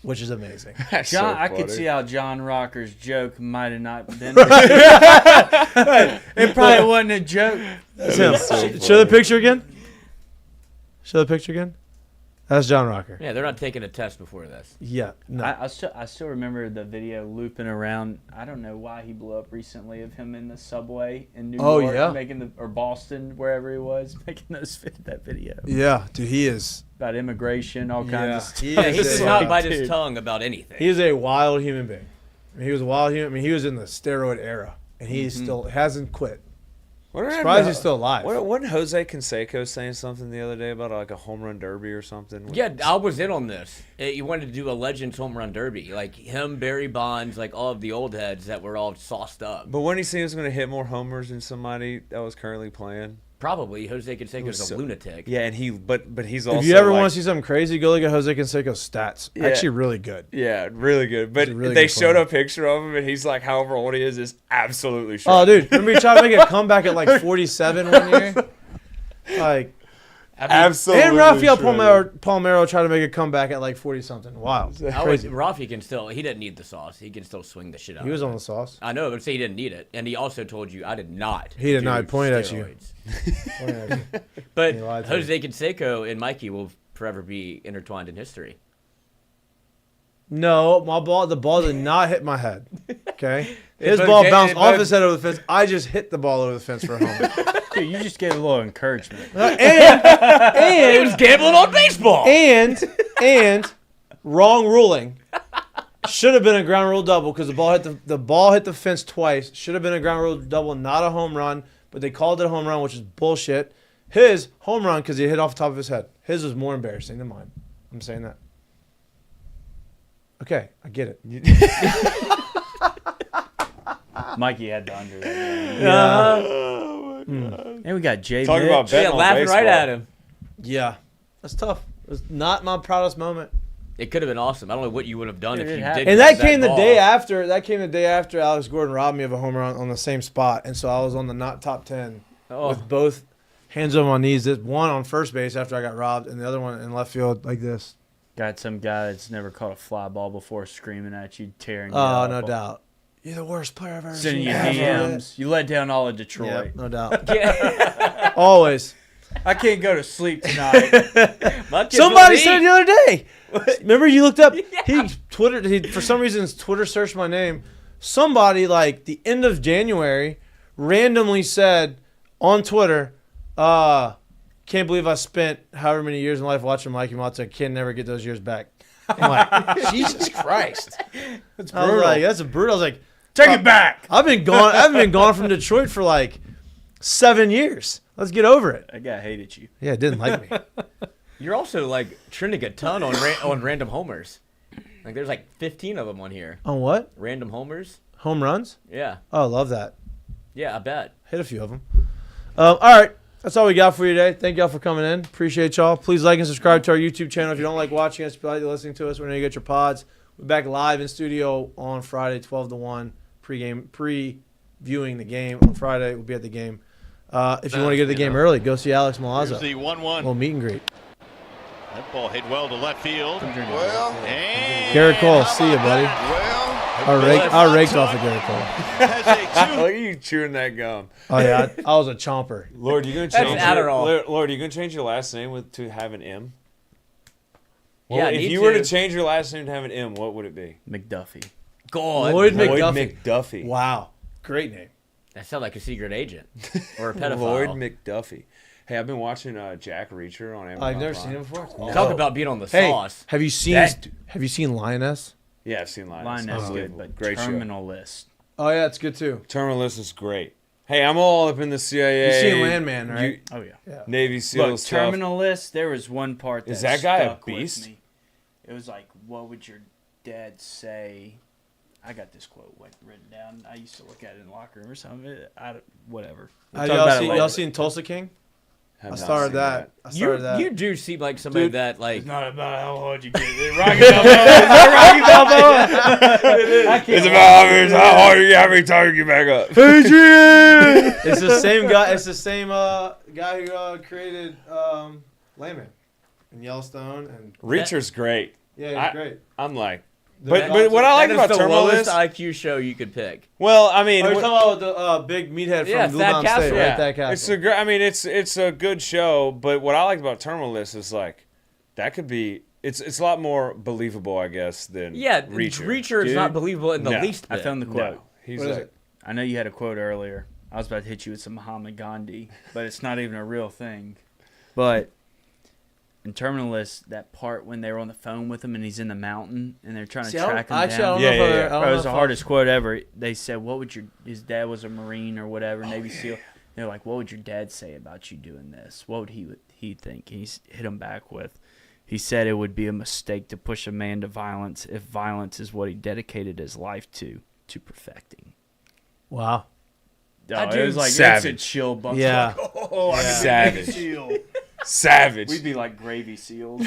which is amazing. That's John, so I could funny. see how John Rocker's joke might have not been. It It probably wasn't a joke. That's him. Show the picture again. Show the picture again. That's John Rocker. Yeah, they're not taking a test before this. Yeah. No. I still remember the video looping around. I don't know why he blew up recently of him in the subway in New York, yeah. or Boston, wherever he was, making that video Yeah, dude, he is. about immigration, all kinds of stuff. He Yeah, he is does a- not bite Dude. his tongue about anything. He is a wild human being. I mean, he was a wild human. I mean, he was in the steroid era, and he still hasn't quit. Surprised he's still alive. Wasn't Jose Canseco saying something the other day about like a home run derby or something? Yeah, I was in on this. You wanted to do a Legends home run derby, like him, Barry Bonds, like all of the old heads that were all sauced up. But when he said he was going to hit more homers than somebody that was currently playing, Probably Jose Canseco's a lunatic. Yeah, and he's also. If you ever like, want to see something crazy, go look at Jose Canseco's stats. Yeah. Actually, really good. Yeah, really good. But really they good showed player. a picture of him, and he's like, however old he is absolutely short. Oh, dude, remember he tried to make a comeback at like 47 one year? Like, absolutely. And Rafael shredded. Palmeiro tried to make a comeback at like 40 something. Wow, crazy. Rafi can still. He didn't need the sauce. He can still swing the shit out. He was of on it. the sauce. I know, but say he didn't need it, and he also told you I did not. He did do not point at you. steroids. But He lied to you. Jose Canseco and Mikey will forever be intertwined in history. No, the ball did not hit my head. Okay, his both ball ga- bounced it off both- his head over the fence. I just hit the ball over the fence for a home. Dude, you just get a little encouragement. and He was gambling on baseball. and wrong ruling. Should have been a ground rule double because the ball hit the fence twice. Should have been a ground rule double, not a home run. But they called it a home run, which is bullshit. His home run because he hit off the top of his head. His was more embarrassing than mine. I'm saying that. Okay, I get it. Mikey had the under that game. Oh, my God. And we got Jay Talking Mitch. about betting Yeah, on laughing right baseball. at him. Yeah, that's tough. It was not my proudest moment. It could have been awesome. I don't know what you would have done if you happened. did. And grab that came the ball. day after. That came the day after Alex Gordon robbed me of a home run on the same spot, and so I was on the not top 10 Oh. with both hands on my knees. This one on first base after I got robbed, and the other one in left field like this. Got some guy that's never caught a fly ball before screaming at you, tearing you Oh, up. no doubt. You're the worst player I've ever Sending seen. you ever. DMs. You let down all of Detroit. Yep, no doubt. Yeah. Always. I can't go to sleep tonight. My kids Somebody will said eat. the other day. Remember you looked up? He for some reason Twitter searched my name. Somebody like the end of January randomly said on Twitter, "Can't believe I spent however many years in life watching Mikey Mahtook. Can never get those years back." I'm like, Jesus Christ. That's brutal. I was like, that's brutal. I was like, Take it back. I've been gone from Detroit for like 7 years. Let's get over it. That guy hated you. Yeah, didn't like me. You're also like trending a ton on on random homers. Like there's like 15 of them on here. On what? Random homers. Home runs? Yeah. Oh, love that. Yeah, I bet. Hit a few of them. All right. That's all we got for you today. Thank y'all for coming in. Appreciate y'all. Please like and subscribe to our YouTube channel. If you don't like watching us, but like listening to us, whenever you get your pods. We're back live in studio on Friday, 12 to 1, previewing the game on Friday. We'll be at the game. If you want to get to the game early, go see Alex Milazzo. Here's the 1-1. We'll meet and greet. That ball hit well to left field. Well, and Garrett Cole, see you, buddy. I raked off of Garrett Cole. has a Look at you chewing that gum. Oh, yeah. I was a chomper. Lord, you gonna That's change Adderall. Lord, you gonna change your last name to have an M? Yeah, I if need you were to to. change your last name to have an M, what would it be? McDuffie. God. Lloyd Lloyd McDuffie. McDuffie. Wow. Great name. That sounds like a secret agent or a pedophile. Lloyd McDuffie. Hey, I've been watching Jack Reacher on Amazon. I've never Prime. seen him before. Talk about being on the Hey, sauce. have you seen Lioness? Yeah, I've seen Linus. Line is good, Unbelievable. but Great Terminal List. Oh, yeah, it's good too. Terminal List is great. Hey, I'm all up in the CIA. You've seen Landman, right? Oh, yeah. Navy SEAL Look, stuff. Terminal List, there was one part that Is that guy a stuck with beast? me. It was like, what would your dad say? I got this quote written down. I used to look at it in the locker room or something. Whatever. We'll talk about it later. Y'all seen Tulsa King? Have I not started seen that. I started that. You do seem like somebody Dude, that like. It's not about how hard you get it. Rocky Balboa. Rocky Balboa. It's about how hard you how many times you get back up. Adrian! It's the same guy. It's the same guy who created Landman in Yellowstone. And Reacher's great. yeah, he's great. I'm like, The but what I like that is about the Terminal lowest List. IQ show you could pick. Well, I mean, Oh, you're talking about the big meathead Yeah, from Thad Blue Mountain Castle. State, right? Thad Castle. it's a great. I mean, it's a good show. But what I like about Terminal List is like that could be. It's a lot more believable, I guess, than Yeah, Reacher. Reacher is not believable in the No. least I bit. found the quote. No, he's What is like, it? I know you had a quote earlier. I was about to hit you with some Muhammad Gandhi, but it's not even a real thing. But in Terminal List, that part when they were on the phone with him and he's in the mountain and they're trying to track him I down. don't Yeah, know yeah, if yeah. I don't Bro, it know was the if hardest quote ever. They said, "What would his dad was a Marine or whatever, Navy SEAL." They're like, "What would your dad say about you doing this? What would he think?" And he's hit him back with, he said it would be a mistake to push a man to violence if violence is what he dedicated his life to perfecting. Wow. Oh, it was like, it's savage. a chill bunch. Yeah. Oh, I mean, Savage. seal. Savage. We'd be like gravy seals.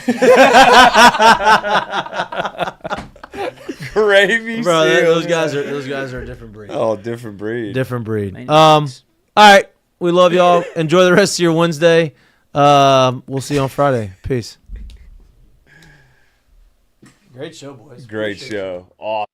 Gravy Bro, seals. those guys are a different breed. Oh, different breed. Different breed. Maniacs. All right. We love y'all. Enjoy the rest of your Wednesday. We'll see you on Friday. Peace. Great show, boys. Great Appreciate you. show. Awesome.